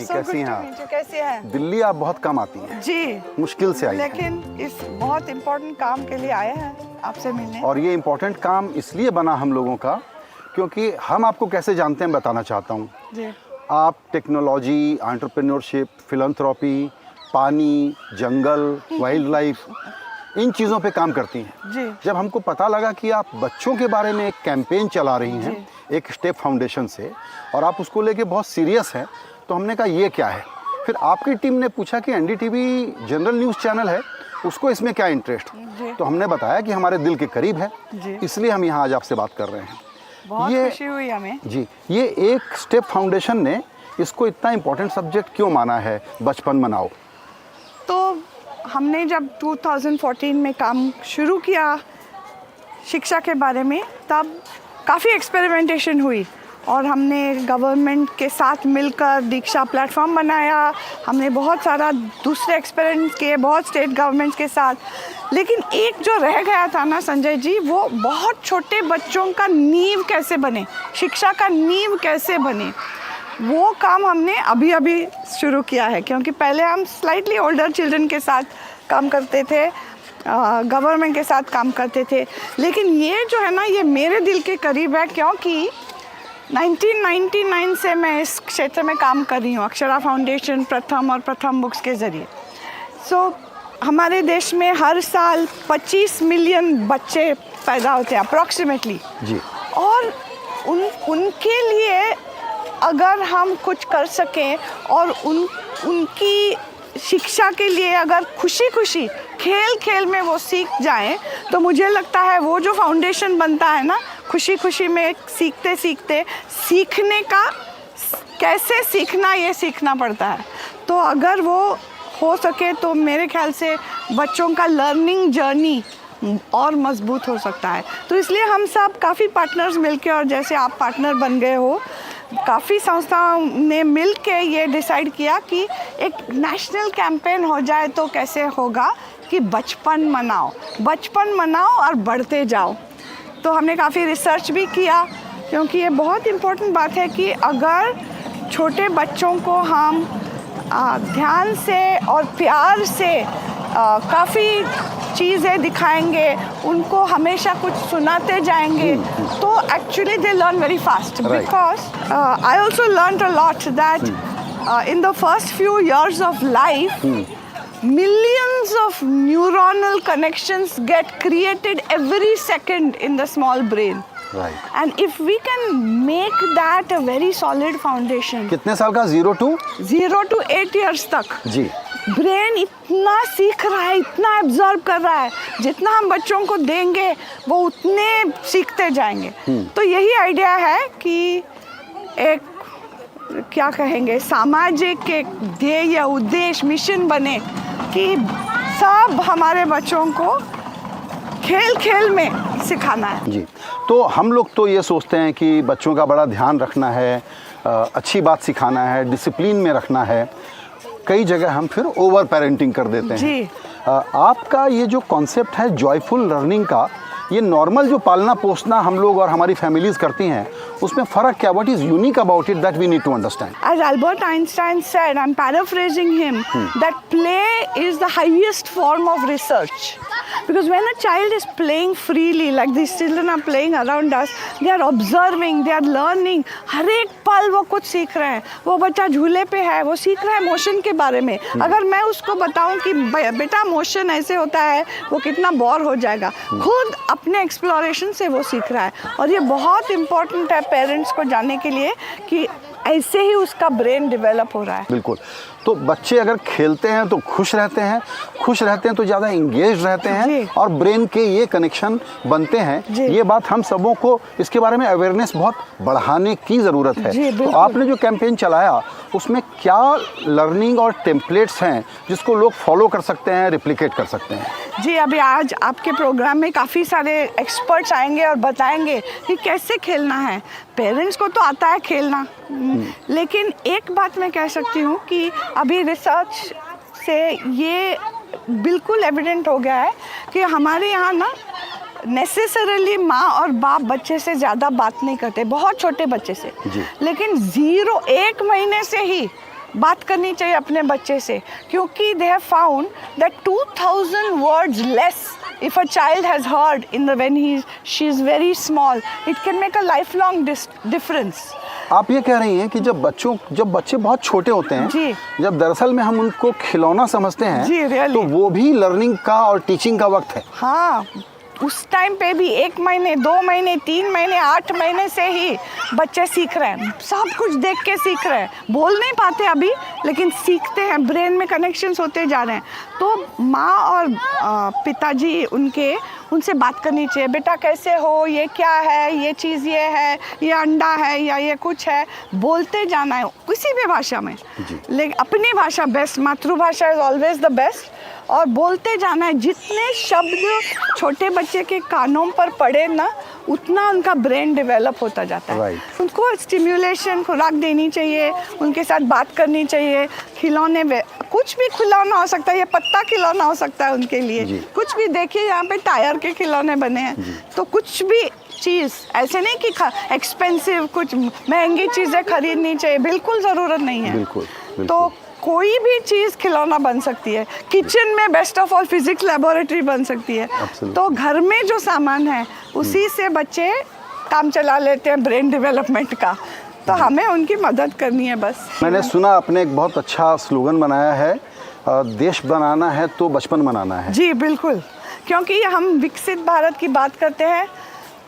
कैसी हैं आप? कैसी हैं? दिल्ली आप बहुत कम आती हैं जी, मुश्किल से आई लेकिन इस बहुत इम्पोर्टेंट काम के लिए आए हैं आपसे मिलने। और ये इम्पोर्टेंट काम इसलिए बना हम लोगों का क्योंकि हम आपको कैसे जानते हैं बताना चाहता हूँ। आप टेक्नोलॉजी, एंटरप्रेन्योरशिप, फिलैंथ्रोपी, पानी, जंगल, वाइल्ड लाइफ, इन चीज़ों पे काम करती हैं। जी। जब हमको पता लगा कि आप बच्चों के बारे में एक कैंपेन चला रही हैं एक स्टेप फाउंडेशन से, और आप उसको लेके बहुत सीरियस हैं, तो हमने कहा ये क्या है। फिर आपकी टीम ने पूछा कि एनडीटीवी जनरल न्यूज़ चैनल है, उसको इसमें क्या इंटरेस्ट। तो हमने बताया कि हमारे दिल के करीब है, इसलिए हम यहाँ आज आपसे बात कर रहे हैं। बहुत खुशी हुई हमें। जी, ये एक स्टेप फाउंडेशन ने इसको इतना इम्पोर्टेंट सब्जेक्ट क्यों माना है, बचपन मनाओ? तो हमने जब 2014 में काम शुरू किया शिक्षा के बारे में, तब काफ़ी एक्सपेरिमेंटेशन हुई और हमने गवर्नमेंट के साथ मिलकर दीक्षा प्लेटफॉर्म बनाया। हमने बहुत सारा दूसरे एक्सपेरिमेंट किए बहुत स्टेट गवर्नमेंट के साथ, लेकिन एक जो रह गया था ना संजय जी, वो बहुत छोटे बच्चों का नींव कैसे बने, शिक्षा का नींव कैसे बने, वो काम हमने अभी अभी शुरू किया है। क्योंकि पहले हम स्लाइटली ओल्डर चिल्ड्रन के साथ काम करते थे, गवर्नमेंट के साथ काम करते थे, लेकिन ये जो है ना, ये मेरे दिल के करीब है क्योंकि 1999 से मैं इस क्षेत्र में काम कर रही हूँ, अक्षरा फाउंडेशन, प्रथम और प्रथम बुक्स के ज़रिए। हमारे देश में हर साल 25 मिलियन बच्चे पैदा होते हैं अप्रॉक्सीमेटली जी, और उनके लिए अगर हम कुछ कर सकें और उनकी शिक्षा के लिए अगर खुशी खुशी खेल खेल में वो सीख जाएं, तो मुझे लगता है वो जो फाउंडेशन बनता है ना, खुशी खुशी में सीखते सीखते सीखने का कैसे सीखना, ये सीखना पड़ता है। तो अगर वो हो सके तो मेरे ख्याल से बच्चों का लर्निंग जर्नी और मजबूत हो सकता है। तो इसलिए हम सब काफ़ी पार्टनर्स मिलके, और जैसे आप पार्टनर बन गए हो, काफ़ी संस्थाओं ने मिल के ये डिसाइड किया कि एक नेशनल कैंपेन हो जाए तो कैसे होगा कि बचपन मनाओ और बढ़ते जाओ। तो हमने काफ़ी रिसर्च भी किया, क्योंकि ये बहुत इम्पोर्टेंट बात है कि अगर छोटे बच्चों को हम ध्यान से और प्यार से काफ़ी चीज़ें दिखाएंगे, उनको हमेशा कुछ सुनाते जाएंगे, तो actually they learn very fast. Because I also learn a lot that in the first few years of life, millions of neuronal connections get created every second in the small brain. Right. And if we can make that a very solid foundation. कितने साल का? 0 to 8 years तक जी brain इतना सीख रहा है, इतना absorb कर रहा है, जितना हम बच्चों को देंगे वो उतने सीखते जाएंगे। तो यही आइडिया है कि एक क्या कहेंगे, सामाजिक एक ध्येय या उद्देश्य, मिशन बने कि सब हमारे बच्चों को खेल खेल में सिखाना है जी। तो हम लोग तो ये सोचते हैं कि बच्चों का बड़ा ध्यान रखना है, अच्छी बात सिखाना है, डिसिप्लिन में रखना है। कई जगह हम फिर ओवर पेरेंटिंग कर देते हैं जी। आपका ये जो कॉन्सेप्ट है जॉयफुल लर्निंग का, ये नॉर्मल जो पालना पोसना हम लोग और हमारी फैमिलीज करती हैं, उसमें फ़र्क क्या? What is unique about it that we need to understand? As Albert Einstein said, I'm paraphrasing him, that play is the highest form of research. Because when a child is playing freely, like these children are playing around us, they are observing, they are learning. हर एक पल वो कुछ सीख रहे हैं. वो बच्चा झूले पे है, वो सीख रहा है मोशन के बारे में. अगर मैं उसको बताऊं कि बेटा मोशन ऐसे होता है, वो कितना बोर हो जाएगा. खुद अपने एक्सप्लोरेशन से वो सीख रहा है. और ये बहुत इम्पोर्टेंट है पेरेंट्स को जानने के लिए कि ऐसे ही उसका ब्रेन डेवलप हो रहा है. बिल्कुल. तो बच्चे अगर खेलते हैं तो खुश रहते हैं तो ज़्यादा इंगेज रहते हैं और ब्रेन के ये कनेक्शन बनते हैं. ये बात हम सबों को इसके बारे में अवेयरनेस बहुत बढ़ाने की ज़रूरत है. तो आपने जो कैंपेन चलाया उसमें क्या लर्निंग और टेम्पलेट्स हैं जिसको लोग फॉलो कर सकते हैं, रिप्लिकेट कर सकते हैं? जी, अभी आज आपके प्रोग्राम में काफ़ी सारे एक्सपर्ट्स आएंगे और बताएंगे कि कैसे खेलना है. पेरेंट्स को तो आता है खेलना, लेकिन एक बात मैं कह सकती हूँ कि अभी रिसर्च से ये बिल्कुल एविडेंट हो गया है कि हमारे यहाँ ना नेसेसरली माँ और बाप बच्चे से ज़्यादा बात नहीं करते, बहुत छोटे बच्चे से. लेकिन 1 महीने से ही बात करनी चाहिए अपने बच्चे से, क्योंकि they have found that 2000 words less if a child has heard when she is very small, it can make a lifelong difference. आप ये कह रही हैं कि जब बच्चे बहुत छोटे होते हैं, जब दरअसल में हम उनको खिलौना समझते हैं, तो वो भी लर्निंग का और टीचिंग का वक्त है. हाँ, उस टाइम पे भी 1 महीने, 2 महीने, 3 महीने, 8 महीने से ही बच्चे सीख रहे हैं. सब कुछ देख के सीख रहे हैं. बोल नहीं पाते अभी, लेकिन सीखते हैं. ब्रेन में कनेक्शंस होते जा रहे हैं. तो माँ और पिताजी उनसे बात करनी चाहिए. बेटा कैसे हो, ये क्या है, ये चीज़ ये है, ये अंडा है या ये कुछ है. बोलते जाना है किसी भी भाषा में, लेकिन अपनी भाषा बेस्ट. मातृभाषा इज़ ऑलवेज द बेस्ट. और बोलते जाना है. जितने शब्द छोटे बच्चे के कानों पर पड़े ना, उतना उनका ब्रेन डेवलप होता जाता है. उनको स्टिम्युलेशन, खुराक देनी चाहिए, उनके साथ बात करनी चाहिए. खिलौने में कुछ भी खिलौना हो सकता है, ये पत्ता खिलौना हो सकता है उनके लिए. कुछ भी देखिए, यहाँ पे टायर के खिलौने बने हैं. तो कुछ भी चीज़ ऐसे नहीं कि एक्सपेंसिव, कुछ महंगी चीज़ें खरीदनी चाहिए, बिल्कुल ज़रूरत नहीं है. तो कोई भी चीज़ खिलौना बन सकती है. किचन में best of all physics laboratory बन सकती है. तो घर में जो सामान है उसी से बच्चे काम चला लेते हैं ब्रेन डेवलपमेंट का. तो हमें उनकी मदद करनी है बस. मैंने सुना आपने एक बहुत अच्छा स्लोगन बनाया है, देश बनाना है तो बचपन बनाना है. जी बिल्कुल, क्योंकि हम विकसित भारत की बात करते हैं,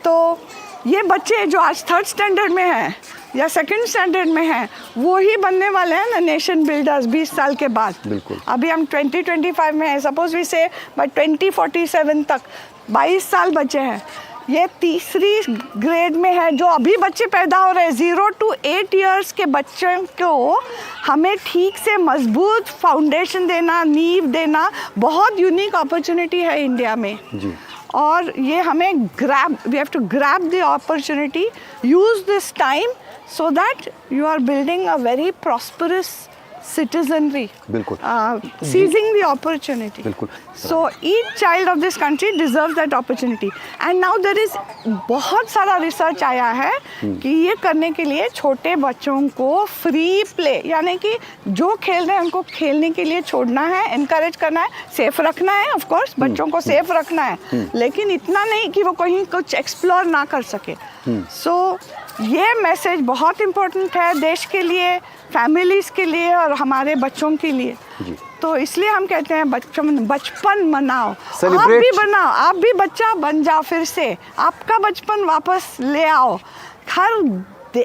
तो ये बच्चे जो आज 3rd स्टैंडर्ड में हैं या 2nd स्टैंडर्ड में हैं, वो ही बनने वाले हैं ना नेशन बिल्डर्स 20 साल के बाद. बिल्कुल. अभी हम 2025 में हैं, सपोज वी से बाय 2047 तक 22 साल बचे हैं. ये 3री ग्रेड में है जो अभी बच्चे पैदा हो रहे हैं. 0 to 8 ईयर्स के बच्चों को हमें ठीक से मजबूत फाउंडेशन देना, नींव देना बहुत यूनिक अपॉर्चुनिटी है इंडिया में. और ये हमें we have to grab the opportunity, use this time so that you are building a very prosperous citizenry. बिल्कुल. Seizing the opportunity. बिल्कुल. So each child of this country deserves that opportunity. And now there is बहुत सारा research आया है कि ये करने के लिए छोटे बच्चों को फ्री प्ले, यानी कि जो खेल रहे हैं उनको खेलने के लिए छोड़ना है, इनकरेज करना है, सेफ रखना है. ऑफ कोर्स बच्चों को सेफ रखना है, लेकिन इतना नहीं कि वो कहीं कुछ एक्सप्लोर ना कर सके. सो ये मैसेज बहुत इम्पोर्टेंट है देश के लिए, फैमिलीज़ के लिए और हमारे बच्चों के लिए. तो इसलिए हम कहते हैं बचपन मनाओ. आप भी बनाओ, आप भी बच्चा बन जाओ, फिर से आपका बचपन वापस ले आओ.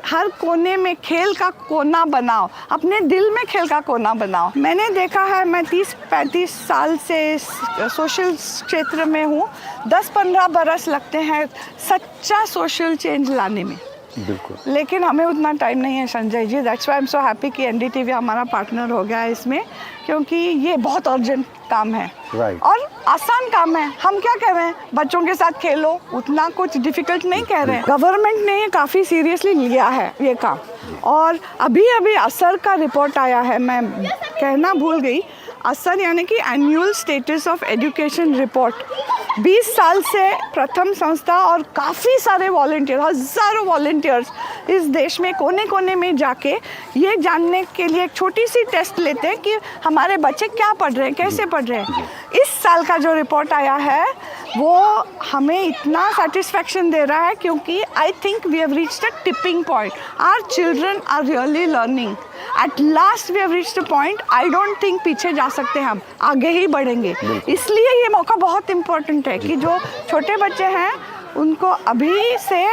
हर कोने में खेल का कोना बनाओ, अपने दिल में खेल का कोना बनाओ. मैंने देखा है, मैं 30-35 साल से सोशल क्षेत्र में हूँ. 10-15 बरस लगते हैं सच्चा सोशल चेंज लाने में. बिल्कुल. लेकिन हमें उतना टाइम नहीं है Sanjay ji. That's why I am so happy कि NDTV हमारा पार्टनर हो गया है इसमें, क्योंकि ये बहुत अर्जेंट काम है. और आसान काम है. हम क्या कह रहे हैं, बच्चों के साथ खेलो, उतना कुछ डिफिकल्ट नहीं कह रहे हैं. गवर्नमेंट ने ये काफ़ी सीरियसली लिया है ये काम. और अभी असर का रिपोर्ट आया है, मैं कहना भूल गई. असर यानी कि annual status of education report. 20 साल से प्रथम संस्था और काफ़ी सारे वॉलंटियर, हज़ारों वॉलंटियर्स इस देश में कोने कोने में जाके ये जानने के लिए एक छोटी सी टेस्ट लेते हैं कि हमारे बच्चे क्या पढ़ रहे हैं, कैसे पढ़ रहे हैं. इस साल का जो रिपोर्ट आया है वो हमें इतना सेटिस्फेक्शन दे रहा है, क्योंकि I think we have reached a tipping point. Our children are really learning. At last we have reached a point. I don't think पीछे जा सकते, हम आगे ही बढ़ेंगे. इसलिए ये मौका बहुत इम्पोर्टेंट है कि जो छोटे बच्चे हैं उनको अभी से,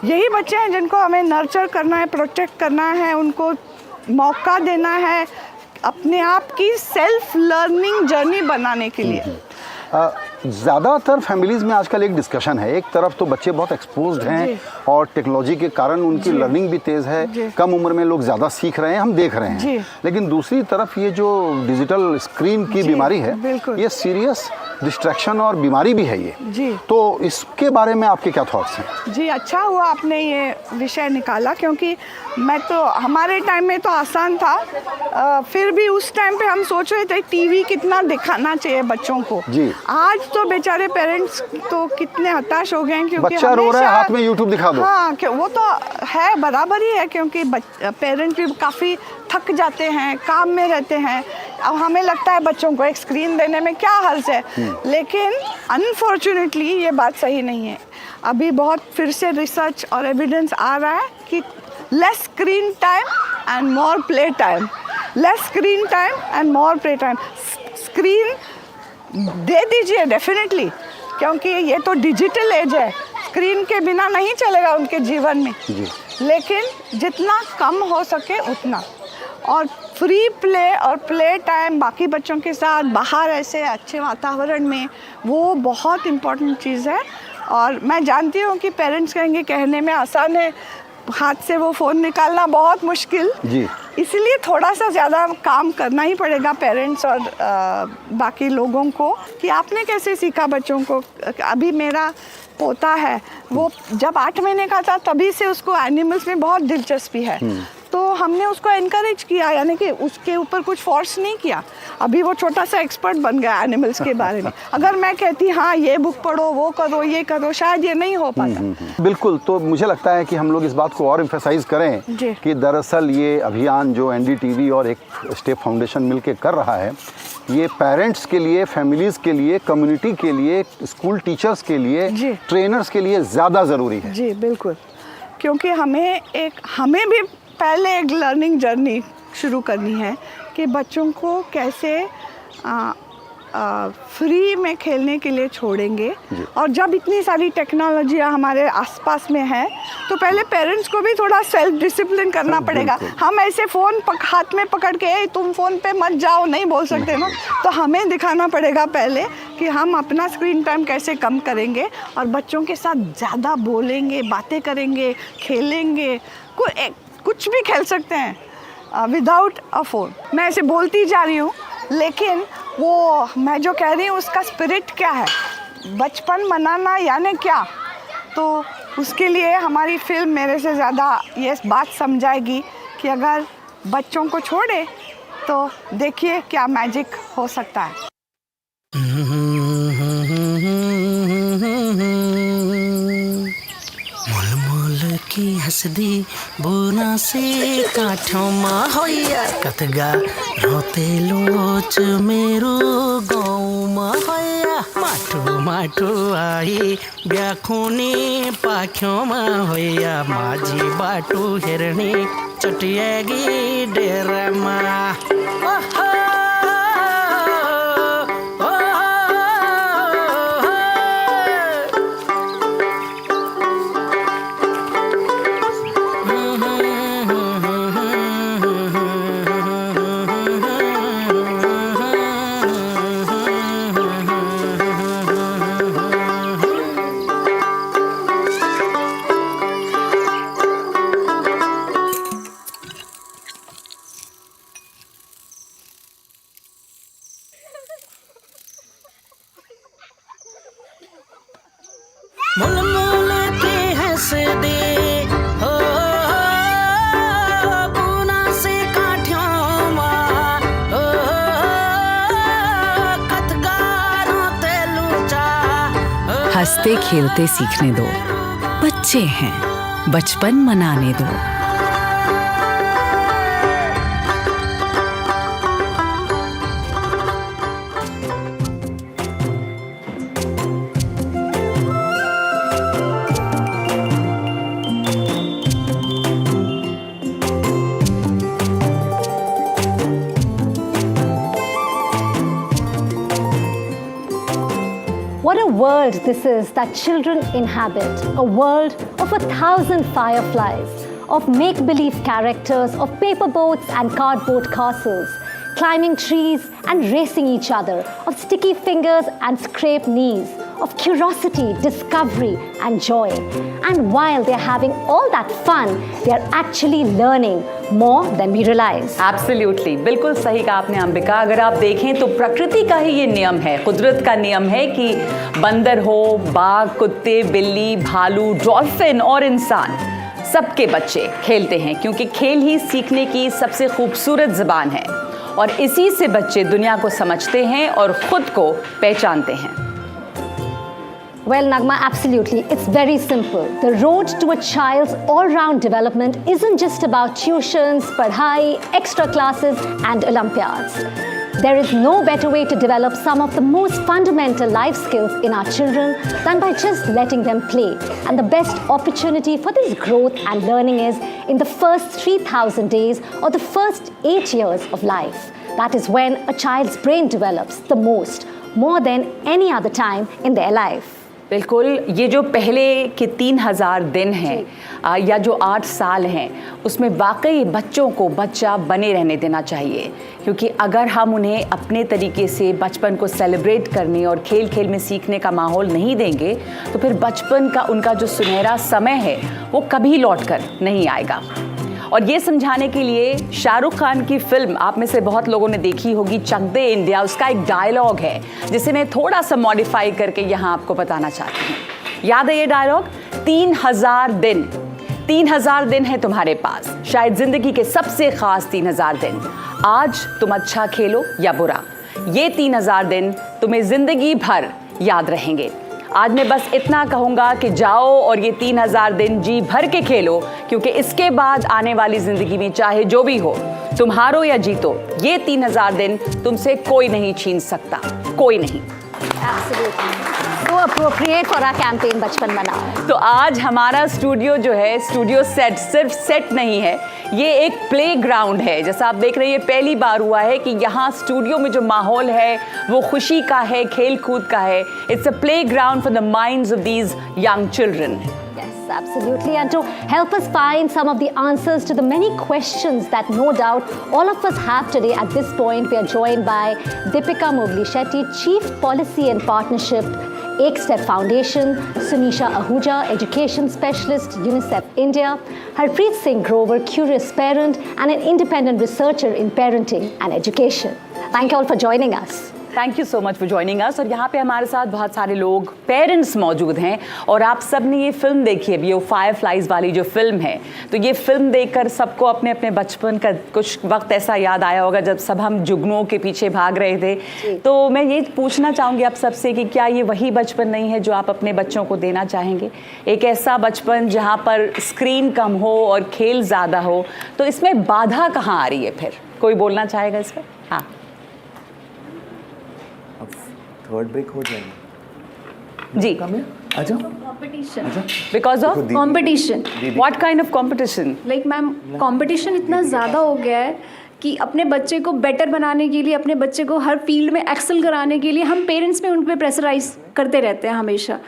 यही बच्चे हैं जिनको हमें नर्चर करना है, प्रोटेक्ट करना है, उनको मौका देना है अपने आप की सेल्फ लर्निंग जर्नी बनाने के लिए. ज़्यादातर फैमिलीज़ में आजकल एक डिस्कशन है, एक तरफ तो बच्चे बहुत एक्सपोज्ड हैं और टेक्नोलॉजी के कारण उनकी लर्निंग भी तेज़ है, कम उम्र में लोग ज़्यादा सीख रहे हैं, हम देख रहे हैं. लेकिन दूसरी तरफ ये जो डिजिटल स्क्रीन की बीमारी है, ये सीरियस डिस्ट्रैक्शन और बीमारी भी है ये. तो इसके बारे में आपके क्या थॉट्स हैं? जी, अच्छा हुआ आपने ये विषय निकाला, क्योंकि मैं तो, हमारे टाइम में तो आसान था, फिर भी उस टाइम पे हम सोच रहे थे टीवी कितना दिखाना चाहिए बच्चों को. आज तो बेचारे पेरेंट्स तो कितने हताश हो गए हैं, क्योंकि बच्चा रो रहा है, हाथ में यूट्यूब दिखा दो. हाँ, वो तो है, बराबर ही है, क्योंकि पेरेंट्स भी काफ़ी थक जाते हैं, काम में रहते हैं. अब हमें लगता है बच्चों को एक स्क्रीन देने में क्या हर्ज है, लेकिन अनफॉर्चुनेटली ये बात सही नहीं है. अभी बहुत फिर से रिसर्च और एविडेंस आ रहा है कि less screen time and more play time, less screen time and more play time. Screen दे दीजिए डेफिनेटली, क्योंकि ये तो डिजिटल एज है, स्क्रीन के बिना नहीं चलेगा उनके जीवन में. लेकिन जितना कम हो सके उतना, और फ्री प्ले और प्ले टाइम बाकी बच्चों के साथ बाहर ऐसे अच्छे वातावरण में, वो बहुत इम्पोर्टेंट चीज़ है. और मैं जानती हूँ कि पेरेंट्स कहेंगे कहने में आसान है, हाथ से वो फ़ोन निकालना बहुत मुश्किल. इसलिए थोड़ा सा ज़्यादा काम करना ही पड़ेगा पेरेंट्स और बाकी लोगों को, कि आपने कैसे सीखा बच्चों को. अभी मेरा पोता है, वो जब 8 महीने का था तभी से उसको एनिमल्स में बहुत दिलचस्पी है. तो हमने उसको एनकरेज किया, यानी कि उसके ऊपर कुछ फोर्स नहीं किया. अभी वो छोटा सा एक्सपर्ट बन गया एनिमल्स के बारे में. अगर मैं कहती हाँ ये बुक पढ़ो, वो करो, ये करो, शायद ये नहीं हो पाता. बिल्कुल. तो मुझे लगता है कि हम लोग इस बात को और एम्फेसाइज करें कि दरअसल ये अभियान जो एनडीटीवी और एक स्टेप फाउंडेशन मिलकर कर रहा है, ये पेरेंट्स के लिए, फैमिलीज़ के लिए, कम्युनिटी के लिए, स्कूल टीचर्स के लिए, ट्रेनर्स के लिए ज़्यादा ज़रूरी है. जी बिल्कुल, क्योंकि हमें भी पहले एक लर्निंग जर्नी शुरू करनी है कि बच्चों को कैसे फ्री में खेलने के लिए छोड़ेंगे. और जब इतनी सारी टेक्नोलॉजी हमारे आसपास में है, तो पहले पेरेंट्स को भी थोड़ा सेल्फ डिसिप्लिन करना पड़ेगा. हम ऐसे फ़ोन हाथ में पकड़ के तुम फ़ोन पे मत जाओ नहीं बोल सकते ना. तो हमें दिखाना पड़ेगा पहले कि हम अपना स्क्रीन टाइम कैसे कम करेंगे और बच्चों के साथ ज़्यादा बोलेंगे, बातें करेंगे, खेलेंगे. कुछ भी खेल सकते हैं विदाउट अ फ़ोन. मैं ऐसे बोलती जा रही हूँ, लेकिन वो मैं जो कह रही हूँ उसका स्पिरिट क्या है, बचपन मनाना यानी क्या. तो उसके लिए हमारी फिल्म मेरे से ज़्यादा ये बात समझाएगी कि अगर बच्चों को छोड़े तो देखिए क्या मैजिक हो सकता है. की हसदी बोना से काठों माँ होया कतगा रोते लोच मेरो गाँव माँ होया माठो माठो आई ब्याखोने पाख्यों माँ होया माझी बाटू हिरणी चटियागी डेरा माँ. मुल मुल के हंस दे हो पूना से काठियों माँ हो कतगारों तेलूचा. हंसते खेलते सीखने दो, बच्चे हैं, बचपन मनाने दो. world this is that children inhabit, a world of 1,000 fireflies, of make-believe characters, of paper boats and cardboard castles, climbing trees and racing each other, of sticky fingers and scraped knees, of curiosity, discovery and joy. And while they're having all that fun, they're actually learning more than we realize. Absolutely, बिल्कुल सही कहा आपने अंबिका। अगर आप देखें तो प्रकृति का ही ये नियम है, कुदरत का नियम है कि बंदर हो, बाघ, कुत्ते, बिल्ली, भालू, डॉल्फिन और इंसान, सबके बच्चे खेलते हैं, क्योंकि खेल ही सीखने की सबसे खूबसूरत ज़बान है और इसी से बच्चे दुनिया को समझते हैं और ख़ुद को पहचानते हैं। Well, Nagma, absolutely. It's very simple. The road to a child's all-round development isn't just about tuitions, padhai, extra classes, and Olympiads. There is no better way to develop some of the most fundamental life skills in our children than by just letting them play. And the best opportunity for this growth and learning is in the first 3,000 days or the first 8 years of life. That is when a child's brain develops the most, more than any other time in their life. बिल्कुल, ये जो पहले के 3,000 दिन हैं या जो 8 साल हैं, उसमें वाकई बच्चों को बच्चा बने रहने देना चाहिए, क्योंकि अगर हम उन्हें अपने तरीके से बचपन को सेलिब्रेट करने और खेल खेल में सीखने का माहौल नहीं देंगे तो फिर बचपन का उनका जो सुनहरा समय है वो कभी लौट कर नहीं आएगा। और ये समझाने के लिए शाहरुख खान की फिल्म आप में से बहुत लोगों ने देखी होगी, चक दे इंडिया, उसका एक डायलॉग है जिसे मैं थोड़ा सा मॉडिफाई करके यहाँ आपको बताना चाहती हूँ। याद है ये डायलॉग? 3,000 दिन, 3,000 दिन है तुम्हारे पास, शायद ज़िंदगी के सबसे ख़ास 3,000 दिन। आज तुम अच्छा खेलो या बुरा, ये 3,000 दिन तुम्हें ज़िंदगी भर याद रहेंगे। आज मैं बस इतना कहूँगा कि जाओ और ये 3,000 दिन जी भर के खेलो, क्योंकि इसके बाद आने वाली ज़िंदगी में चाहे जो भी हो, तुम हारो या जीतो, ये 3,000 दिन तुमसे कोई नहीं छीन सकता, कोई नहीं। Absolutely. So appropriate for our campaign बचपन बनाओ। तो आज हमारा स्टूडियो जो है, स्टूडियो सेट सिर्फ सेट नहीं है, ये एक प्लेग्राउंड है। जैसा आप देख रहे हैं, ये पहली बार हुआ है कि यहाँ स्टूडियो में जो माहौल है वो खुशी का है, खेल कूद का है। It's a playground for the minds of these young children. Yes, absolutely. And to help us find some of the answers to the many questions that no doubt all of us have today at this point, we are joined by Deepika Mowgli Shetty, Chief Policy and Partnership, Ek Step Foundation, Sunisha Ahuja, Education Specialist, UNICEF India, Harpreet Singh Grover, Curious Parent, and an independent researcher in parenting and education. Thank you all for joining us. Thank you so much for joining us. और यहाँ पे हमारे साथ बहुत सारे लोग, parents मौजूद हैं, और आप सब ने ये फिल्म देखी है, ये फायरफ्लाइज वाली जो फिल्म है। तो ये फिल्म देखकर सबको अपने अपने बचपन का कुछ वक्त ऐसा याद आया होगा जब सब हम जुगनुओं के पीछे भाग रहे थे। तो मैं ये पूछना चाहूँगी आप सबसे कि क्या ये वही बचपन नहीं है जो आप अपने बच्चों को देना चाहेंगे? एक ऐसा बचपन जहाँ पर स्क्रीन कम हो और खेल ज़्यादा हो। तो इसमें बाधा कहाँ आ रही है फिर? कोई बोलना चाहेगा इस पर? हाँ, थर्ड ब्रेक हो जाएगा जी। अच्छा, competition, because of competition. What kind of competition? Like ma'am, competition इतना ज़्यादा हो गया है कि अपने बच्चे को बेटर बनाने के लिए, अपने बच्चे को हर फील्ड में एक्सेल कराने के लिए हम पेरेंट्स में उन पे प्रेशराइज करते रहते हैं हमेशा।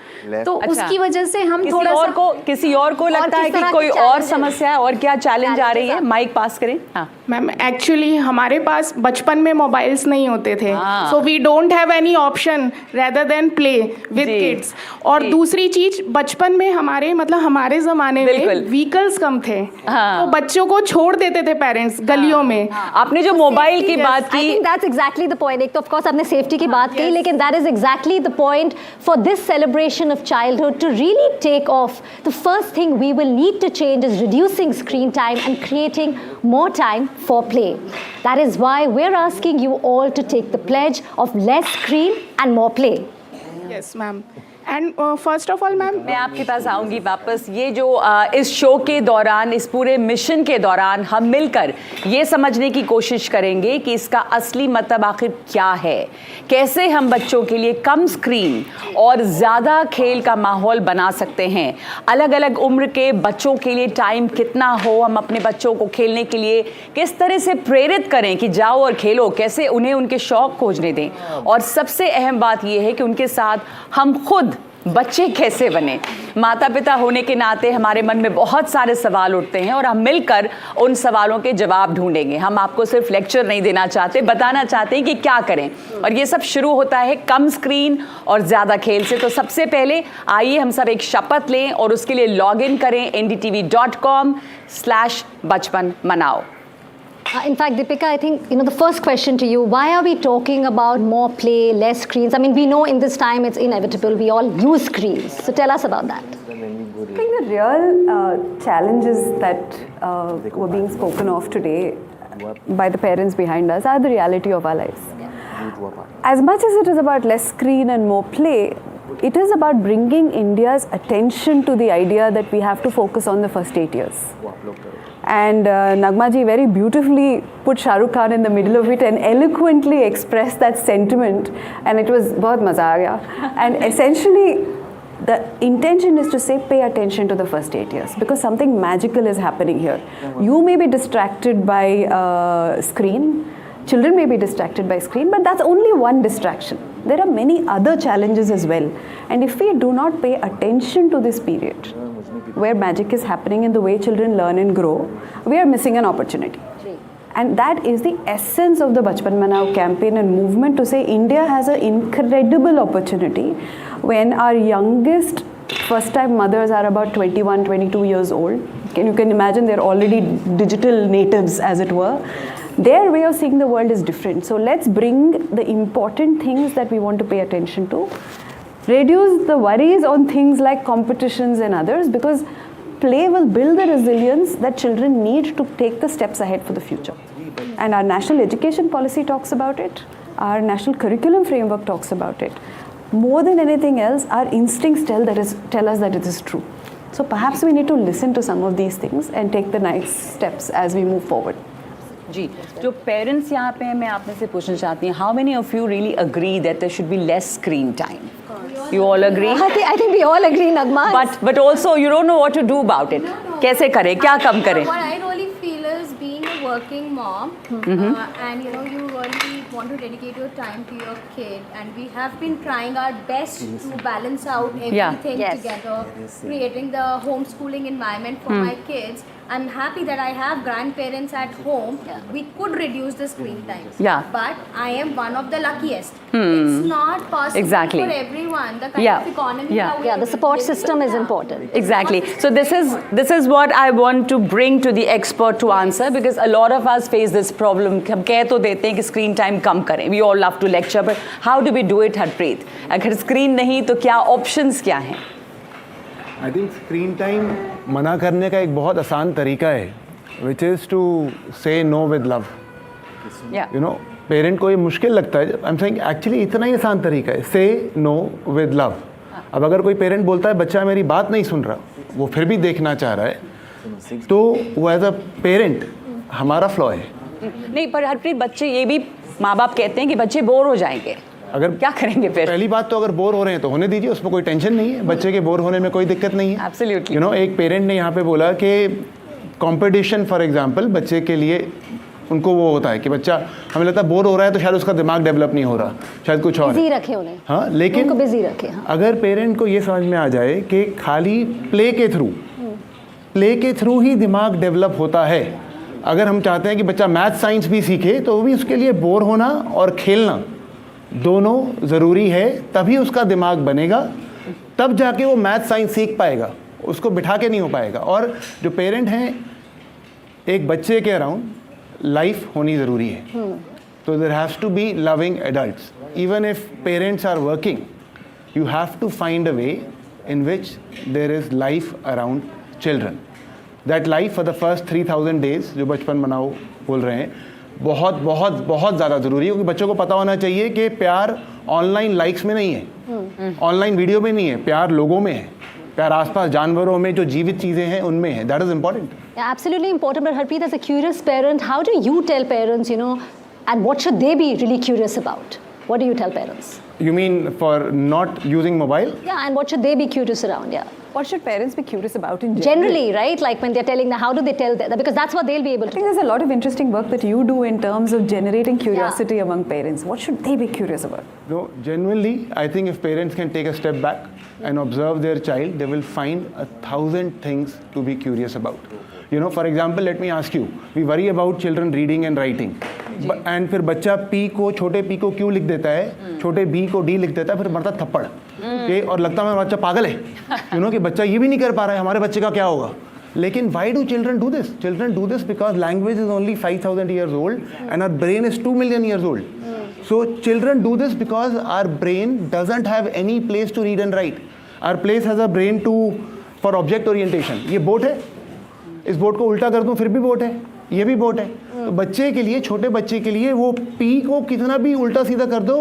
तो उसकी वजह से हम थोड़ा सा किसी और को लगता है कि कोई और समस्या है और क्या चैलेंज आ रही है। माइक पास करें। हाँ मैम, एक्चुअली हमारे पास बचपन में मोबाइल्स नहीं होते थे, so we don't have any option rather than play with kids. और दूसरी चीज, बचपन में हमारे हमारे ज़माने में व्हीकल्स कम थे, तो बच्चों को छोड़ देते थे पेरेंट्स गलियों में। आपने जो मोबाइल की बात की, I think that's exactly the point. एक तो of course आपने सेफ्टी की बात कही, लेकिन that is exactly the point for this celebration of childhood to really take off. The first thing we will need to change is reducing screen time and creating more time for play. That is why we're asking you all to take the pledge of less screen and more play. Yes, ma'am. And first of all ma'am, मैं आपके पास आऊंगी वापस। ये जो इस show के दौरान, इस पूरे मिशन के दौरान हम मिलकर ये समझने की कोशिश करेंगे कि इसका असली मतलब आखिर क्या है, कैसे हम बच्चों के लिए कम स्क्रीन और ज़्यादा खेल का माहौल बना सकते हैं, अलग अलग उम्र के बच्चों के लिए टाइम कितना हो, हम अपने बच्चों को खेलने के लिए किस तरह से प्रेरित करें कि जाओ और खेलो, कैसे उन्हें उनके शौक खोजने दें, और सबसे अहम बात यह है कि उनके साथ हम खुद बच्चे कैसे बने। माता पिता होने के नाते हमारे मन में बहुत सारे सवाल उठते हैं और हम मिलकर उन सवालों के जवाब ढूंढेंगे। हम आपको सिर्फ लेक्चर नहीं देना चाहते, बताना चाहते हैं कि क्या करें, और ये सब शुरू होता है कम स्क्रीन और ज़्यादा खेल से। तो सबसे पहले आइए हम सब एक शपथ लें और उसके लिए लॉग इन करें ndtv.com/बचपन मनाओ। In fact, Deepika, I think, the first question to you, why are we talking about more play, less screens? I mean, we know in this time it's inevitable. We all use screens. So tell us about that. I think the real challenges that were being spoken of today by the parents behind us are the reality of our lives. As much as it is about less screen and more play, it is about bringing India's attention to the idea that we have to focus on the first 8 years. And Nagma ji very beautifully put Shah Rukh Khan in the middle of it and eloquently expressed that sentiment, and it was bahut maza aa gaya. And essentially the intention is to say pay attention to the first 8 years, because something magical is happening here. You may be distracted by screen, children may be distracted by screen, but that's only one distraction. There are many other challenges as well, and if we do not pay attention to this period where magic is happening in the way children learn and grow, we are missing an opportunity. And that is the essence of the Bachpan Manao campaign and movement, to say India has an incredible opportunity when our youngest first time mothers are about 21, 22 years old. You can imagine they're already digital natives, as it were. Their way of seeing the world is different. So let's bring the important things that we want to pay attention to. Reduce the worries on things like competitions and others, because play will build the resilience that children need to take the steps ahead for the future. And our national education policy talks about it. Our national curriculum framework talks about it. More than anything else, our instincts tell us that it is true. So perhaps we need to listen to some of these things and take the nice steps as we move forward. जी, जो parents यहाँ पे हैं, मैं आपने से पूछना चाहती हूँ, how many of you really agree that there should be less screen time? You all agree? I think we all agree, Nagma. But also you don't know what to do about it. कैसे करें, क्या कम करें? What I really feel is, being a working mom, and you really want to dedicate your time to your kid, and we have been trying our best to balance out everything together, creating the homeschooling environment for my kids. I'm happy that I have grandparents at home. We could reduce the screen time. But I am one of the luckiest. It's not possible for everyone. The kind of economy the support system is important. Exactly. So this is what I want to bring to the expert to answer, because a lot of us face this problem. हम कह तो देते हैं कि screen time कम करें. We all love to lecture, but how do we do it, Harpreet? अगर screen नहीं तो क्या options क्या हैं? आई थिंक स्क्रीन टाइम मना करने का एक बहुत आसान तरीका है, विच इज़ टू से नो विद लव। पेरेंट को ये मुश्किल लगता है, आई एम सेइंग एक्चुअली इतना ही आसान तरीका है, से नो विद लव। अब अगर कोई पेरेंट बोलता है बच्चा मेरी बात नहीं सुन रहा, वो फिर भी देखना चाह रहा है, तो वो एज अ पेरेंट हमारा फ्लॉ है। नहीं, पर हरप्रीत, बच्चे ये भी माँ बाप कहते हैं कि बच्चे बोर हो जाएंगे, अगर क्या करेंगे फिर? पहली बात तो अगर बोर हो रहे हैं तो होने दीजिए, उसमें कोई टेंशन नहीं है, बच्चे के बोर होने में कोई दिक्कत नहीं है। एब्सोल्युटली। एक पेरेंट ने यहाँ पे बोला कि कंपटीशन फॉर एग्जांपल बच्चे के लिए उनको वो होता है कि बच्चा, हमें लगता है बोर हो रहा है तो शायद उसका दिमाग डेवलप नहीं हो रहा, शायद कुछ और बिजी रखे उन्हें। हाँ, लेकिन उनको बिजी रखे। अगर पेरेंट को ये समझ में आ जाए कि खाली प्ले के थ्रू ही दिमाग डेवलप होता है। अगर हम चाहते हैं कि बच्चा मैथ साइंस भी सीखे, तो वो भी उसके लिए बोर होना और खेलना दोनों ज़रूरी है, तभी उसका दिमाग बनेगा, तब जाके वो मैथ साइंस सीख पाएगा, उसको बिठा के नहीं हो पाएगा। और जो पेरेंट हैं, एक बच्चे के अराउंड लाइफ होनी ज़रूरी है, तो there has to be loving adults. Even if parents are working, you have to find a way in which there is life around children. That life for the first 3000 days जो बचपन मनाओ बोल रहे हैं, बहुत बहुत बहुत ज़्यादा ज़रूरी है, क्योंकि बच्चों को पता होना चाहिए कि प्यार ऑनलाइन लाइक्स में नहीं है, ऑनलाइन वीडियो में नहीं है, प्यार लोगों में है, प्यार आसपास जानवरों में, जो जीवित चीज़ें हैं उनमें है. That is important. Yeah, absolutely important. But Harpreet, as a curious parent, how do you tell parents, and what should they be really curious about? What do you tell parents? You mean for not using mobile? Yeah, and what should they be curious around? Yeah. What should parents be curious about in general? Generally, right? Like when they're telling them, how do they tell them? Because that's what they'll be able to. I think there's a lot of interesting work that you do in terms of generating curiosity among parents. What should they be curious about? No, genuinely, I think if parents can take a step back and observe their child, they will find 1,000 things to be curious about. For example, let me ask you, we worry about children reading and writing. And फिर बच्चा P को, छोटे P को क्यों लिख देता है, छोटे B को D लिख देता है, फिर मरता थप्पड़. और लगता है हमारा बच्चा पागल है, कि बच्चा ये भी नहीं कर पा रहा है, हमारे बच्चे का क्या होगा. लेकिन why do children do this? Children do this because language is only 5,000 years old and our brain is 2 million years old. So children do this because our brain doesn't have any place to read and write. Our place has a brain for object orientation. ये boat है, इस boat को उल्टा कर दूं फिर भी boat है, ये भी बोट है. तो बच्चे के लिए, छोटे बच्चे के लिए वो पी को कितना भी उल्टा सीधा कर दो,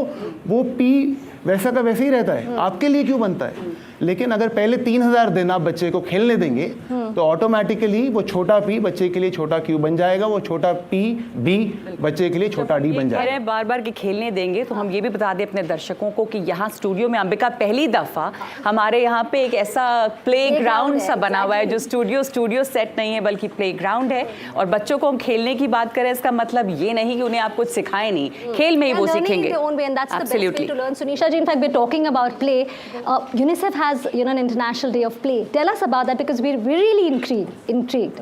वो पी वैसा का वैसे ही रहता है. आपके लिए क्यों बनता है? लेकिन अगर पहले 3,000 दिन आप बच्चे को खेलने देंगे तो ऑटोमेटिकली वो छोटा पी बच्चे के लिए छोटा क्यू बन जाएगा, वो छोटा पी डी बच्चे के लिए छोटा डी बन जाएगा. बार बार कि खेलने देंगे तो हम ये भी बता दें अपने दर्शकों को कि यहाँ स्टूडियो में अंबिका पहली दफ़ा हमारे यहाँ पे एक ऐसा प्ले ग्राउंड सा बना हुआ है जो स्टूडियो सेट नहीं है बल्कि प्ले ग्राउंड है. और बच्चों को हम खेलने की बात करें इसका मतलब ये नहीं कि उन्हें आप कुछ सिखाएं नहीं, खेल में ही वो सीखेंगे. Absolutely. Sunisha ji, in fact, we're talking about play. UNICEF has an international day of play. Tell us about that because we're really intrigued.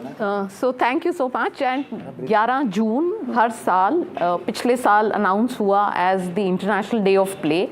So thank you so much. And 11 जून हर साल पिछले साल अनाउंस हुआ as the International Day of Play.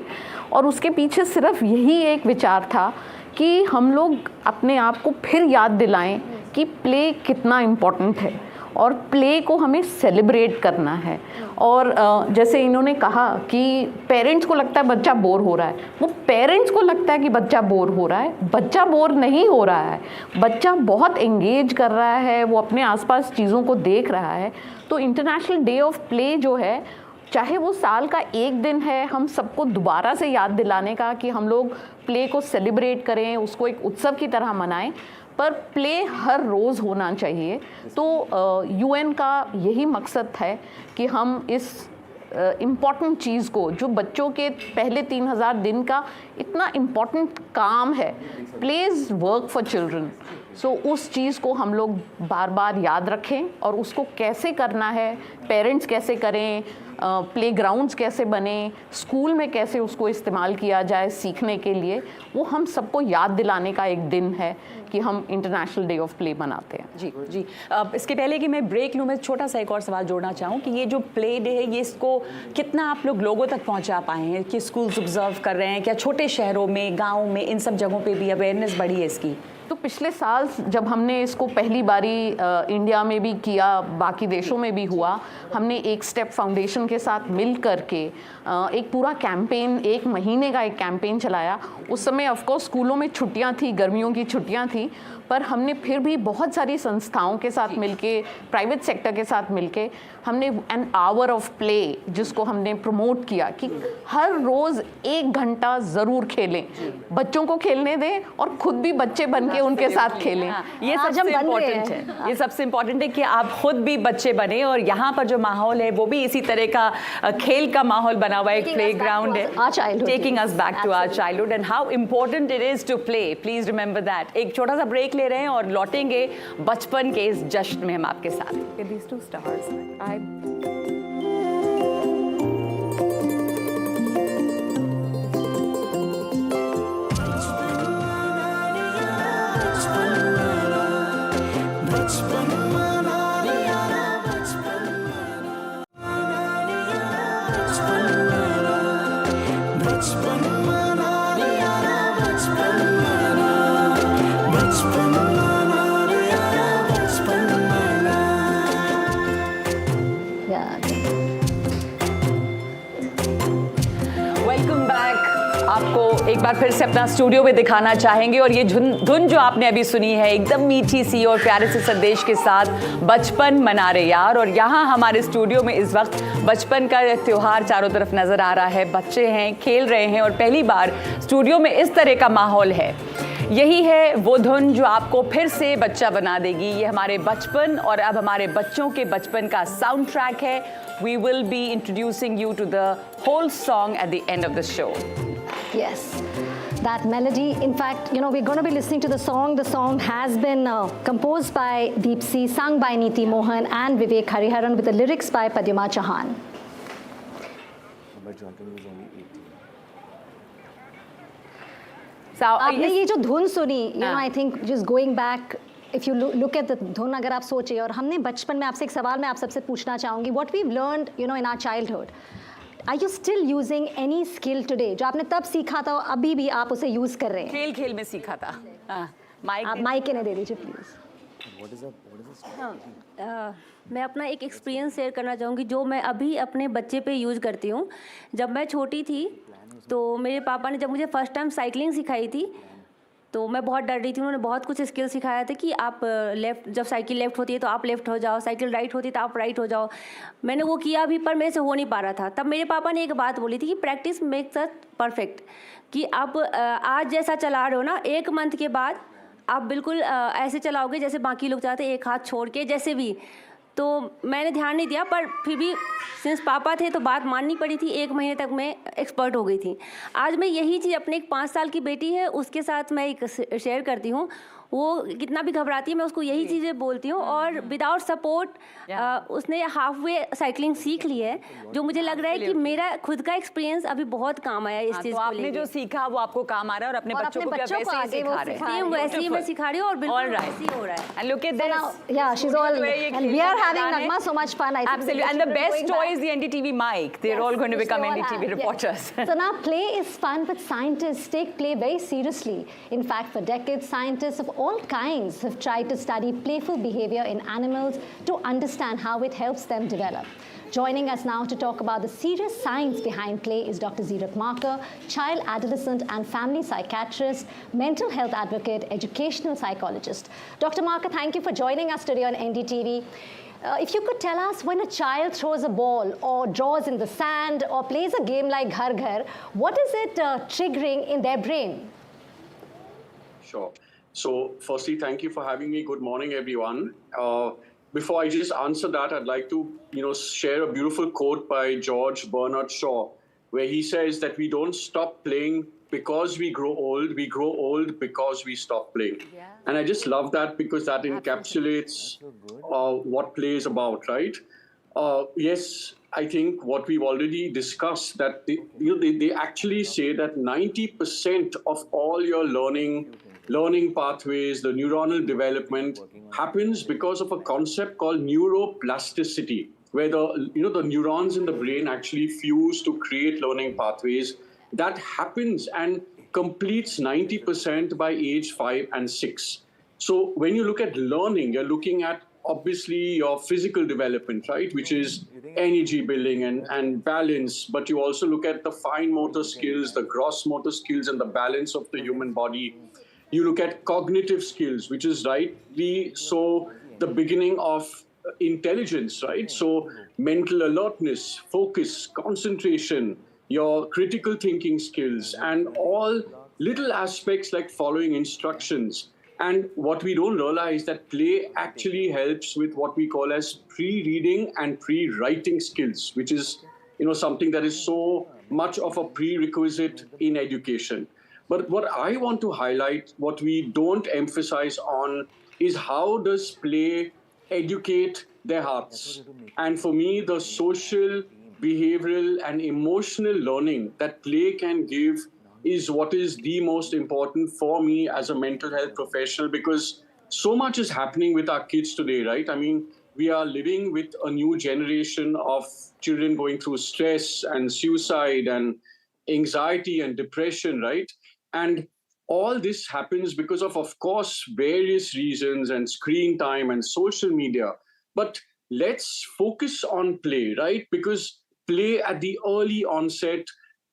और उसके पीछे सिर्फ यही एक विचार था कि हम लोग अपने आप को फिर याद दिलाएं कि प्ले कितना इम्पोर्टेंट है और प्ले को हमें सेलिब्रेट करना है. और जैसे इन्होंने कहा कि पेरेंट्स को लगता है बच्चा बोर हो रहा है, वो पेरेंट्स को लगता है कि बच्चा बोर हो रहा है. बच्चा बोर नहीं हो रहा है, बच्चा बहुत एंगेज कर रहा है, वो अपने आसपास चीज़ों को देख रहा है. तो इंटरनेशनल डे ऑफ प्ले जो है, चाहे वो साल का एक दिन है, हम सबको दोबारा से याद दिलाने का कि हम लोग प्ले को सेलिब्रेट करें, उसको एक उत्सव की तरह मनाएं, पर प्ले हर रोज़ होना चाहिए. तो यूएन का यही मकसद है कि हम इस इम्पॉर्टेंट चीज़ को, जो बच्चों के पहले 3,000 दिन का इतना इम्पॉर्टेंट काम है, प्लेज वर्क फॉर चिल्ड्रन. सो उस चीज़ को हम लोग बार बार याद रखें और उसको कैसे करना है, पेरेंट्स कैसे करें, प्लेग्राउंड्स कैसे बने, स्कूल में कैसे उसको इस्तेमाल किया जाए सीखने के लिए, वो हम सबको याद दिलाने का एक दिन है कि हम इंटरनेशनल डे ऑफ प्ले मनाते हैं. जी. इसके पहले कि मैं ब्रेक लूँ, मैं छोटा सा एक और सवाल जोड़ना चाहूँ कि ये जो प्ले डे है, ये इसको कितना आप लोग लोगों तक पहुँचा पाए हैं, कि स्कूल्स ऑब्जर्व कर रहे हैं क्या, छोटे शहरों में, गाँव में, इन सब जगहों पर भी अवेयरनेस बढ़ी है इसकी? तो पिछले साल जब हमने इसको पहली बारी इंडिया में भी किया, बाकी देशों में भी हुआ, हमने एक स्टेप फाउंडेशन के साथ मिल करके एक पूरा कैंपेन, 1 महीने का एक कैंपेन चलाया. उस समय ऑफकोर्स स्कूलों में छुट्टियां थी, गर्मियों की छुट्टियां थी, पर हमने फिर भी बहुत सारी संस्थाओं के साथ मिलके, प्राइवेट सेक्टर के साथ मिलके हमने एन आवर ऑफ प्ले जिसको हमने प्रमोट किया कि हर रोज़ 1 घंटा ज़रूर खेलें, बच्चों को खेलने दें और खुद भी बच्चे बन के उनके साथ खेलें. ये सबसे इम्पोर्टेंट है, ये सबसे इम्पोर्टेंट है कि आप खुद भी बच्चे बने और यहाँ पर जो माहौल है वो भी इसी तरह का खेल का माहौल बना हुआ है, एक प्ले ग्राउंड है, taking us back to our childhood and how important it is to play. Please remember that. एक छोटा सा ब्रेक ले रहे हैं और लौटेंगे बचपन के इस जश्न में हम आपके साथ. These 2 stars. एक बार फिर से अपना स्टूडियो में दिखाना चाहेंगे और ये धुन जो आपने अभी सुनी है एकदम मीठी सी और प्यारे से संदेश के साथ बचपन मना रहे यार। और यहाँ हमारे स्टूडियो में इस वक्त बचपन का त्योहार चारों तरफ नजर आ रहा है, बच्चे हैं, खेल रहे हैं और पहली बार स्टूडियो में इस तरह का माहौल है। यही है वो धुन जो आपको फिर से बच्चा बना देगी। ये हमारे बचपन और अब हमारे बच्चों के बचपन का साउंड ट्रैक है। We will be introducing you to the whole song at the end of the show. Yes, that melody. In fact, you know, we're going to be listening to the song. The song has been composed by Deepsi, sung by Neeti Mohan and Vivek Hariharan with the lyrics by Padma Chauhan. So, आपने ये जो धुन सुनी, you know, I think just going back. If you look at the धुन, अगर आप सोचें, और हमने बचपन में आपसे एक सवाल मैं आप सबसे पूछना चाहूँगी, what we've learned, you know, in our childhood, are you still using any skill today? जो आपने तब सीखा था, अभी भी आप उसे यूज कर रहे हैं? खेल खेल में सीखा था। आप माइक ने दे दीजिए प्लीज। मैं अपना एक एक्सपीरियंस शेयर करना चाहूँगी जो मैं अभी अपने बच्चे पे यूज़ करती हूँ। जब मैं छोटी थी तो मेरे पापा ने जब मुझे फर्स्ट टाइम साइकिलिंग सिखाई थी तो मैं बहुत डर रही थी। उन्होंने बहुत कुछ स्किल सिखाया था कि आप लेफ़्ट, जब साइकिल लेफ़्ट होती है तो आप लेफ़्ट हो जाओ, साइकिल राइट होती है तो आप राइट हो जाओ। मैंने वो किया भी पर मेरे से हो नहीं पा रहा था। तब मेरे पापा ने एक बात बोली थी कि प्रैक्टिस मेक्स अस परफेक्ट, कि आप आज जैसा चला रहे हो ना, 1 मंथ के बाद आप बिल्कुल ऐसे चलाओगे जैसे बाकी लोग चाहते हैं, एक हाथ छोड़ के जैसे भी। तो मैंने ध्यान नहीं दिया, पर फिर भी सिंस पापा थे तो बात माननी पड़ी थी। 1 महीने तक मैं एक्सपर्ट हो गई थी। आज मैं यही चीज़ अपने एक 5 साल की बेटी है उसके साथ मैं एक शेयर करती हूँ। वो कितना भी घबराती है मैं उसको यही चीज़ें बोलती हूँ, और विदाउट सपोर्ट उसने हाफ वे साइकिलिंग सीख ली है, जो मुझे लग रहा है कि मेरा खुद का एक्सपीरियंस अभी बहुत काम आया इस चीज़ को। आपने जो सीखा वो आपको काम आ रहा है और अपने बच्चों को वैसे ही सिखा रहे हैं। वैसे ही मैं सिखा रही हूँ और बिल्कुल वैसे ही हो रहा है। And look at this. Yeah, she's all, and we are having Nagma so much fun. I think absolutely, and the best toy is the NDTV mic. They're all going to become NDTV reporters. So now play is fun, but scientists take play very seriously. In fact, for decades, scientists of all kinds have tried to study playful behavior in animals to understand how it helps them develop. Joining us now to talk about the serious science behind play is Dr. Zeerat Marker, child, adolescent and family psychiatrist, mental health advocate, educational psychologist. Dr. Marker, thank you for joining us today on NDTV. If you could tell us, when a child throws a ball or draws in the sand or plays a game like Ghar Ghar, what is it triggering in their brain? Sure. So firstly, thank you for having me. Good morning, everyone. Before I just answer that, I'd like to, share a beautiful quote by George Bernard Shaw, where he says that we don't stop playing because we grow old because we stop playing. Yeah. And I just love that because that encapsulates what play is about, right? Yes, I think what we've already discussed, that they actually say that 90% of all your learning pathways, the neuronal development happens because of a concept called neuroplasticity, where the neurons in the brain actually fuse to create learning pathways. That happens and completes 90% by age 5 and 6. So when you look at learning, you're looking at obviously your physical development, right, which is energy building and balance, but you also look at the fine motor skills, the gross motor skills and the balance of the human body. You look at cognitive skills, which is rightly so the beginning of intelligence, right? So mental alertness, focus, concentration, your critical thinking skills, and all little aspects like following instructions. And what we don't realize that play actually helps with what we call as pre-reading and pre-writing skills, which is something that is so much of a prerequisite in education. But what I want to highlight, what we don't emphasize on, is how does play educate their hearts? And for me, the social, behavioral, and emotional learning that play can give is what is the most important for me as a mental health professional, because so much is happening with our kids today, right? I mean, we are living with a new generation of children going through stress and suicide and anxiety and depression, right? And all this happens because of course, various reasons and screen time and social media. But let's focus on play, right? Because play at the early onset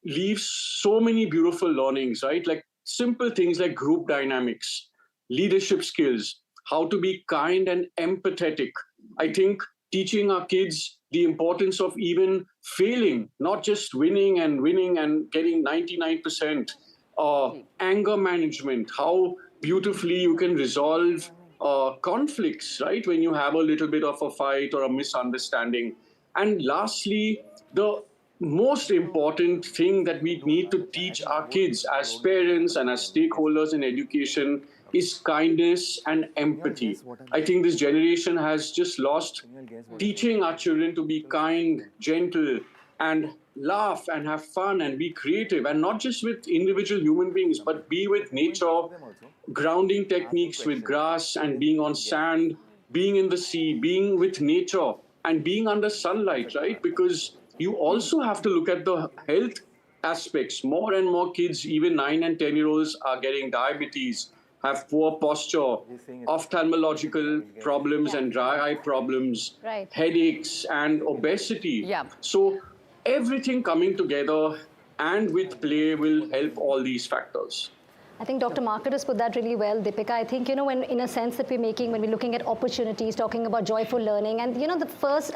leaves so many beautiful learnings, right? Like simple things like group dynamics, leadership skills, how to be kind and empathetic. I think teaching our kids the importance of even failing, not just winning and getting 99%. Anger management, how beautifully you can resolve conflicts, right? When you have a little bit of a fight or a misunderstanding. And lastly, the most important thing that we need to teach our kids as parents and as stakeholders in education is kindness and empathy. I think this generation has just lost teaching our children to be kind, gentle, and laugh and have fun and be creative, and not just with individual human beings, but be with nature, grounding techniques with grass and being on sand, being in the sea, being with nature, and being under sunlight, right? Because you also have to look at the health aspects. More and more kids, even 9 and 10-year-olds, are getting diabetes, have poor posture, ophthalmological problems and dry eye problems, headaches and obesity. So everything coming together and with play will help all these factors. I think Dr. Markert has put that really well, Deepika. I think, you know, when in a sense that we're making, when we're looking at opportunities, talking about joyful learning, and, you know, the first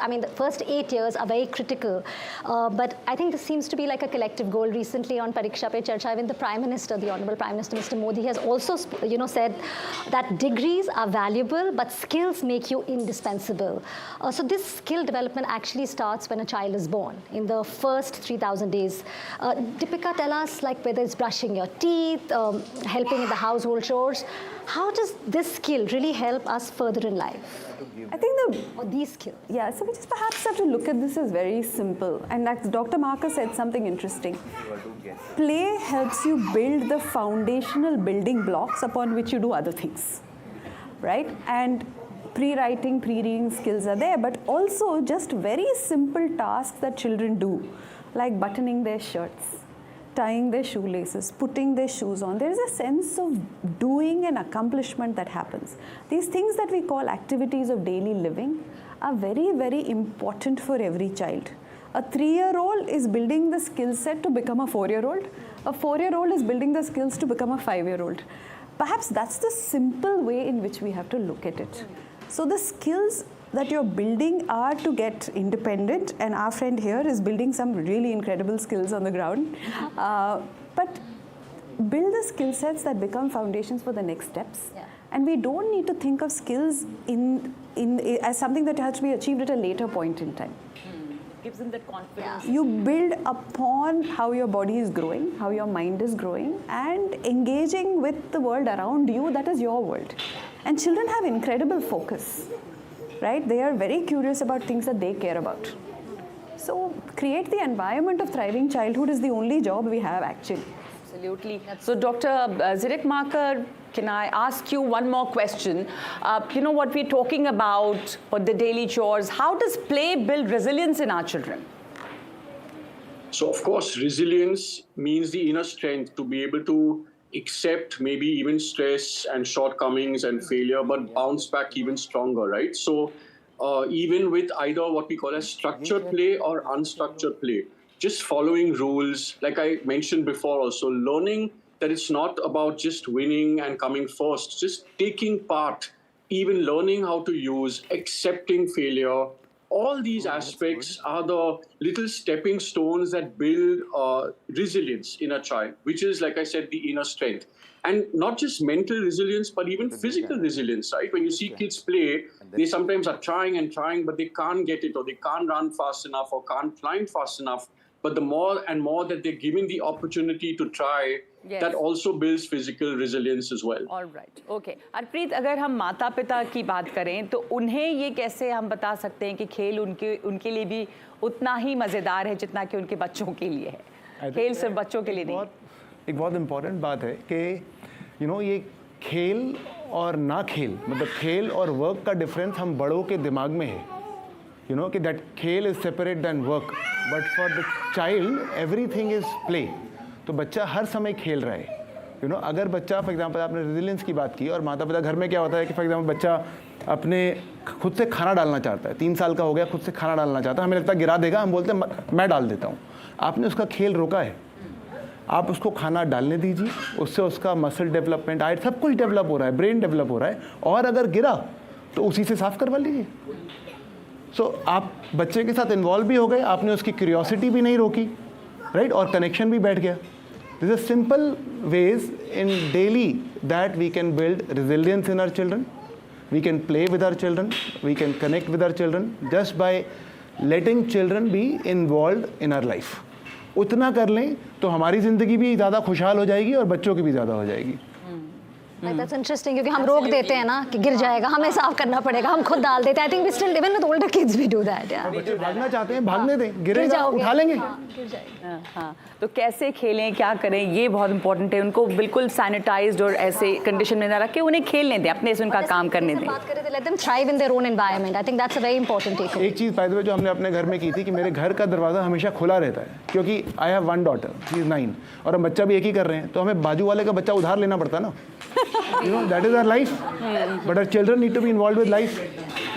8 years are very critical. But I think this seems to be like a collective goal. Recently on Pariksha Pe Charcha, even the Prime Minister, the Honorable Prime Minister, Mr. Modi, has also, you know, said that degrees are valuable, but skills make you indispensable. So this skill development actually starts when a child is born, in the first 3,000 days. Deepika, tell us, like, whether it's brushing your teeth, helping in the household chores, how does this skill really help us further in life? I think these skills. Yeah, so we just perhaps have to look at this as very simple. And like Dr. Markert said something interesting. Play helps you build the foundational building blocks upon which you do other things, right? And pre-writing, pre-reading skills are there, but also just very simple tasks that children do, like buttoning their shirts, tying their shoelaces, putting their shoes on. There is a sense of doing and accomplishment that happens. These things that we call activities of daily living are very, very important for every child. A 3-year-old is building the skill set to become a 4-year-old. A 4-year-old is building the skills to become a 5-year-old. Perhaps that's the simple way in which we have to look at it. So the skills that you're building are to get independent, and our friend here is building some really incredible skills on the ground. But build the skill sets that become foundations for the next steps. And we don't need to think of skills as something that has to be achieved at a later point in time. Gives them that confidence. You build upon how your body is growing, how your mind is growing, and engaging with the world around you that is your world. And children have incredible focus, right? They are very curious about things that they care about. So create the environment of thriving childhood is the only job we have, actually. Absolutely. So Dr. Zirek Markert, can I ask you one more question? You know what we're talking about for the daily chores, how does play build resilience in our children? So of course, resilience means the inner strength to be able to accept maybe even stress and shortcomings and failure, but bounce back even stronger, right? So even with either what we call as structured play or unstructured play, just following rules, like I mentioned before also, learning that it's not about just winning and coming first, just taking part, even learning how to use, accepting failure. All these aspects are the little stepping stones that build resilience in a child, which is, like I said, the inner strength. And not just mental resilience, but even physical resilience, right? When you see kids play, they sometimes are trying and trying, but they can't get it, or they can't run fast enough, or can't climb fast enough. But the more and more that they're given the opportunity to try, that also builds physical resilience as well. All right, okay. Harpreet, अगर हम माता पिता की बात करें तो उन्हें ये कैसे हम बता सकते हैं कि खेल उनके लिए भी उतना ही मज़ेदार है जितना कि उनके बच्चों के लिए है? खेल सिर्फ बच्चों के लिए नहीं। एक बहुत इम्पोर्टेंट बात है कि ये खेल और ना खेल, मतलब खेल और वर्क का डिफरेंस हम बड़ों के दिमाग में है। कि that खेल is separate than work, but for the child everything is play. तो बच्चा हर समय खेल रहा है। अगर बच्चा फॉर एग्जांपल आपने रेजिलियंस की बात की, और माता पिता घर में क्या होता है कि फॉर एग्जांपल बच्चा अपने खुद से खाना डालना चाहता है, 3 साल का हो गया, खुद से खाना डालना चाहता है, हमें लगता है गिरा देगा, हम बोलते हैं मैं डाल देता हूँ। आपने उसका खेल रोका है, आप उसको खाना डालने दीजिए, उससे उसका मसल डेवलपमेंट, आयट, सब कुछ डेवलप हो रहा है, ब्रेन डेवलप हो रहा है, और अगर गिरा तो उसी से साफ करवा लीजिए। सो आप बच्चे के साथ इन्वॉल्व भी हो गए, आपने उसकी क्यूरियोसिटी भी नहीं रोकी, राइट, और कनेक्शन भी बैठ गया। This is simple ways in daily that we can build resilience in our children, we can play with our children, we can connect with our children just by letting children be involved in our life. उतना कर लें तो हमारी ज़िंदगी भी ज़्यादा खुशहाल हो जाएगी और बच्चों की भी ज़्यादा हो जाएगी। That's interesting, क्योंकि हम रोक देते हैं ना कि गिर जाएगा, हमें साफ करना पड़ेगा, हम खुद डाल देते हैं। I think we still even with older kids we do that, yeah. बच्चे भागना चाहते हैं, भागने दें, गिरेगा उठा लेंगे। गिर जाएगा। हाँ, तो कैसे खेलें, क्या करें, ये बहुत इंपॉर्टेंट है। उनको बिल्कुल सैनिटाइज्ड और ऐसे कंडीशन में ना रख के उन्हें खेलने दें, अपने से उनका काम करने दें। बात करें तो let them thrive in their own environment. I think that's a very important takeaway. एक चीज़ बाय द वे जो हमने अपने घर में की थी कि मेरे घर का दरवाज़ा हमेशा खुला रहता है, क्योंकि I have 1 daughter, she is 9, और हम बच्चा भी एक ही कर रहे हैं, तो हमें बाजू वाले का बच्चा उधार लेना पड़ता है ना। You know, that is our life, but our children need to be involved with life.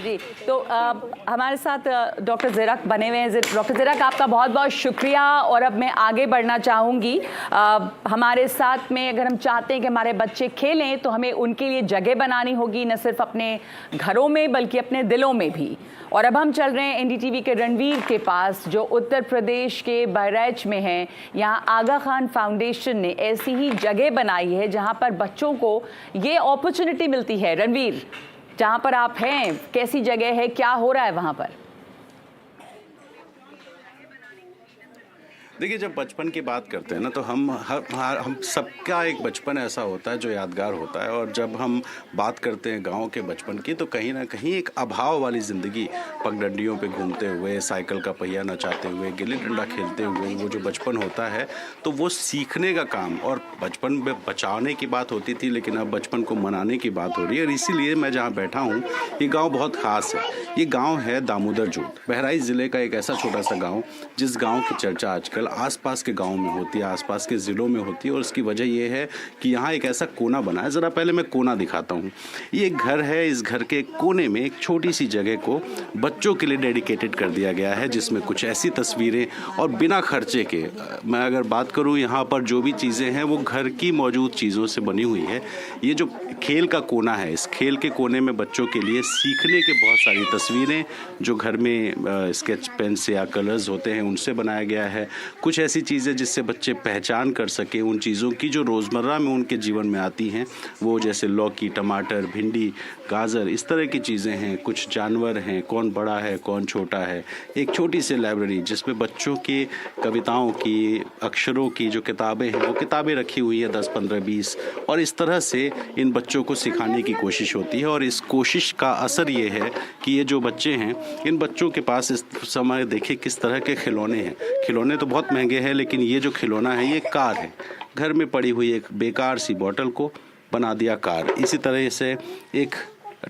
जी, तो हमारे साथ डॉक्टर ज़िरक बने हुए हैं। डॉक्टर ज़िरक, आपका बहुत बहुत शुक्रिया। और अब मैं आगे बढ़ना चाहूँगी। हमारे साथ में अगर हम चाहते हैं कि हमारे बच्चे खेलें तो हमें उनके लिए जगह बनानी होगी, न सिर्फ अपने घरों में बल्कि अपने दिलों में भी। और अब हम चल रहे हैं NDTV के रणवीर के पास, जो उत्तर प्रदेश के बहराइच में है। यहाँ आगा खान फाउंडेशन ने ऐसी ही जगह बनाई है जहाँ पर बच्चों को ये अपॉर्चुनिटी मिलती है। रणवीर, जहाँ पर आप हैं, कैसी जगह है, क्या हो रहा है वहाँ पर? देखिए, जब बचपन की बात करते हैं ना, तो हम सबका एक बचपन ऐसा होता है जो यादगार होता है। और जब हम बात करते हैं गांव के बचपन की, तो कहीं ना कहीं एक अभाव वाली ज़िंदगी, पगडंडियों पे घूमते हुए, साइकिल का पहिया नचाते हुए, गिल्ली डंडा खेलते हुए, वो जो बचपन होता है, तो वो सीखने का काम। और बचपन में बचाने की बात होती थी, लेकिन अब बचपन को मनाने की बात हो रही है। और इसीलिए मैं जहाँ बैठा हूँ, ये गाँव बहुत ख़ास है। ये गाँव है दामोदर जोत, बहराइच ज़िले का एक ऐसा छोटा सा गाँव जिस गाँव की चर्चा आजकल आसपास के गांव में होती है, आसपास के ज़िलों में होती है। और उसकी वजह यह है कि यहाँ एक ऐसा कोना बना है। ज़रा पहले मैं कोना दिखाता हूँ। ये एक घर है, इस घर के कोने में एक छोटी सी जगह को बच्चों के लिए डेडिकेटेड कर दिया गया है, जिसमें कुछ ऐसी तस्वीरें और बिना खर्चे के, मैं अगर बात करूँ, यहाँ पर जो भी चीज़ें हैं वो घर की मौजूद चीज़ों से बनी हुई है। ये जो खेल का कोना है, इस खेल के कोने में बच्चों के लिए सीखने के बहुत सारी तस्वीरें जो घर में स्केच पेन से या कलर्स होते हैं उनसे बनाया गया है। कुछ ऐसी चीज़ें जिससे बच्चे पहचान कर सकें उन चीज़ों की जो रोज़मर्रा में उनके जीवन में आती हैं, वो जैसे लौकी, टमाटर, भिंडी, गाजर, इस तरह की चीज़ें हैं। कुछ जानवर हैं, कौन बड़ा है कौन छोटा है। एक छोटी सी लाइब्रेरी जिसमें बच्चों की कविताओं की, अक्षरों की जो किताबें हैं, वो किताबें रखी हुई है 10, 15, 20। और इस तरह से इन बच्चों को सिखाने की कोशिश होती है। और इस कोशिश का असर ये है कि ये जो बच्चे हैं, इन बच्चों के पास इस समय देखिए किस तरह के खिलौने हैं। खिलौने तो बहुत महंगे हैं, लेकिन ये जो खिलौना है, ये कार है। घर में पड़ी हुई एक बेकार सी बोतल को बना दिया कार। इसी तरह से एक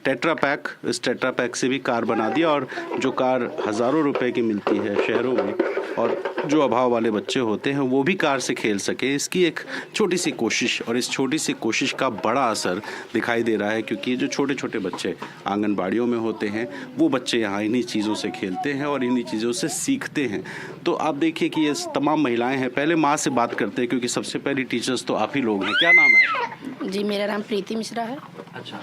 टेट्रा पैक, इस टेट्रा पैक से भी कार बना दिया। और जो कार हज़ारों रुपए की मिलती है शहरों में, और जो अभाव वाले बच्चे होते हैं वो भी कार से खेल सके, इसकी एक छोटी सी कोशिश। और इस छोटी सी कोशिश का बड़ा असर दिखाई दे रहा है, क्योंकि ये जो छोटे छोटे बच्चे आंगनबाड़ियों में होते हैं, वो बच्चे यहाँ इन्हीं चीज़ों से खेलते हैं और इन्हीं चीज़ों से सीखते हैं। तो आप देखिए कि ये तमाम महिलाएं हैं। पहले माँ से बात करते हैं, क्योंकि सबसे पहली टीचर्स तो आप ही लोग हैं। क्या नाम है? जी, मेरा नाम प्रीति मिश्रा है। अच्छा,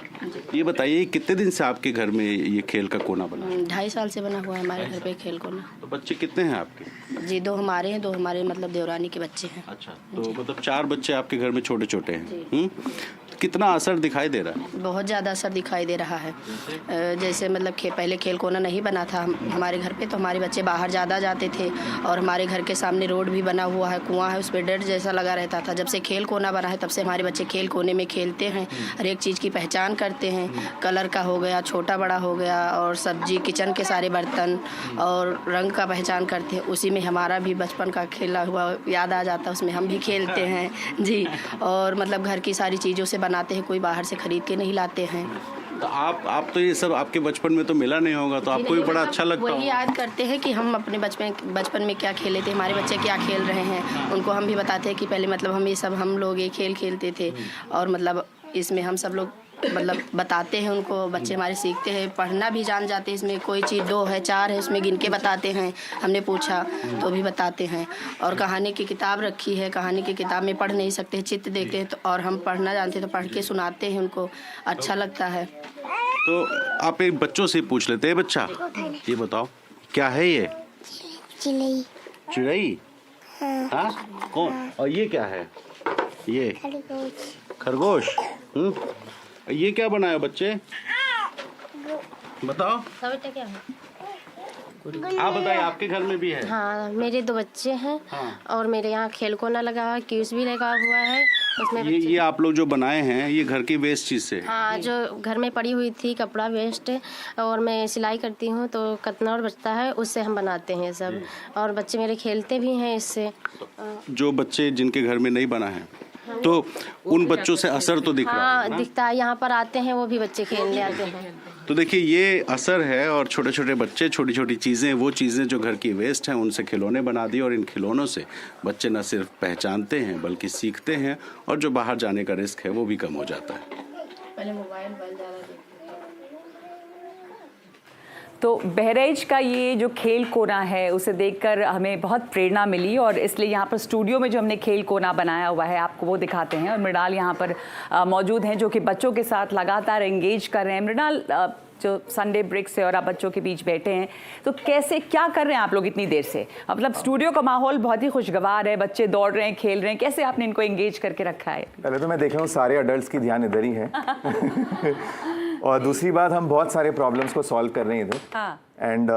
ये बताइए कितने दिन से आपके घर में ये खेल का कोना बना? 2.5 साल से बना हुआ है हमारे घर पे खेल कोना। तो बच्चे कितने हैं आपके? जी, 2 हमारे हैं, 2 हमारे मतलब देवरानी के बच्चे हैं। अच्छा, तो मतलब 4 बच्चे आपके घर में छोटे छोटे हैं। कितना असर दिखाई दे रहा है? बहुत ज़्यादा असर दिखाई दे रहा है। जैसे मतलब पहले खेल कोना नहीं बना था हमारे घर पे, तो हमारे बच्चे बाहर ज़्यादा जाते थे। और हमारे घर के सामने रोड भी बना हुआ है, कुआं है, उस पर डर जैसा लगा रहता था। जब से खेल कोना बना है, तब से हमारे बच्चे खेल कोने में खेलते हैं, हर एक चीज़ की पहचान करते हैं। कलर का हो गया, छोटा बड़ा हो गया, और सब्जी, किचन के सारे बर्तन और रंग का पहचान करते हैं। उसी में हमारा भी बचपन का खेला हुआ याद आ जाता है, उसमें हम भी खेलते हैं जी। और मतलब घर की सारी चीज़ों से बनाते हैं, कोई बाहर से खरीद के नहीं लाते हैं। तो आप तो ये सब आपके बचपन में तो मिला नहीं होगा, तो आपको भी बड़ा अच्छा लगता है। वही याद करते हैं कि हम अपने बचपन में क्या खेले थे, हमारे बच्चे क्या खेल रहे हैं। उनको हम भी बताते हैं कि पहले मतलब हम ये सब हम लोग ये खेल खेलते थे, और मतलब इसमें हम सब लोग मतलब बताते हैं उनको, बच्चे हमारे सीखते हैं, पढ़ना भी जान जाते हैं। इसमें कोई चीज़ 2 है 4 है उसमें गिन के बताते हैं, हमने पूछा तो भी बताते हैं। और कहानी की किताब रखी है, कहानी की किताब में पढ़ नहीं सकते, चित्र देखते हैं तो, और हम पढ़ना जानते हैं तो पढ़ के सुनाते हैं उनको, अच्छा लगता है। तो आप एक बच्चों से पूछ लेते हैं, बच्चा ये बताओ क्या है ये? चिड़ै। चिड़ै? हाँ कौन? और ये क्या है? ये खरगोश। ये क्या बनाया बच्चे? बताओ। क्या है? आप बताइए, आपके घर में भी है? हाँ, मेरे 2 बच्चे हैं। हाँ। और मेरे यहाँ खेल कोना लगा हुआ है, क्यूज भी लगा हुआ है उसमें। ये आप लोग जो बनाए हैं ये घर की वेस्ट चीज से? हाँ, जो घर में पड़ी हुई थी कपड़ा वेस्ट, और मैं सिलाई करती हूँ तो कतनौर बचता है उससे हम बनाते हैं सब। और बच्चे मेरे खेलते भी हैं इससे। जो बच्चे जिनके घर में नहीं बना है तो उन बच्चों से असर तो दिख रहा है ना? दिखता है, यहाँ पर आते हैं वो भी बच्चे खेलने आते हैं। तो देखिए ये असर है। और छोटे छोटे बच्चे छोटी छोटी चीज़ें, वो चीज़ें जो घर की वेस्ट हैं उनसे खिलौने बना दिए, और इन खिलौनों से बच्चे न सिर्फ पहचानते हैं बल्कि सीखते हैं, और जो बाहर जाने का रिस्क है वो भी कम हो जाता है। पहले मोबाइल ज़्यादा तो बहराइच का ये जो खेल कोना है उसे देखकर हमें बहुत प्रेरणा मिली, और इसलिए यहाँ पर स्टूडियो में जो हमने खेल कोना बनाया हुआ है आपको वो दिखाते हैं। और मृणाल यहाँ पर मौजूद हैं जो कि बच्चों के साथ लगातार एंगेज कर रहे हैं। मृणाल, जो संडे ब्रेक से और आप बच्चों के बीच बैठे हैं, तो कैसे क्या कर रहे हैं आप लोग इतनी देर से? मतलब स्टूडियो का माहौल बहुत ही खुशगवार है, बच्चे दौड़ रहे हैं, खेल रहे हैं, कैसे आपने इनको एंगेज करके रखा है? पहले तो मैं देख रहा हूँ सारे अडल्ट्स की ध्यान इधर ही है। और दूसरी बात, हम बहुत सारे प्रॉब्लम्स को सॉल्व कर रहे हैं इधर। And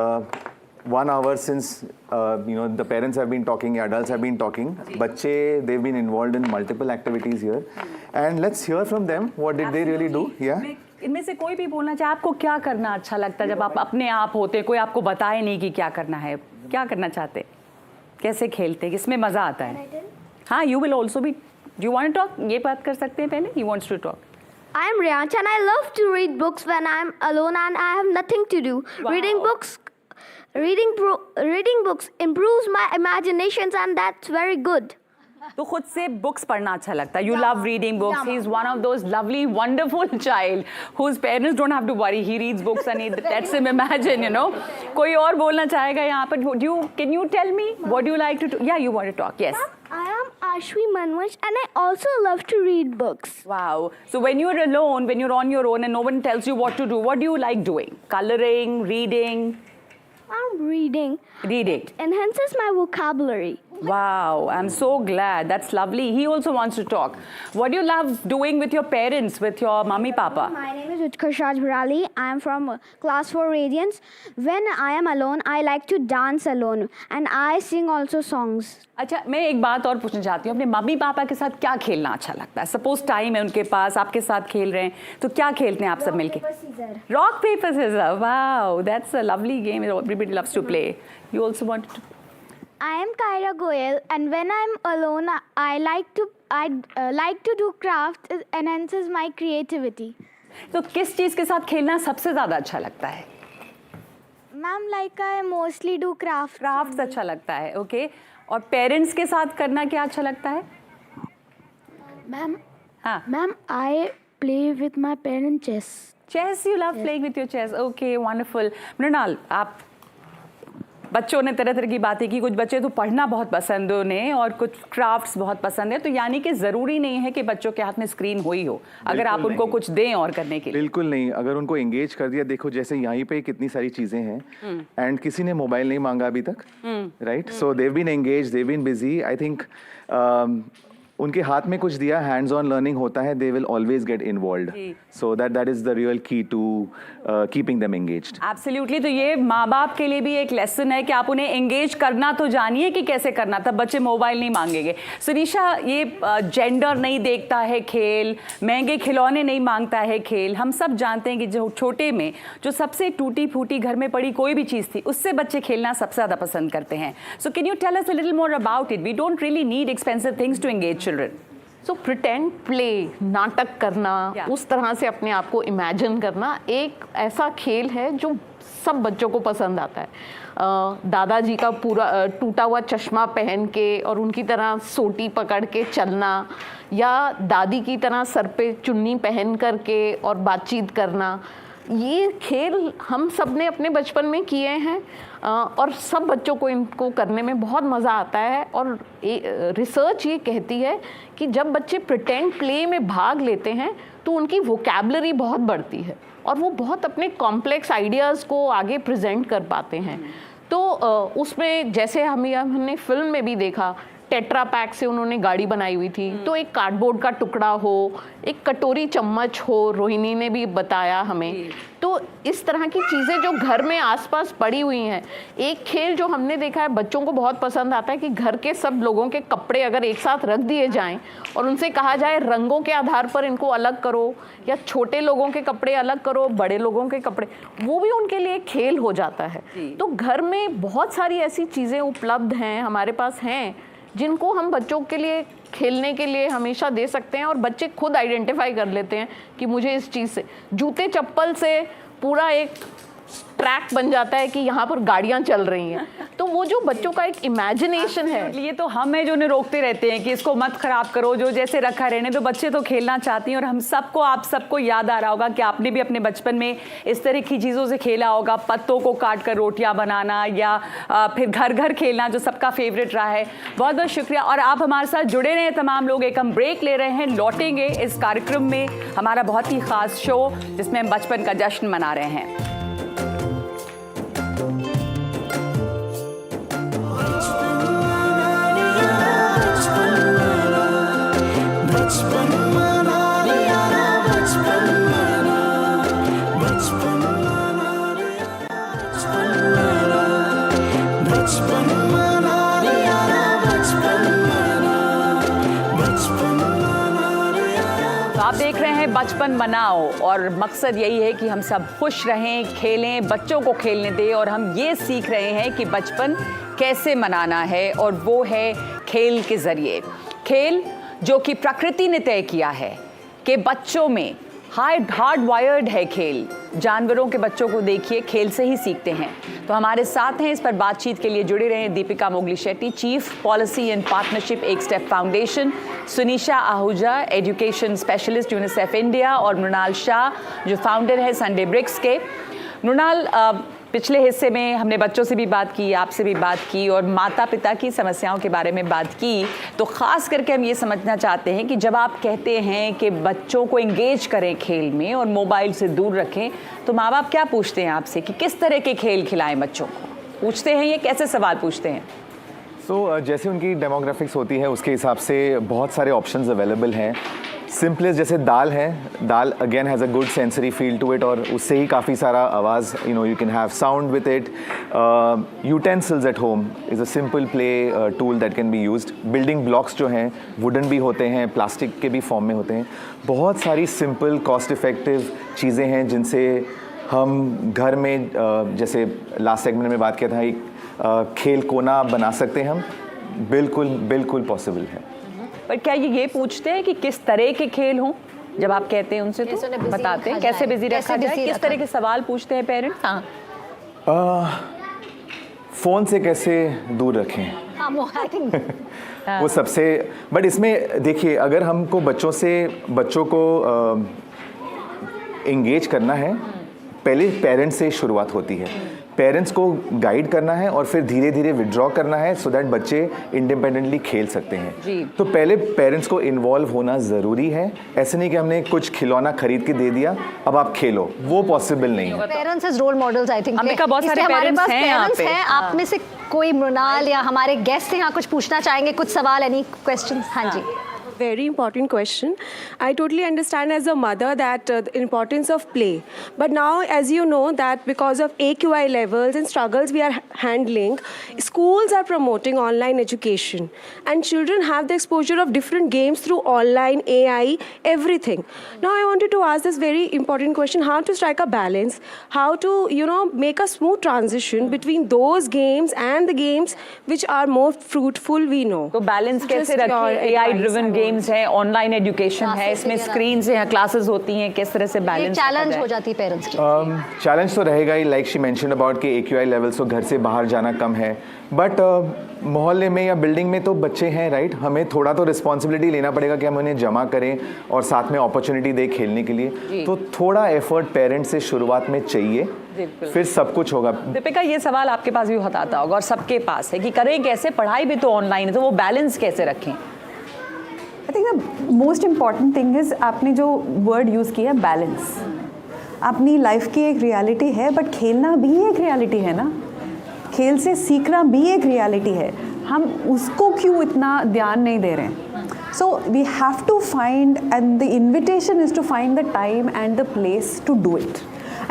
1 hour since the parents have been talking, adults have been talking, बच्चे they've been involved in multiple activities here, and let's hear from them what did they really do. इनमें से कोई भी बोलना चाहे, आपको क्या करना अच्छा लगता है जब आप अपने आप होते, कोई आपको बताए नहीं कि क्या करना है, क्या करना चाहते, कैसे खेलते, किसमें मजा आता है? हाँ, you will also be, do you want to talk? ये बात कर सकते हैं पहले, he wants to talk. I am Riyansh and I love to read books when I am alone and I have nothing to do. Wow. Reading books improves my imaginations and that's very good. तो खुद से books पढ़ना अच्छा लगता है. You love reading books. He is one of those lovely, wonderful child whose parents don't have to worry. He reads books and he lets him imagine, you know. कोई और बोलना चाहेगा यहाँ पर? Can you tell me what do you like to do? Yeah, you want to talk. Yes. I am Ashwi Manvansh and I also love to read books. Wow. So when you're alone, when you're on your own and no one tells you what to do, what do you like doing? Coloring, reading? I'm reading. Reading. It enhances my vocabulary. Wow, I'm so glad. That's lovely. He also wants to talk. What do you love doing with your parents, with your mummy, papa? My name is Utkarsh Raj Bharali. I am from class 4 Radiance. When I am alone, I like to dance alone and I sing also songs. अच्छा, मैं एक बात और पूछना चाहती हूँ, अपने mummy papa के साथ क्या खेलना अच्छा लगता है? सपोज टाइम है उनके पास, आपके साथ खेल रहे हैं, तो क्या खेलते हैं आप सब मिलके? Rock, paper, scissors. Wow, that's a lovely game. Everybody loves to play. You also want to? I am Kyra Goyal, and when I'm alone, I like to do crafts. It enhances my creativity. तो किस चीज़ के साथ खेलना सबसे ज़्यादा अच्छा लगता है? Ma'am, like I mostly do crafts. Crafts अच्छा लगता है, okay. और पेरेंट्स के साथ करना क्या अच्छा लगता है? Ma'am, हाँ. Ma'am, I play with my parents chess. Chess, you love playing with your chess. Okay, wonderful. Mrinal, आप बच्चों ने तरह तरह की बातें की. कुछ बच्चे तो पढ़ना बहुत पसंद है उन्हें और कुछ क्राफ्ट्स बहुत पसंद है. तो यानी कि ज़रूरी नहीं है कि बच्चों के हाथ में स्क्रीन हो ही हो, अगर आप उनको कुछ दें और करने के लिए. बिल्कुल नहीं. अगर उनको एंगेज कर दिया, देखो जैसे यहाँ पे कितनी सारी चीज़ें हैं एंड किसी ने मोबाइल नहीं मांगा अभी तक, right? So they've been engage, they've been busy. I think उनके हाथ में कुछ दिया, हैंड्स ऑन लर्निंग होता है, they will always get involved. So that is the real key to keeping them engaged. Absolutely. तो ये माँ बाप के लिए भी एक लेसन है कि आप उन्हें एंगेज करना तो जानिए कि कैसे करना, तब बच्चे मोबाइल नहीं मांगेंगे. सुनीशा, ये जेंडर नहीं देखता है खेल, महंगे खिलौने नहीं मांगता है खेल. हम सब जानते हैं कि जो छोटे में जो सबसे टूटी फूटी घर में पड़ी कोई भी चीज़ थी, उससे बच्चे खेलना सबसे ज़्यादा पसंद करते हैं. So can you tell us a little more about it? We don't really need expensive things to engage children. So pretend play, नाटक करना, उस तरह से अपने आप को इमेजिन करना एक ऐसा खेल है जो सब बच्चों को पसंद आता है। दादाजी का पूरा टूटा हुआ चश्मा पहन के और उनकी तरह सोटी पकड़ के चलना, या दादी की तरह सर पे चुन्नी पहन करके और बातचीत करना, ये खेल हम सब ने अपने बचपन में किए हैं और सब बच्चों को इनको करने में बहुत मज़ा आता है। और रिसर्च ये कहती है कि जब बच्चे प्रिटेंड प्ले में भाग लेते हैं तो उनकी वोकैबलरी बहुत बढ़ती है और वो बहुत अपने कॉम्प्लेक्स आइडियाज़ को आगे प्रेजेंट कर पाते हैं। तो उसमें जैसे हमने फिल्म में भी देखा, टेट्रा पैक से उन्होंने गाड़ी बनाई हुई थी, तो एक कार्डबोर्ड का टुकड़ा हो, एक कटोरी चम्मच हो, रोहिणी ने भी बताया हमें। तो इस तरह की चीज़ें जो घर में आसपास पड़ी हुई हैं। एक खेल जो हमने देखा है बच्चों को बहुत पसंद आता है कि घर के सब लोगों के कपड़े अगर एक साथ रख दिए जाएं और उनसे कहा जाए रंगों के आधार पर इनको अलग करो, या छोटे लोगों के कपड़े अलग करो, बड़े लोगों के कपड़े, वो भी उनके लिए खेल हो जाता है। तो घर में बहुत सारी ऐसी चीज़ें उपलब्ध हैं, हमारे पास हैं, जिनको हम बच्चों के लिए खेलने के लिए हमेशा दे सकते हैं और बच्चे खुद आइडेंटिफाई कर लेते हैं कि मुझे इस चीज़ से, जूते चप्पल से पूरा एक ट्रैक बन जाता है कि यहाँ पर गाड़ियाँ चल रही हैं। तो वो जो बच्चों का एक इमेजिनेशन है, ये तो हम है जो उन्हें रोकते रहते हैं कि इसको मत खराब करो, जो जैसे रखा रहने दो। बच्चे तो खेलना चाहती हैं और हम सबको, आप सबको याद आ रहा होगा कि आपने भी अपने बचपन में इस तरह की चीज़ों से खेला होगा, पत्तों को काट कर रोटियाँ बनाना, या फिर घर घर खेलना जो सबका फेवरेट रहा है। बहुत बहुत शुक्रिया। और आप हमारे साथ जुड़े रहे तमाम लोग। एक हम ब्रेक ले रहे हैं, लौटेंगे इस कार्यक्रम में, हमारा बहुत ही ख़ास शो जिसमें हम बचपन का जश्न मना रहे हैं। आप देख रहे हैं बचपन मनाओ और मकसद यही है कि हम सब खुश रहें, खेलें, बच्चों को खेलने दें। और हम ये सीख रहे हैं कि बचपन कैसे मनाना है, और वो है खेल के ज़रिए। खेल जो कि प्रकृति ने तय किया है कि बच्चों में हार्ड वायर्ड है खेल। जानवरों के बच्चों को देखिए, खेल से ही सीखते हैं। तो हमारे साथ हैं, इस पर बातचीत के लिए जुड़े रहे Deepika Mogli Shetty, chief policy and partnership Ek step foundation, Sunisha Ahuja, education specialist UNICEF India, और मृणाल शाह जो फाउंडर है संडे ब्रिक्स के। मृणाल, पिछले हिस्से में हमने बच्चों से भी बात की, आपसे भी बात की, और माता पिता की समस्याओं के बारे में बात की। तो ख़ास करके हम ये समझना चाहते हैं कि जब आप कहते हैं कि बच्चों को एंगेज करें खेल में और मोबाइल से दूर रखें, तो माँ बाप क्या पूछते हैं आपसे कि किस तरह के खेल खिलाएं बच्चों को? पूछते हैं ये कैसे सवाल पूछते हैं? जैसे उनकी डेमोग्राफिक्स होती है उसके हिसाब से बहुत सारे ऑप्शंस अवेलेबल हैं। सिंपलेस्ट जैसे दाल है, dal again has a good sensory feel to it, और उससे ही काफ़ी सारा आवाज़, you can have sound with it. Utensils at home is a simple play tool that can be used. Building blocks जो हैं वुडन भी होते हैं, प्लास्टिक के भी फॉर्म में होते हैं। बहुत सारी सिंपल कॉस्ट इफ़ेक्टिव चीज़ें हैं जिनसे हम घर में जैसे लास्ट सेगमेंट में बात किया था, एक खेल कोना बना सकते हैं हम। बिल्कुल पॉसिबल है। पर क्या ये पूछते हैं कि किस तरह के खेल हों? जब आप कहते हैं उनसे तो बताते हैं कैसे बिजी रखा जाए, किस तरह के सवाल पूछते हैं पेरेंट्स? फ़ोन से कैसे दूर रखें, वो सबसे। बट इसमें देखिए, अगर हमको बच्चों को एंगेज करना है, पहले पेरेंट्स से शुरुआत होती है। पेरेंट्स को गाइड करना है और फिर धीरे धीरे विड्रॉ करना है सो दैट बच्चे इंडिपेंडेंटली खेल सकते हैं। तो पहले पेरेंट्स को इन्वॉल्व होना ज़रूरी है। ऐसे नहीं कि हमने कुछ खिलौना खरीद के दे दिया अब आप खेलो, वो पॉसिबल नहीं है। Parents as role models, I think बहुत सारे पेरेंट्स हैं यहाँ पे। आप में से कोई मृणाल या हमारे गेस्ट यहाँ कुछ पूछना चाहेंगे, कुछ सवाल, एनी क्वेश्चंस? हाँ जी। Very important question. I totally understand as a mother that the importance of play. But now, as you know, that because of AQI levels and struggles we are handling, schools are promoting online education. And children have the exposure of different games through online, AI, everything. Now, I wanted to ask this very important question, how to strike a balance, how to, make a smooth transition between those games and the games which are more fruitful, we know. तो balance कैसे रखें? AI driven games games हैं, online education है, इसमें screen से classes होती हैं, किस तरह से बैलेंस चैलेंज हो जाती है पेरेंट्स की? चैलेंज तो रहेगा ही, लाइक शी मेंशन्ड अबाउट कि AQI लेवल्स तो घर से बाहर जाना कम है, बट मोहल्ले में या बिल्डिंग में तो बच्चे हैं, राइट? हमें थोड़ा तो रिस्पॉन्सिबिलिटी लेना पड़ेगा कि हम उन्हें जमा करें और साथ में अपॉर्चुनिटी दें खेलने के लिए। तो थोड़ा एफर्ट पेरेंट्स से शुरुआत में चाहिए, फिर सब कुछ होगा। दीपिका, ये सवाल आपके पास भी बहुत आता होगा और सबके पास है कि करें कैसे, पढ़ाई भी तो ऑनलाइन है, तो वो बैलेंस कैसे रखें? I think the most important thing is आपने जो वर्ड यूज़ किया बैलेंस। अपनी लाइफ की एक रियलिटी है, बट खेलना भी एक रियलिटी है ना, खेल से सीखना भी एक रियलिटी है। हम उसको क्यों इतना ध्यान नहीं दे रहे हैं? So we have to find, and the invitation is to find the time and the place to do it.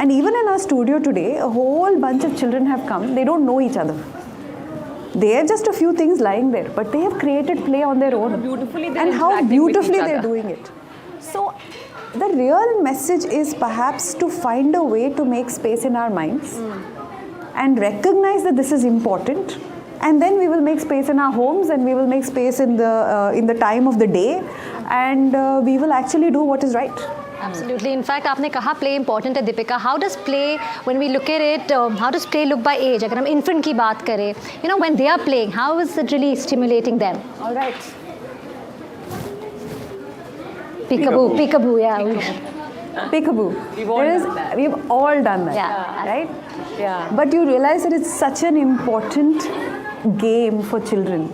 And even in our studio today, a whole bunch of children have come. They don't know each other. They have just a few things lying there, but they have created play on their own. And how beautifully they're doing it. So the real message is perhaps to find a way to make space in our minds and recognize that this is important. And then we will make space in our homes, and we will make space in the time of the day, and we will actually do what is right. Absolutely. In fact, आपने कहा play important है Deepika. How does play, when we look at it, how does play look by age? अगर हम infant की बात करें, you know, when they are playing, how is it really stimulating them? All right. Peekaboo, peekaboo, yeah. Peekaboo. We've all done that, yeah. Right? Yeah. But you realize that it's such an important game for children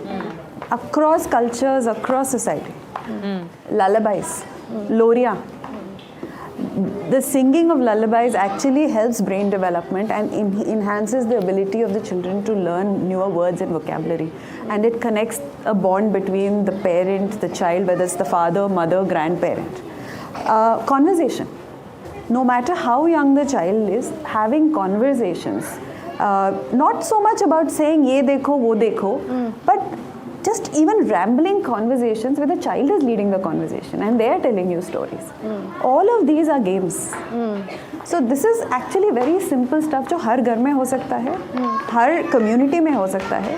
across cultures, across society. Lullabies, Loria. The singing of lullabies actually helps brain development and enhances the ability of the children to learn newer words and vocabulary. And it connects a bond between the parent, the child, whether it's the father, mother, grandparent. Conversation. No matter how young the child is, having conversations. Not so much about saying, ye dekho, wo dekho, but just even rambling conversations where the child is leading the conversation and they are telling you stories. All of these are games. So this is actually very simple stuff जो हर घर में हो सकता है, हर community में हो सकता है,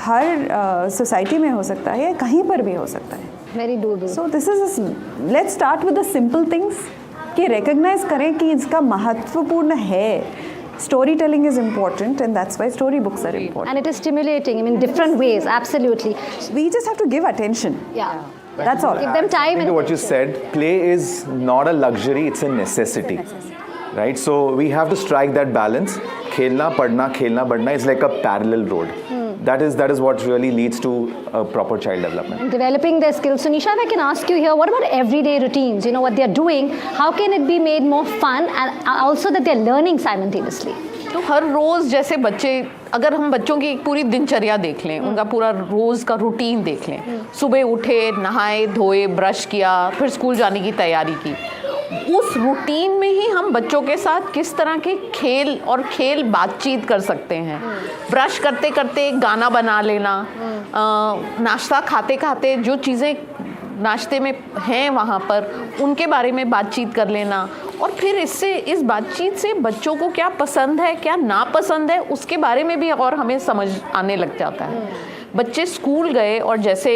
हर society में हो सकता है, कहीं पर भी हो सकता है. Very doable. So this is let's start with the simple things कि recognize करें कि इसका महत्वपूर्ण है. Storytelling is important, and that's why storybooks are important. And it is stimulating in different ways, absolutely. We just have to give attention. Yeah. That's all. Give them time. And what you said, play is not a luxury, it's a necessity. Right? So we have to strike that balance. Khelna, padna is like a parallel road. That is what really leads to a proper child development. Developing their skills. So Nisha, if I can ask you here, what about everyday routines? You know, what they're doing, how can it be made more fun and also that they're learning simultaneously? तो हर रोज़ जैसे बच्चे, अगर हम बच्चों की एक पूरी दिनचर्या देख लें, उनका पूरा रोज़ का रूटीन देख लें, सुबह उठे, नहाए धोए, ब्रश किया, फिर स्कूल जाने की तैयारी की, उस रूटीन में ही हम बच्चों के साथ किस तरह के खेल बातचीत कर सकते हैं. ब्रश करते करते गाना बना लेना, नाश्ता खाते खाते जो चीज़ें नाश्ते में हैं वहाँ पर उनके बारे में बातचीत कर लेना, और फिर इस बातचीत से बच्चों को क्या पसंद है, क्या नापसंद है, उसके बारे में भी और हमें समझ आने लग जाता है. बच्चे स्कूल गए और जैसे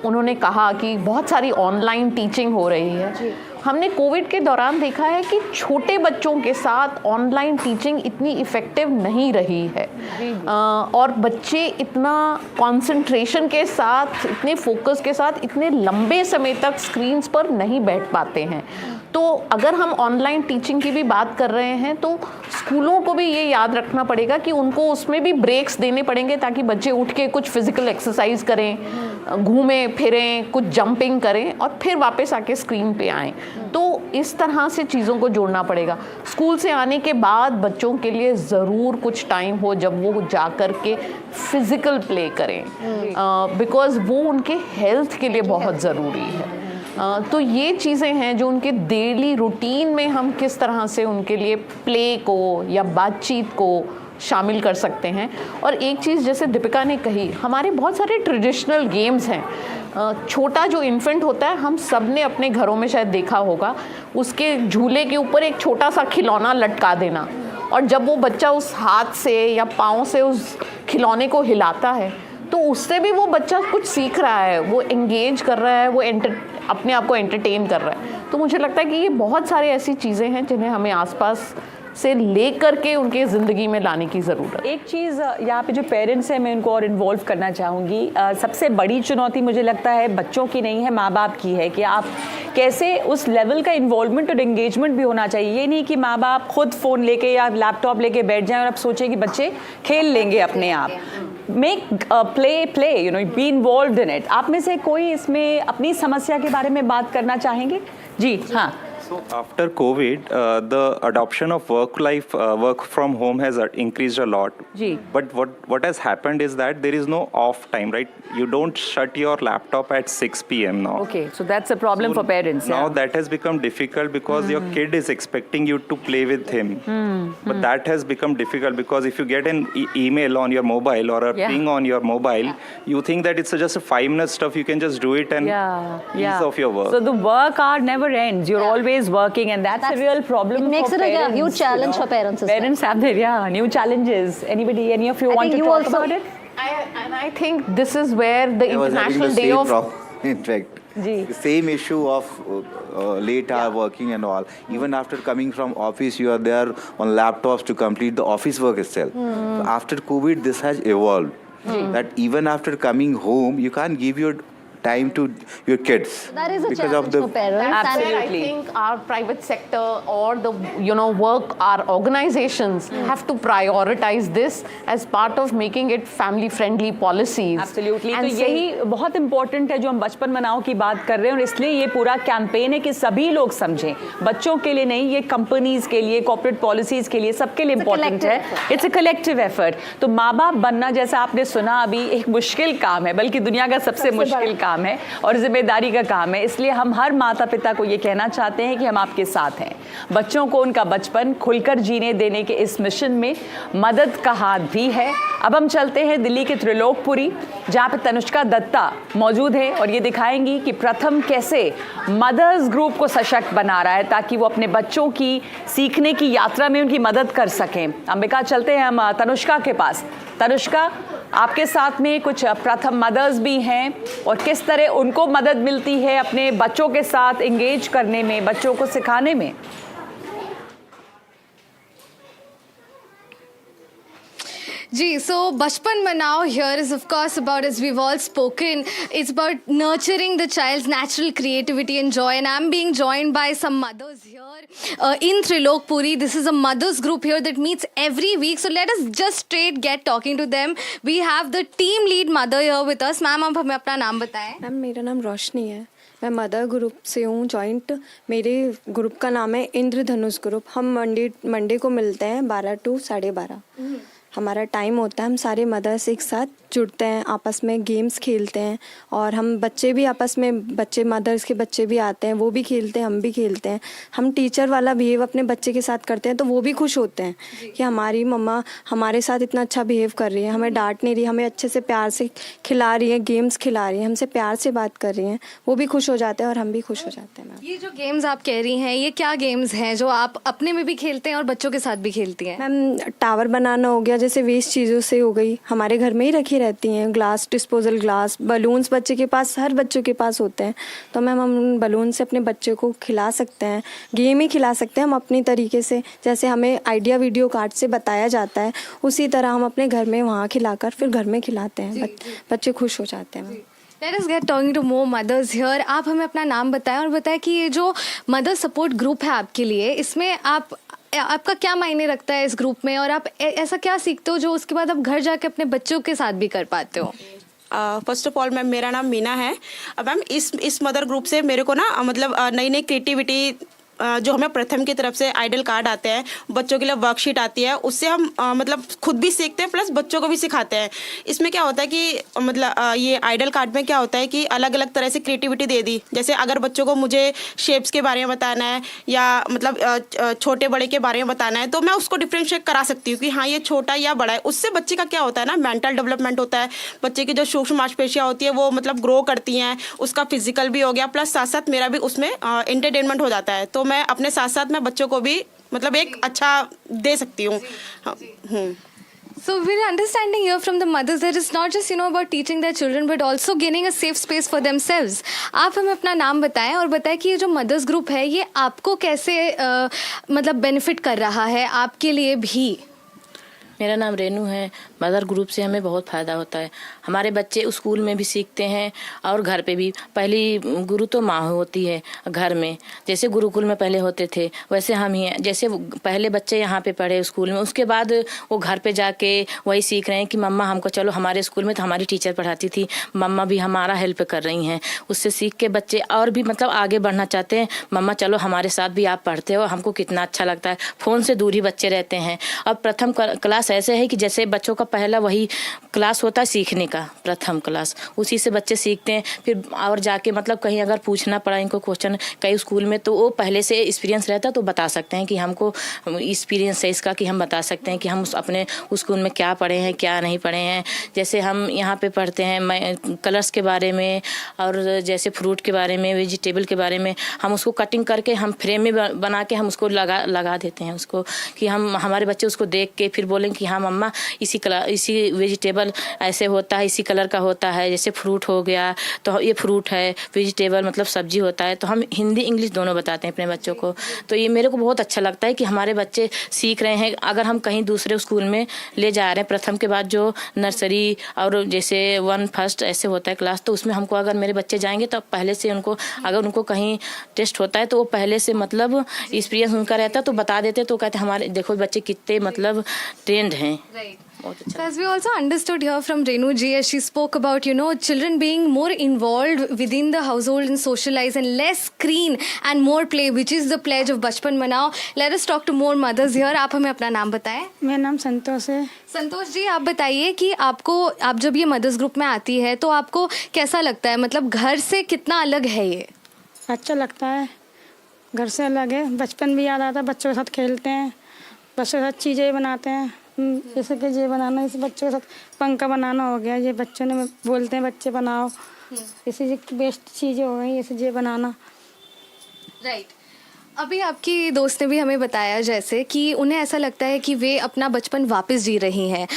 उन्होंने कहा कि बहुत सारी ऑनलाइन टीचिंग हो रही है. हमने कोविड के दौरान देखा है कि छोटे बच्चों के साथ ऑनलाइन टीचिंग इतनी इफ़ेक्टिव नहीं रही है, और बच्चे इतना कंसंट्रेशन के साथ, इतने फोकस के साथ, इतने लंबे समय तक स्क्रीन्स पर नहीं बैठ पाते हैं. तो अगर हम ऑनलाइन टीचिंग की भी बात कर रहे हैं तो स्कूलों को भी ये याद रखना पड़ेगा कि उनको उसमें भी ब्रेक्स देने पड़ेंगे ताकि बच्चे उठ के कुछ फिजिकल एक्सरसाइज करें, घूमें फिरें, कुछ जंपिंग करें और फिर वापस आके स्क्रीन पे आएँ. तो इस तरह से चीज़ों को जोड़ना पड़ेगा. स्कूल से आने के बाद बच्चों के लिए ज़रूर कुछ टाइम हो जब वो जा कर के फिज़िकल प्ले करें, बिकॉज़ वो उनके हेल्थ के लिए बहुत ज़रूरी है. तो ये चीज़ें हैं जो उनके डेली रूटीन में हम किस तरह से उनके लिए प्ले को या बातचीत को शामिल कर सकते हैं. और एक चीज़ जैसे दीपिका ने कही, हमारे बहुत सारे ट्रेडिशनल गेम्स हैं. छोटा जो इन्फेंट होता है, हम सब ने अपने घरों में शायद देखा होगा, उसके झूले के ऊपर एक छोटा सा खिलौना लटका देना, और जब वो बच्चा उस हाथ से या पाँव से उस खिलौने को हिलाता है तो उससे भी वो बच्चा कुछ सीख रहा है, वो एंगेज कर रहा है, वो अपने आप को एंटरटेन कर रहा है। तो मुझे लगता है कि ये बहुत सारी ऐसी चीज़ें हैं जिन्हें हमें आसपास से लेकर के उनके ज़िंदगी में लाने की ज़रूरत है। एक चीज़ यहाँ पे जो पेरेंट्स हैं मैं उनको और इन्वॉल्व करना चाहूँगी। सबसे बड़ी चुनौती मुझे लगता है बच्चों की नहीं है, माँ बाप की है कि आप कैसे उस लेवल का इन्वॉल्वमेंट और एंगेजमेंट भी होना चाहिए। ये नहीं कि माँ बाप खुद फ़ोन लेके या लैपटॉप लेके बैठ जाएं और आप सोचें कि बच्चे खेल लेंगे अपने आप। Make play you know, B involved in it. आप में से कोई इसमें अपनी समस्या के बारे में बात करना चाहेंगे? जी हाँ। So after COVID, the adoption of work from home has increased a lot. Ji. But what has happened is that there is no off time, right? You don't shut your laptop at 6 p.m. now. Okay, so that's a problem for parents. Now that has become difficult because your kid is expecting you to play with him. But that has become difficult because if you get an email on your mobile or a ping on your mobile, you think that it's just a 5-minute stuff. You can just do it and ease off your work. So the work hour never ends. You're always working, and that's a real problem. It makes for it a parents. huge challenge for parents as well. Parents have their new challenges. Any of you want to talk about it? I think this is where the International Day of in fact, the same issue of late hour working and all. Even after coming from office, you are there on laptops to complete the office work itself. So after COVID, this has evolved. That even after coming home, you can't give your time to your kids. That is a because challenge of the for parents. Absolutely. I think our private sector or the our organizations have to prioritize this as part of making it family friendly policies. Absolutely. तो यही बहुत important है जो हम बचपन मनाओ की बात कर रहे हैं, और इसलिए ये पूरा कैंपेन है कि सभी लोग समझें, बच्चों के लिए नहीं, ये कंपनीज के लिए, कॉर्पोरेट पॉलिसीज के लिए, सबके लिए इम्पोर्टेंट है। It's a collective effort. तो माँ बाप बनना, जैसा आपने सुना अभी, एक मुश्किल काम है, बल्कि दुनिया का सबसे मुश्किल काम है और जिम्मेदारी का काम है। इसलिए हम हर माता पिता को ये कहना चाहते हैं कि हम आपके साथ हैं। बच्चों को उनका बचपन खुलकर जीने देने के इस मिशन में मदद का हाथ भी है। अब हम चलते हैं दिल्ली के त्रिलोकपुरी, जहाँ पे तनुष्का दत्ता मौजूद है और ये दिखाएंगी कि प्रथम कैसे मदर्स ग्रुप को सशक्त बना रहा है ताकि वो अपने बच्चों की सीखने की यात्रा में उनकी मदद कर सकें। अंबिका, चलते हैं हम तनुष्का के पास। तनुष्का, आपके साथ में कुछ प्रथम मदर्स भी हैं और किस तरह उनको मदद मिलती है अपने बच्चों के साथ एंगेज करने में, बच्चों को सिखाने में? जी, so बचपन मनाओ here is of course about, as we've all spoken, it's about nurturing the child's natural creativity and joy, and I'm being joined by some mothers here in Trilokpuri. This is a mothers group here that meets every week, so let us just straight get talking to them. We have the team lead mother here with us. Ma'am, आप हमें अपना नाम बताएं। Ma'am, मेरा नाम रोशनी है, मैं mother group से हूँ जॉइंट। मेरे ग्रुप का नाम है इंद्रधनुष ग्रुप। हम मंडे को मिलते हैं 12 to 12:30 हमारा टाइम होता है। हम सारे मदर्स एक साथ जुड़ते हैं, आपस में गेम्स खेलते हैं, और हम बच्चे भी आपस में, बच्चे मदर्स के बच्चे भी आते हैं, वो भी खेलते हैं, हम भी खेलते हैं। हम टीचर वाला बिहेव अपने बच्चे के साथ करते हैं तो वो भी खुश होते हैं कि हमारी मम्मा हमारे साथ इतना अच्छा बिहेव कर रही है, हमें डांट नहीं रही, हमें अच्छे से प्यार से खिला रही है, गेम्स खिला रही है, हमसे प्यार से बात कर रही हैं। वो भी खुश हो जाते हैं और हम भी खुश हो जाते हैं। ये जो गेम्स आप कह रही हैं, ये क्या गेम्स हैं जो आप अपने में भी खेलते हैं और बच्चों के साथ भी खेलती हैं? मैम, टावर बनाना हो गया, जैसे वेस्ट चीज़ों से हो गई, हमारे घर में ही रखी रहती हैं, ग्लास, डिस्पोजल ग्लास, बलून्स बच्चे के पास, हर बच्चों के पास होते हैं, तो मैम हम उन बलून से अपने बच्चे को खिला सकते हैं, गेम ही खिला सकते हैं हम अपनी तरीके से, जैसे हमें आइडिया वीडियो कार्ड से बताया जाता है उसी तरह हम अपने घर में वहाँ खिलाकर फिर घर में खिलाते हैं, बच्चे खुश हो जाते हैं। Let us get talking to more mothers here. आप हमें अपना नाम बताएं और बताएं कि ये जो मदर सपोर्ट ग्रुप है आपके लिए, इसमें आपका क्या मायने रखता है इस ग्रुप में, और आप ऐसा क्या सीखते हो जो उसके बाद आप घर जाके अपने बच्चों के साथ भी कर पाते हो? फर्स्ट ऑफ ऑल मैम, मेरा नाम मीना है। मैम, इस मदर ग्रुप से मेरे को ना मतलब नई नई क्रिएटिविटी जो हमें प्रथम की तरफ से आइडल कार्ड आते हैं, बच्चों के लिए वर्कशीट आती है, उससे हम मतलब खुद भी सीखते हैं प्लस बच्चों को भी सिखाते हैं। इसमें क्या होता है कि मतलब ये आइडल कार्ड में क्या होता है कि अलग अलग तरह से क्रिएटिविटी दे दी, जैसे अगर बच्चों को मुझे शेप्स के बारे में बताना है या मतलब छोटे बड़े के बारे में बताना है तो मैं उसको डिफ्रेंशिएट करा सकती हूँ कि हाँ ये छोटा या बड़ा है। उससे बच्चे का क्या होता है ना, मेंटल डेवलपमेंट होता है, बच्चे की जो सूक्ष्म मांसपेशियाँ होती है वो मतलब ग्रो करती हैं, उसका फिजिकल भी हो गया, प्लस साथ साथ मेरा भी उसमें एंटरटेनमेंट हो जाता है, तो मैं अपने साथ साथ मैं बच्चों को भी मतलब एक अच्छा दे सकती हूँ। So we're understanding here from the mothers that it's not just about teaching their children but also gaining a safe space for themselves. आप हमें अपना नाम बताएं और बताएं कि ये जो मदर्स ग्रुप है ये आपको कैसे मतलब बेनिफिट कर रहा है आपके लिए भी. मेरा नाम रेनू है. मदर ग्रुप से हमें बहुत फ़ायदा होता है. हमारे बच्चे स्कूल में भी सीखते हैं और घर पे भी. पहली गुरु तो माँ होती है घर में, जैसे गुरुकुल में पहले होते थे वैसे हम ही हैं. जैसे पहले बच्चे यहाँ पे पढ़े स्कूल में, उसके बाद वो घर पे जाके वही सीख रहे हैं कि मम्मा हमको चलो, हमारे स्कूल में तो हमारी टीचर पढ़ाती थी, मम्मा भी हमारा हेल्प कर रही हैं. उससे सीख के बच्चे और भी मतलब आगे बढ़ना चाहते हैं. मम्मा चलो हमारे साथ भी आप पढ़ते हो, हमको कितना अच्छा लगता है. फ़ोन से दूर ही बच्चे रहते हैं. अब प्रथम क्लास ऐसे है कि जैसे बच्चों का पहला वही क्लास होता है सीखने का, प्रथम क्लास, उसी से बच्चे सीखते हैं. फिर और जाके मतलब कहीं अगर पूछना पड़ा इनको क्वेश्चन कई स्कूल में तो वो पहले से एक्सपीरियंस रहता तो बता सकते हैं कि हमको एक्सपीरियंस है इसका, कि हम बता सकते हैं कि हम अपने स्कूल में क्या पढ़े हैं क्या नहीं पढ़े हैं. जैसे हम यहाँ पे पढ़ते हैं कलर्स के बारे में और जैसे फ्रूट के बारे में, वेजिटेबल के बारे में, हम उसको कटिंग करके हम फ्रेम में बना के हम उसको लगा देते हैं उसको, कि हम हमारे बच्चे उसको देख के फिर बोलें कि हाँ मम्मा इसी वेजिटेबल ऐसे होता है, इसी कलर का होता है. जैसे फ्रूट हो गया तो ये फ्रूट है, वेजिटेबल मतलब सब्जी होता है. तो हम हिंदी इंग्लिश दोनों बताते हैं अपने बच्चों को. तो ये मेरे को बहुत अच्छा लगता है कि हमारे बच्चे सीख रहे हैं. अगर हम कहीं दूसरे स्कूल में ले जा रहे हैं प्रथम के बाद जो नर्सरी और जैसे 1 फर्स्ट ऐसे होता है क्लास, तो उसमें हमको अगर मेरे बच्चे जाएंगे तो पहले से उनको अगर उनको कहीं टेस्ट होता है तो वो पहले से मतलब एक्सपीरियंस उनका रहता है तो बता देते. तो कहते हमारे देखो बच्चे कितने मतलब ट्रेंड हैं. So as we also understood here from Renu ji, as she spoke about, children being more involved within the household and socialize and less screen and more play, which is the pledge of Bachpan Manao. Let us talk to more mothers here. आप हमें अपना नाम बताएं. मेरा नाम संतोष है. संतोष जी, आप बताइए कि आप जब ये मदर्स ग्रुप में आती है तो आपको कैसा लगता है, मतलब घर से कितना अलग है ये? अच्छा लगता है, घर से अलग है. बचपन भी याद आता है, बच्चों के साथ खेलते हैं, बच्चों के साथ चीज़ें बनाते हैं. जैसे कि ये बनाना, इस बच्चों के साथ पंखा बनाना हो गया, ये बच्चों ने बोलते हैं बच्चे बनाओ, इसी बेस्ट चीज़ें हो गई जैसे ये बनाना. राइट. अभी आपकी दोस्त ने भी हमें बताया जैसे कि उन्हें ऐसा लगता है कि वे अपना बचपन वापस जी रही हैं.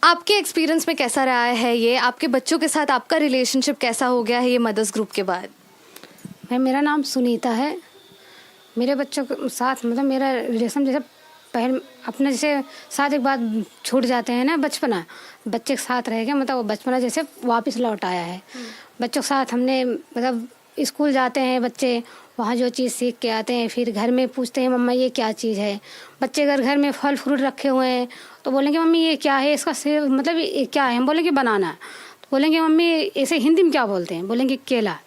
आपके एक्सपीरियंस में कैसा रहा है ये? आपके बच्चों के साथ आपका रिलेशनशिप कैसा हो गया है ये मदर्स ग्रुप के बाद? मेरा नाम सुनीता है. मेरे बच्चों के साथ मतलब मेरा रिलेशन जैसे पहले अपने जैसे साथ एक बात छूट जाते हैं ना, बचपना बच्चे के साथ रह गया, मतलब वो बचपना जैसे वापस लौट आया है. बच्चों के साथ हमने मतलब स्कूल जाते हैं बच्चे, वहाँ जो चीज़ सीख के आते हैं, फिर घर में पूछते हैं मम्मा ये क्या चीज़ है. बच्चे अगर घर में फल फ्रूट रखे हुए हैं तो बोलेंगे मम्मी ये क्या है, इसका मतलब ये क्या है. हम बोलेंगे बनाना. तो बोलेंगे मम्मी ऐसे हिंदी में क्या बोलते हैं, बोलेंगे केला.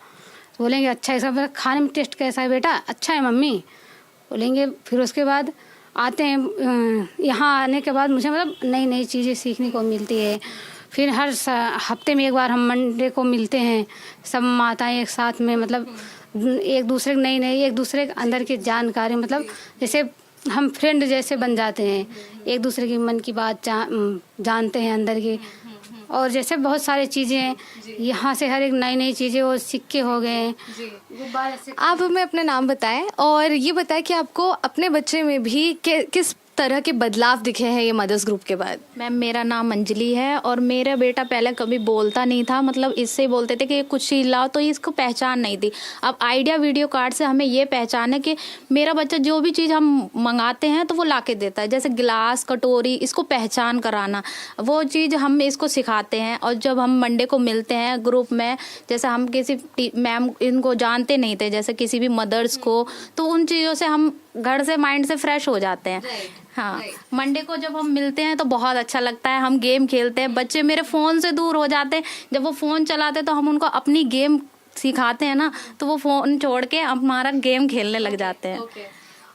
तो बोलेंगे अच्छा इसका खाने में टेस्ट कैसा है बेटा, अच्छा है मम्मी बोलेंगे. फिर उसके बाद आते हैं, यहाँ आने के बाद मुझे मतलब नई नई चीज़ें सीखने को मिलती है. फिर हर हफ्ते में एक बार हम मंडे को मिलते हैं सब माताएं एक साथ में, मतलब एक दूसरे नई एक दूसरे के अंदर की जानकारी, मतलब जैसे हम फ्रेंड जैसे बन जाते हैं, एक दूसरे की मन की बात जानते हैं अंदर की. और जैसे बहुत सारी चीज़ें हैं यहाँ से, हर एक नई चीज़ें वो सिक्के हो गए. आप हमें अपना नाम बताएं और ये बताएं कि आपको अपने बच्चे में भी किस तरह के बदलाव दिखे हैं ये मदर्स ग्रुप के बाद? मैम मेरा नाम अंजलि है और मेरा बेटा पहले कभी बोलता नहीं था, मतलब इससे बोलते थे कि कुछ ही लाओ तो इसको पहचान नहीं थी. अब आइडिया वीडियो कार्ड से हमें ये पहचान है कि मेरा बच्चा जो भी चीज़ हम मंगाते हैं तो वो ला के देता है. जैसे गिलास कटोरी, इसको पहचान कराना वो चीज़ हम इसको सिखाते हैं. और जब हम मंडे को मिलते हैं ग्रुप में, जैसे हम किसी मैम इनको जानते नहीं थे जैसे किसी भी मदर्स को, तो उन चीज़ों से हम घर से माइंड से फ्रेश हो जाते हैं. हाँ, मंडे को जब हम मिलते हैं तो बहुत अच्छा लगता है. हम गेम खेलते हैं, बच्चे मेरे फ़ोन से दूर हो जाते हैं. जब वो फ़ोन चलाते तो हम उनको अपनी गेम सिखाते हैं ना, तो वो फ़ोन छोड़ के हमारा गेम खेलने लग जाते हैं.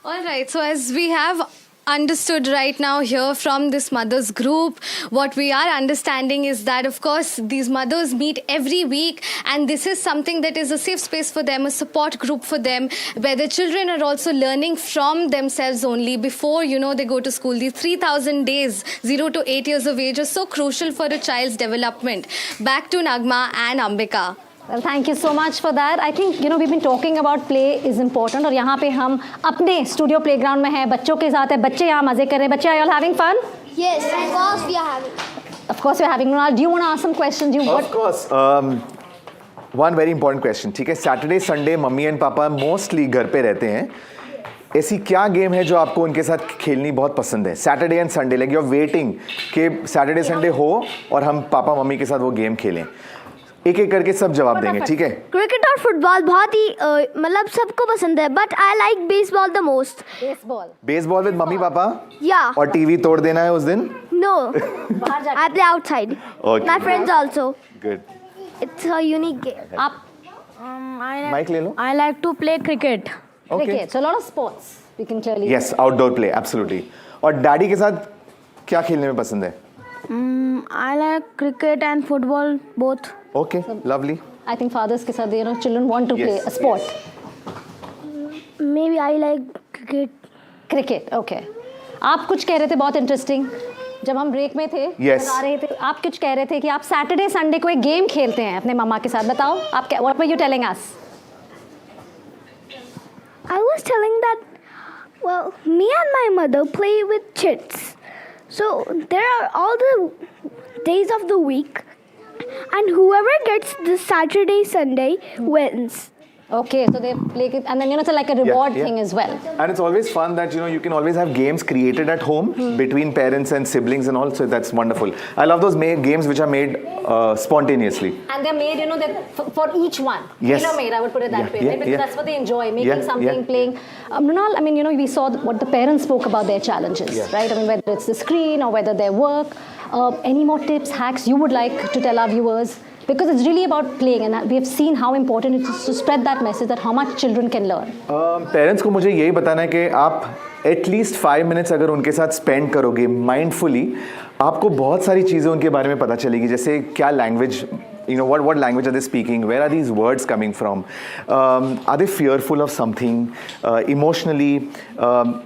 All right, so as we have understood right now here from this mothers group, what we are understanding is that of course these mothers meet every week and this is something that is a safe space for them, a support group for them, where the children are also learning from themselves only before they go to school. These 3,000 days 0 to 8 years of age are so crucial for a child's development. Back to Nagma and Ambika. Well, thank you so much for that. I think we've been talking about play is important. और यहाँ पे हम अपने studio playground में हैं, बच्चों के साथ है, बच्चे यहाँ मजे कर रहे हैं. बच्चे, are you all having fun? Yes, of course we are having. Of course, we're having. Mrunal, do you want to ask some questions? Of course. One very important question. ठीक है, Saturday, Sunday, मम्मी एंड पापा mostly घर पे रहते हैं. ऐसी क्या game है जो आपको उनके साथ खेलनी बहुत पसंद है? Saturday and Sunday, like you are waiting कि सैटरडे संडे हो और हम पापा मम्मी के साथ वो गेम खेलें. एक एक करके सब जवाब देंगे, ठीक है? क्रिकेट और फुटबॉल बहुत ही मतलब सबको पसंद है, but I like baseball the most. Baseball with मम्मी पापा? या. और टीवी तोड़ देना है उस दिन? No, I play outside. My friends also. Good. It's a unique game. आप माइक ले लो. I like to play cricket. Cricket, so a lot of sports. We can clearly. Yes, outdoor play, absolutely. और daddy के साथ क्या खेलने में पसंद है? I like cricket and football both. Okay, lovely. I think fathers के साथ, children want to play a sport. Maybe I like cricket. Cricket, okay. आप कुछ कह रहे थे बहुत इंटरेस्टिंग जब हम ब्रेक में थे. Yes. बता रहे थे, आप कुछ कह रहे थे कि आप सैटरडे संडे को एक गेम खेलते हैं अपने मम्मा के साथ. बताओ आप क्या, what were you telling us? I was telling that, well, me and my mother play with chits. So there are all the days of the week, and whoever gets the Saturday, Sunday wins. Okay, so they play it, and then it's like a reward thing as well. And it's always fun that you can always have games created at home between parents and siblings and all. So that's wonderful. I love those games which are made spontaneously. And they're made, for each one. Yes. Made, I would put it that way. Yeah, Right? Because yeah. that's what they enjoy, making something, playing. Mrunal, I mean, we saw what the parents spoke about their challenges, right? I mean, whether it's the screen or whether their work. Any more tips, hacks you would like to tell our viewers? Because it's really about playing, and we have seen how important it is to spread that message that how much children can learn. Parents को मुझे यही बताना है कि आप at least 5 minutes अगर उनके साथ स्पेंड करोगे माइंडफुली, आपको बहुत सारी चीज़ें उनके बारे में पता चलेगी. जैसे क्या language, what language are they speaking? Where are these words coming from? Are they fearful of something? Emotionally,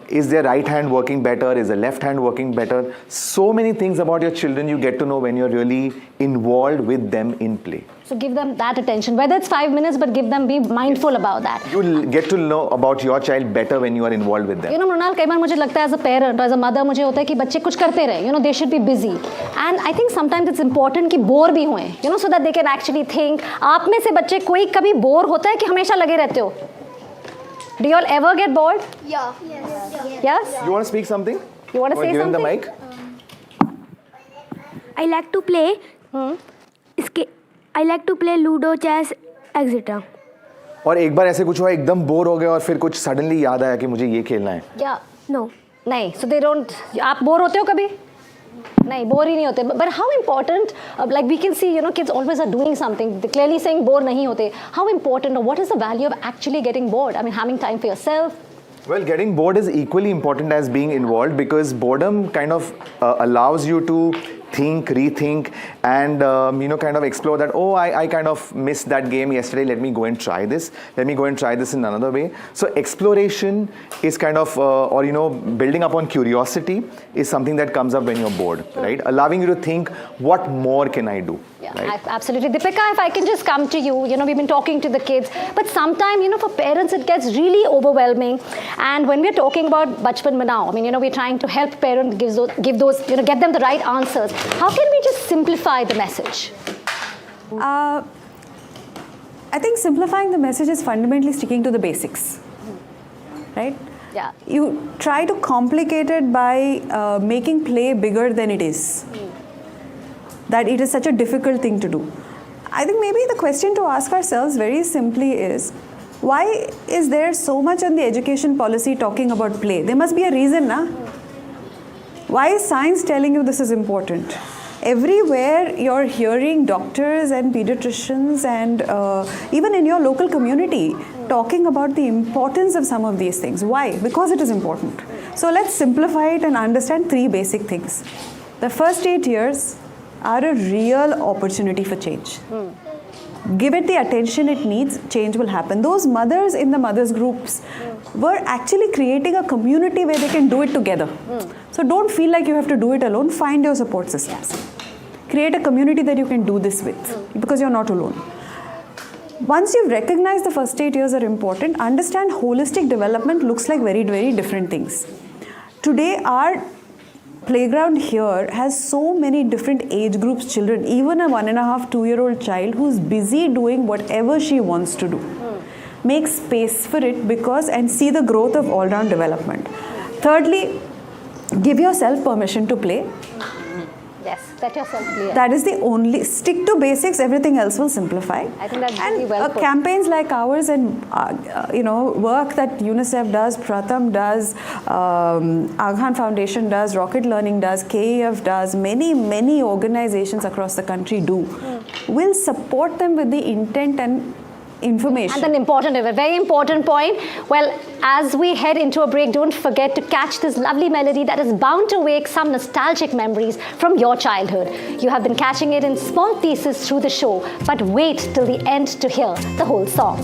is their right hand working better? Is the left hand working better? So many things about your children you get to know when you're really involved with them in play. So give them that attention, whether it's 5 minutes, but be mindful about that. You'll get to know about your child better when you are involved with them. Mrunal, कई बार मुझे लगता है as a parent, as a mother, मुझे होता है कि बच्चे कुछ करते रहे. They should be busy. And I think sometimes it's important कि बोर भी होएं. So that they can actually think. आप में से बच्चे कोई कभी बोर होता है कि हमेशा लगे रहते हो? Do you all ever get bored? Yeah. Yes? You want to speak something? You want to say give him something? the mic. I like to play. I like to play Ludo, chess, etc. और एक बार ऐसे कुछ हुआ, एकदम bore हो गए और फिर कुछ सडनली याद आया कि मुझे ये खेलना है. Yeah. No. नहीं. So they don't. आप बोर होते हो कभी? नहीं, बोर ही नहीं होते. But how important, like we can see, kids always are doing something. They're clearly saying bore नहीं होते. How important, or what is the value of actually getting bored? I mean, having time for yourself. Well, getting bored is equally important as being involved, because boredom kind of allows you to think, rethink, and kind of explore that. Oh, I kind of missed that game yesterday. Let me go and try this. Let me go and try this in another way. So exploration is kind of, building upon curiosity is something that comes up when you're bored, right? Allowing you to think, what more can I do? Yeah, right? Absolutely. Deepika, if I can just come to you, we've been talking to the kids, but sometimes, for parents, it gets really overwhelming. And when we're talking about Bachpan Manao, I mean, we're trying to help parents give those, get them the right answers. How can we just simplify the message? I think simplifying the message is fundamentally sticking to the basics, right? Yeah. You try to complicate it by making play bigger than it is. That it is such a difficult thing to do. I think maybe the question to ask ourselves very simply is, why is there so much on the education policy talking about play? There must be a reason, na? Why is science telling you this is important? Everywhere you're hearing doctors and pediatricians and even in your local community talking about the importance of some of these things. Why? Because it is important. So let's simplify it and understand 3 basic things. The first 8 years are a real opportunity for change. Give it the attention it needs, change will happen. Those mothers in the mothers groups were actually creating a community where they can do it together. So don't feel like you have to do it alone. Find your support systems. Create a community that you can do this with, because you're not alone. Once you've recognized the first 8 years are important, understand holistic development looks like very, very different things. Today, our playground here has so many different age groups children, even a 1.5, 2-year-old child who's busy doing whatever she wants to do. Make space for it and see the growth of all-round development. Thirdly, give yourself permission to play. Yes, let yourself play. That is the only, stick to basics, everything else will simplify. I think that's really well put. Campaigns like ours and work that UNICEF does, Pratham does, Aghan Foundation does, Rocket Learning does, KEF does, many organizations across the country do, will support them with the intent and information. And a very important point. Well, as we head into a break, don't forget to catch this lovely melody that is bound to wake some nostalgic memories from your childhood. You have been catching it in small pieces through the show, but wait till the end to hear the whole song.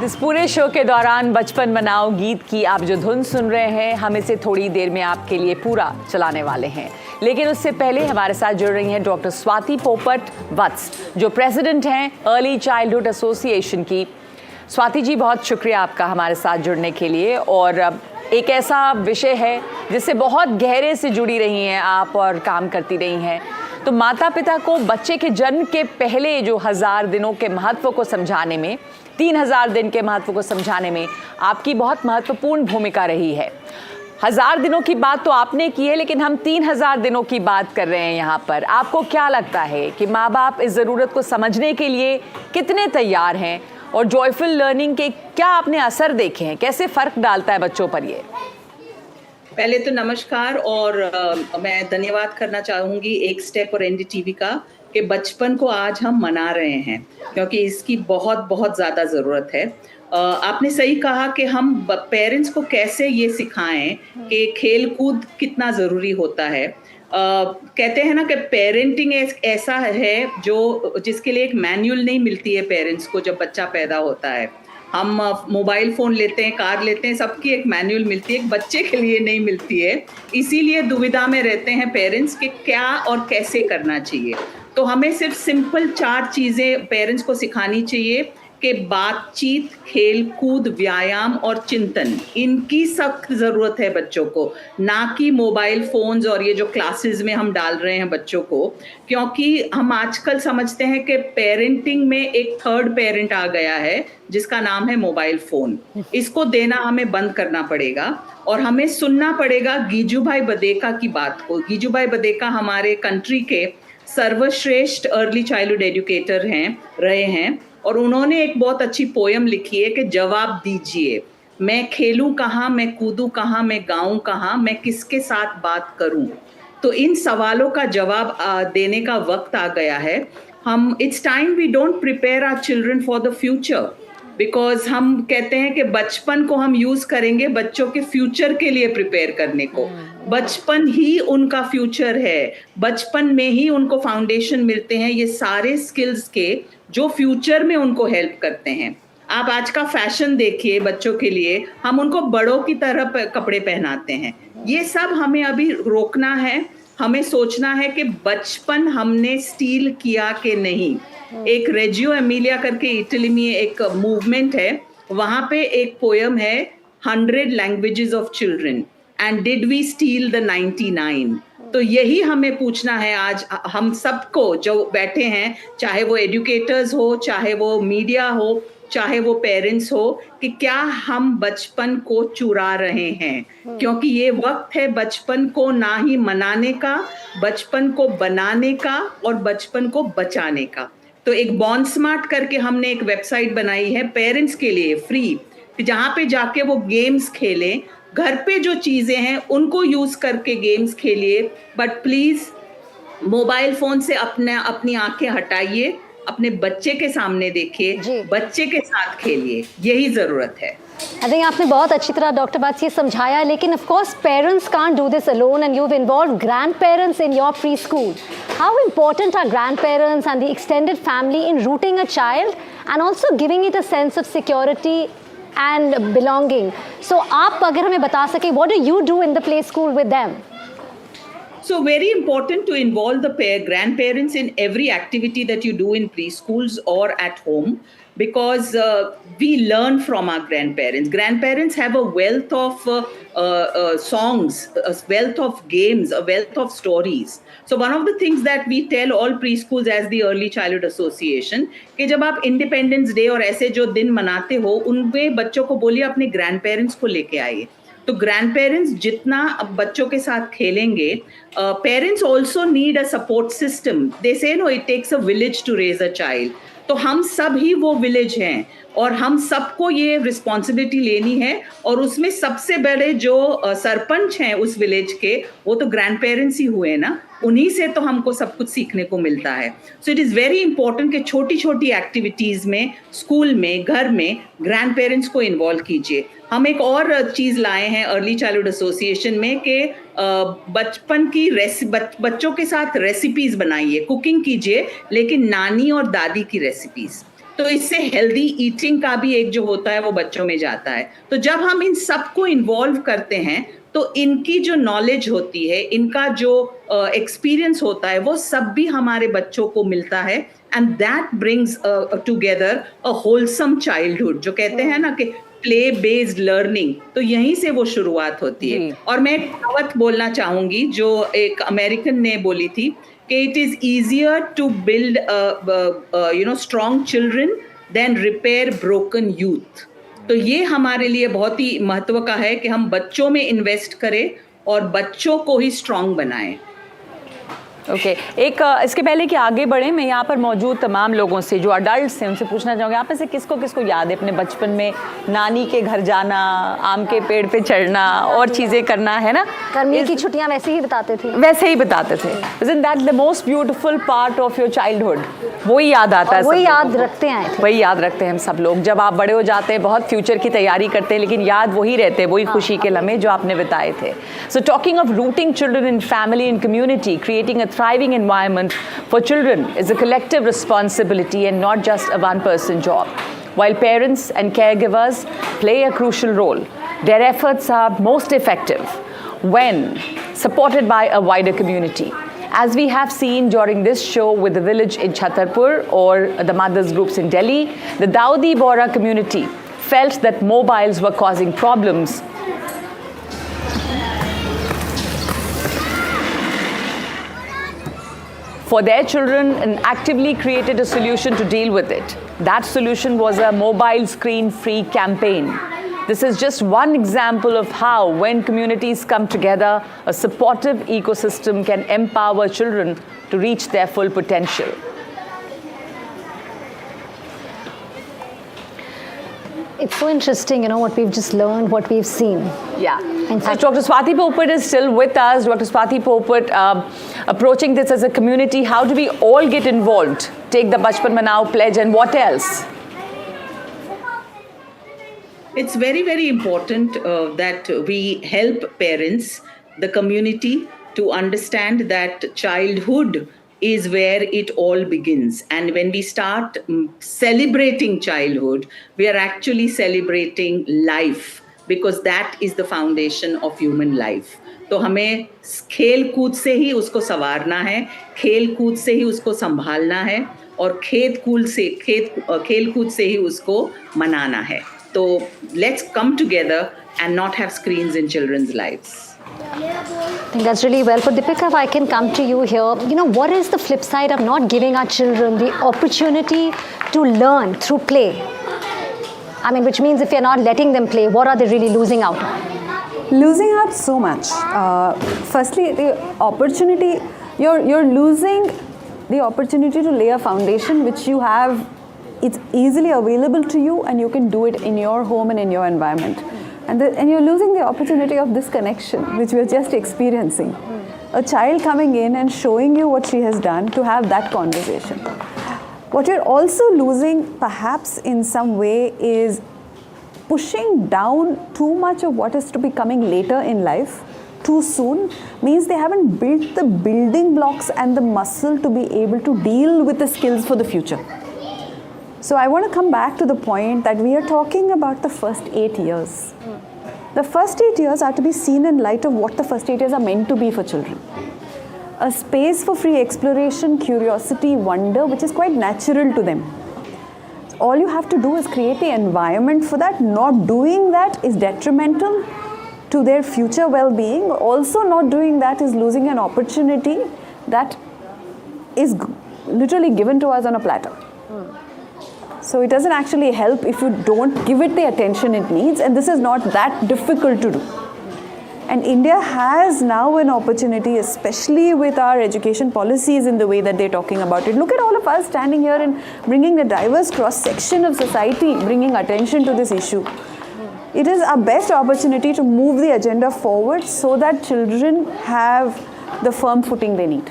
इस पूरे show के दौरान बचपन मनाओ गीत की आप जो धुन सुन रहे हैं, हम इसे थोड़ी देर में आपके लिए पूरा चलाने वाले हैं। लेकिन उससे पहले हमारे साथ जुड़ रही हैं डॉक्टर स्वाति पोपट वत्स, जो प्रेसिडेंट हैं अर्ली चाइल्डहुड एसोसिएशन की। स्वाति जी, बहुत शुक्रिया आपका हमारे साथ जुड़ने के लिए। और एक ऐसा विषय है जिससे बहुत गहरे से जुड़ी रही हैं आप और काम करती रही हैं, तो माता पिता को बच्चे के जन्म के पहले जो 1000 दिनों के महत्व को समझाने में, 3000 दिन के महत्व को समझाने में आपकी बहुत महत्वपूर्ण भूमिका रही है। 1000 दिनों की बात तो आपने की है, लेकिन हम 3000 दिनों की बात कर रहे हैं यहाँ पर। आपको क्या लगता है कि माँ बाप इस ज़रूरत को समझने के लिए कितने तैयार हैं, और जॉयफुल लर्निंग के क्या आपने असर देखे हैं, कैसे फ़र्क डालता है बच्चों पर ये? पहले तो नमस्कार, और मैं धन्यवाद करना चाहूँगी एक स्टेप और एनडीटीवी का कि बचपन को आज हम मना रहे हैं, क्योंकि इसकी बहुत ज़्यादा ज़रूरत है। आपने सही कहा कि हम पेरेंट्स को कैसे ये सिखाएं कि खेल कूद कितना ज़रूरी होता है। कहते हैं ना कि पेरेंटिंग ऐसा है जिसके लिए एक मैनुअल नहीं मिलती है पेरेंट्स को जब बच्चा पैदा होता है। हम मोबाइल फ़ोन लेते हैं, कार लेते हैं, सबकी एक मैनुअल मिलती है, एक बच्चे के लिए नहीं मिलती है। इसीलिए दुविधा में रहते हैं पेरेंट्स कि क्या और कैसे करना चाहिए। तो हमें सिर्फ सिंपल 4 चीज़ें पेरेंट्स को सिखानी चाहिए कि बातचीत, खेल कूद, व्यायाम और चिंतन, इनकी सख्त ज़रूरत है बच्चों को, ना कि मोबाइल फ़ोन्स और ये जो क्लासेस में हम डाल रहे हैं बच्चों को। क्योंकि हम आजकल समझते हैं कि पेरेंटिंग में एक थर्ड पेरेंट आ गया है जिसका नाम है मोबाइल फ़ोन। इसको देना हमें बंद करना पड़ेगा और हमें सुनना पड़ेगा गीजूभाई बदेका की बात को। गीजूभाई बदेका हमारे कंट्री के सर्वश्रेष्ठ अर्ली चाइल्डहुड एजुकेटर रहे हैं, और उन्होंने एक बहुत अच्छी पोयम लिखी है कि जवाब दीजिए, मैं खेलूं कहाँ, मैं कूदूं कहाँ, मैं गाऊं कहाँ, मैं किसके साथ बात करूं। तो इन सवालों का जवाब देने का वक्त आ गया है। It's time we don't prepare our children for the future, because हम कहते हैं कि बचपन को हम यूज करेंगे बच्चों के फ्यूचर के लिए प्रिपेयर करने को। बचपन ही उनका फ्यूचर है, बचपन में ही उनको फाउंडेशन मिलते हैं ये सारे स्किल्स के जो फ्यूचर में उनको हेल्प करते हैं। आप आज का फैशन देखिए बच्चों के लिए, हम उनको बड़ों की तरह कपड़े पहनाते हैं। ये सब हमें अभी रोकना है। हमें सोचना है कि बचपन हमने स्टील किया कि नहीं। एक रेजियो एमिलिया करके इटली में एक मूवमेंट है, वहाँ पे एक पोयम है 100 languages of children and did we steal the 99। तो यही हमें पूछना है आज हम सबको जो बैठे हैं, चाहे वो एजुकेटर्स हो, चाहे वो मीडिया हो, चाहे वो पेरेंट्स हो, कि क्या हम बचपन को चुरा रहे हैं। क्योंकि ये वक्त है बचपन को ना ही मनाने का, बचपन को बनाने का और बचपन को बचाने का। तो एक बॉन्ड स्मार्ट करके हमने एक वेबसाइट बनाई है पेरेंट्स के लिए फ्री, जहाँ पे जाके वो गेम्स खेलें। घर पे जो चीज़ें हैं उनको यूज़ करके गेम्स खेलिए, बट प्लीज़ मोबाइल फ़ोन से अपनी आंखें हटाइए, अपने बच्चे के सामने देखिए, बच्चे के साथ खेलिए, यही ज़रूरत है। I think आपने बहुत अच्छी तरह डॉक्टर बात ये समझाया, लेकिन of course parents can't do this alone and you've involved grandparents in your preschool. How important are grandparents and the extended family in rooting a child and also giving it a sense of security and belonging? So आप अगर हमें बता सकें, what do you do in the play school with them? So very important to involve the grandparents in every activity that you do in preschools or at home, because we learn from our grandparents. Grandparents have a wealth of songs, a wealth of games, a wealth of stories. So one of the things that we tell all preschools as the Early Childhood Association, कि जब आप Independence Day और ऐसे जो दिन मनाते हो, उनमें बच्चों को बोलिए अपने grandparents को लेके आइए. तो ग्रैंड पेरेंट्स जितना बच्चों के साथ खेलेंगे, parents also need a support system. They say no it takes a village to raise a child. तो हम सब ही वो विलेज हैं और हम सबको ये रिस्पॉन्सिबिलिटी लेनी है. और उसमें सबसे बड़े जो सरपंच हैं उस विलेज के, वो तो ग्रैंड पेरेंट्स ही हुए ना. उन्हीं से तो हमको सब कुछ सीखने को मिलता है. So it is very important कि छोटी छोटी एक्टिविटीज़ में, स्कूल में, घर में ग्रैंड पेरेंट्स को इन्वॉल्व कीजिए. हम एक और चीज़ लाए हैं अर्ली चाइल्डहुड एसोसिएशन में कि बचपन की बच्चों के साथ रेसिपीज़ बनाइए, कुकिंग कीजिए, लेकिन नानी और दादी की रेसिपीज़. तो इससे हेल्दी ईटिंग का भी एक जो होता है वो बच्चों में जाता है. तो जब हम इन सबको इन्वॉल्व करते हैं तो इनकी जो नॉलेज होती है, इनका जो एक्सपीरियंस होता है, वो सब भी हमारे बच्चों को मिलता है. And that brings together a wholesome childhood. जो कहते हैं ना कि प्ले बेस्ड लर्निंग, तो यहीं से वो शुरुआत होती है. और मैं एक कहावत बोलना चाहूँगी जो एक अमेरिकन ने बोली थी कि it is easier to build strong children than repair broken youth. तो ये हमारे लिए बहुत ही महत्व का है कि हम बच्चों में इन्वेस्ट करें और बच्चों को ही स्ट्रॉन्ग बनाएं. ओके एक इसके पहले कि आगे बढ़ें, मैं यहाँ पर मौजूद तमाम लोगों से जो अडल्ट्स हैं उनसे पूछना चाहूँगी, आप में से किसको किसको याद है अपने बचपन में नानी के घर जाना, आम के पेड़ पे चढ़ना और चीज़ें करना, है ना? गर्मी की छुट्टियाँ वैसे ही बिताते थे. Isn't that the most beautiful part of your childhood? वही याद आता है, वही याद रखते हैं. वही याद रखते हैं हम सब लोग. जब आप बड़े हो जाते हैं, बहुत फ्यूचर की तैयारी करते हैं, लेकिन याद वही रहते हैं, वही खुशी के लम्हे जो आपने बिताए थे. So talking of rooting children in family and community, creating a thriving environment for children is a collective responsibility and not just a one-person job. While parents and caregivers play a crucial role, their efforts are most effective when supported by a wider community. As we have seen during this show with the village in Chhatarpur or the mothers groups in Delhi, the Dawoodi Bohra community felt that mobiles were causing problems for their children and actively created a solution to deal with it. That solution was a mobile screen-free campaign. This is just one example of how, when communities come together, a supportive ecosystem can empower children to reach their full potential. It's so interesting, what we've just learned, what we've seen. Yeah. In fact, Dr. Swati Popat is still with us. Dr. Swati Popat, approaching this as a community, how do we all get involved? Take the Bachpan Manao pledge, and what else? It's very, very important that we help parents, the community, to understand that childhood is where it all begins. And when we start celebrating childhood, we are actually celebrating life, because that is the foundation of human life. तो हमें खेल कूद से ही उसको संवारना है, खेल कूद से ही उसको संभालना है, और खेल कूद से ही उसको मनाना है. So let's come together and not have screens in children's lives. I think that's really well put. Deepika, if I can come to you here, what is the flip side of not giving our children the opportunity to learn through play? I mean, which means if you're not letting them play, what are they really losing out on? Losing out so much. Firstly, the opportunity, you're losing the opportunity to lay a foundation which you have. It's easily available to you, and you can do it in your home and in your environment. And you're losing the opportunity of this connection, which we're just experiencing. A child coming in and showing you what she has done, to have that conversation. What you're also losing, perhaps in some way, is pushing down too much of what is to be coming later in life too soon means they haven't built the building blocks and the muscle to be able to deal with the skills for the future. So I want to come back to the point that we are talking about the first 8 years. The first 8 years are to be seen in light of what the first 8 years are meant to be for children. A space for free exploration, curiosity, wonder, which is quite natural to them. All you have to do is create the environment for that. Not doing that is detrimental to their future well-being. Also not doing that is losing an opportunity that is literally given to us on a platter. So it doesn't actually help if you don't give it the attention it needs, and this is not that difficult to do. And India has now an opportunity, especially with our education policies in the way that they're talking about it. Look at all of us standing here and bringing the diverse cross-section of society, bringing attention to this issue. It is our best opportunity to move the agenda forward so that children have the firm footing they need.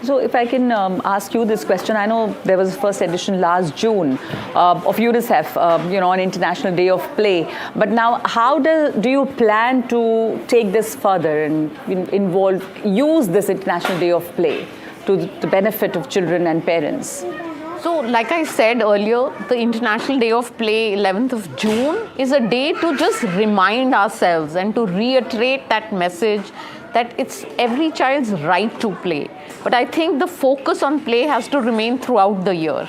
So if I can ask you this question, I know there was a first edition last June of UNICEF, on International Day of Play. But now, how do you plan to take this further and use this International Day of Play to the benefit of children and parents? So, like I said earlier, the International Day of Play, 11th of June, is a day to just remind ourselves and to reiterate that message that it's every child's right to play. But I think the focus on play has to remain throughout the year.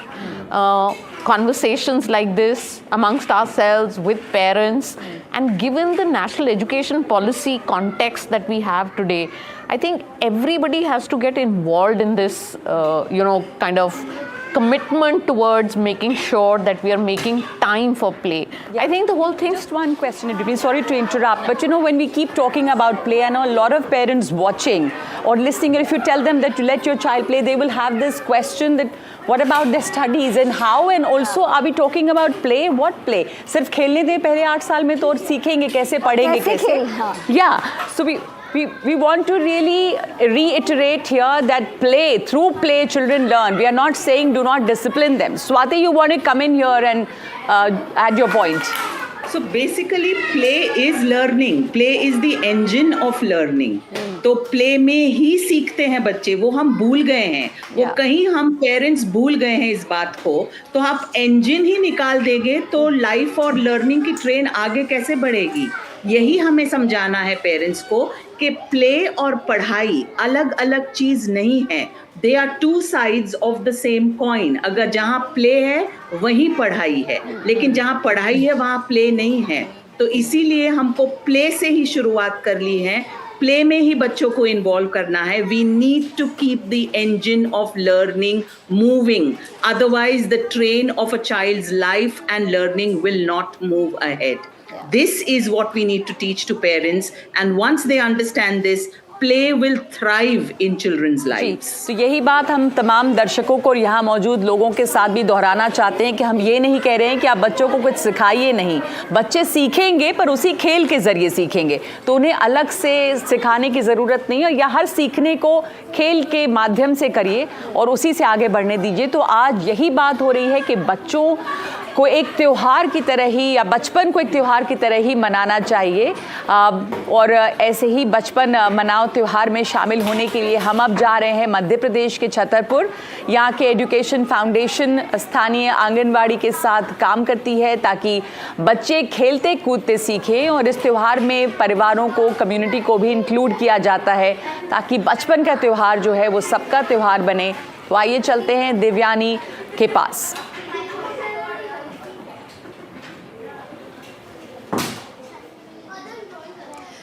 Conversations like this amongst ourselves with parents, and given the national education policy context that we have today, I think everybody has to get involved in this, kind of commitment towards making sure that we are making time for play. I think the whole thing. Just one question in between. Sorry to interrupt, but when we keep talking about play, I know a lot of parents watching or listening, if you tell them that you let your child play, they will have this question that what about their studies and how, and also are we talking about play? What play? सिर्फ खेलने दे पहले 8 साल में तो और सीखेंगे कैसे, पढ़ेंगे कैसे? Yeah. So we want to really reiterate here that through play children learn. We are not saying do not discipline them. Swati, you want to come in here and add your point. So basically play is learning. Play is the engine of learning. तो play में ही सीखते हैं बच्चे, वो हम भूल गए हैं, वो कहीं हम पेरेंट्स भूल गए हैं इस बात को. तो आप इंजन ही निकाल देंगे तो लाइफ और लर्निंग की ट्रेन आगे कैसे बढ़ेगी? यही हमें समझाना है पेरेंट्स को कि प्ले और पढ़ाई अलग अलग चीज नहीं है. They are two sides of the same coin. अगर जहाँ प्ले है वहीं पढ़ाई है, लेकिन जहाँ पढ़ाई है वहाँ प्ले नहीं है. तो इसीलिए हमको प्ले से ही शुरुआत कर ली है. प्ले में ही बच्चों को इन्वॉल्व करना है. We need to keep the engine of learning moving, otherwise the train of a child's life and learning will not move ahead. This is what we need to teach to parents, and once they understand this, play will thrive in children's lives. तो यही बात हम तमाम दर्शकों को और यहाँ मौजूद लोगों के साथ भी दोहराना चाहते हैं कि हम ये नहीं कह रहे हैं कि आप बच्चों को कुछ सिखाइए नहीं. बच्चे सीखेंगे पर उसी खेल के जरिए सीखेंगे, तो उन्हें अलग से सिखाने की ज़रूरत नहीं है, या हर सीखने को खेल के माध्यम से करिए और उसी से आगे बढ़ने दीजिए. तो आज यही बात हो रही है कि बच्चों को एक त्यौहार की तरह ही, या बचपन को एक त्यौहार की तरह ही मनाना चाहिए. और ऐसे ही बचपन मनाओ त्यौहार में शामिल होने के लिए हम अब जा रहे हैं मध्य प्रदेश के छतरपुर. यहाँ के एजुकेशन फाउंडेशन स्थानीय आंगनवाड़ी के साथ काम करती है ताकि बच्चे खेलते कूदते सीखें, और इस त्यौहार में परिवारों को, कम्युनिटी को भी इंक्लूड किया जाता है ताकि बचपन का त्यौहार जो है वो सबका त्यौहार बने. तो आइए चलते हैं देवयानी के पास.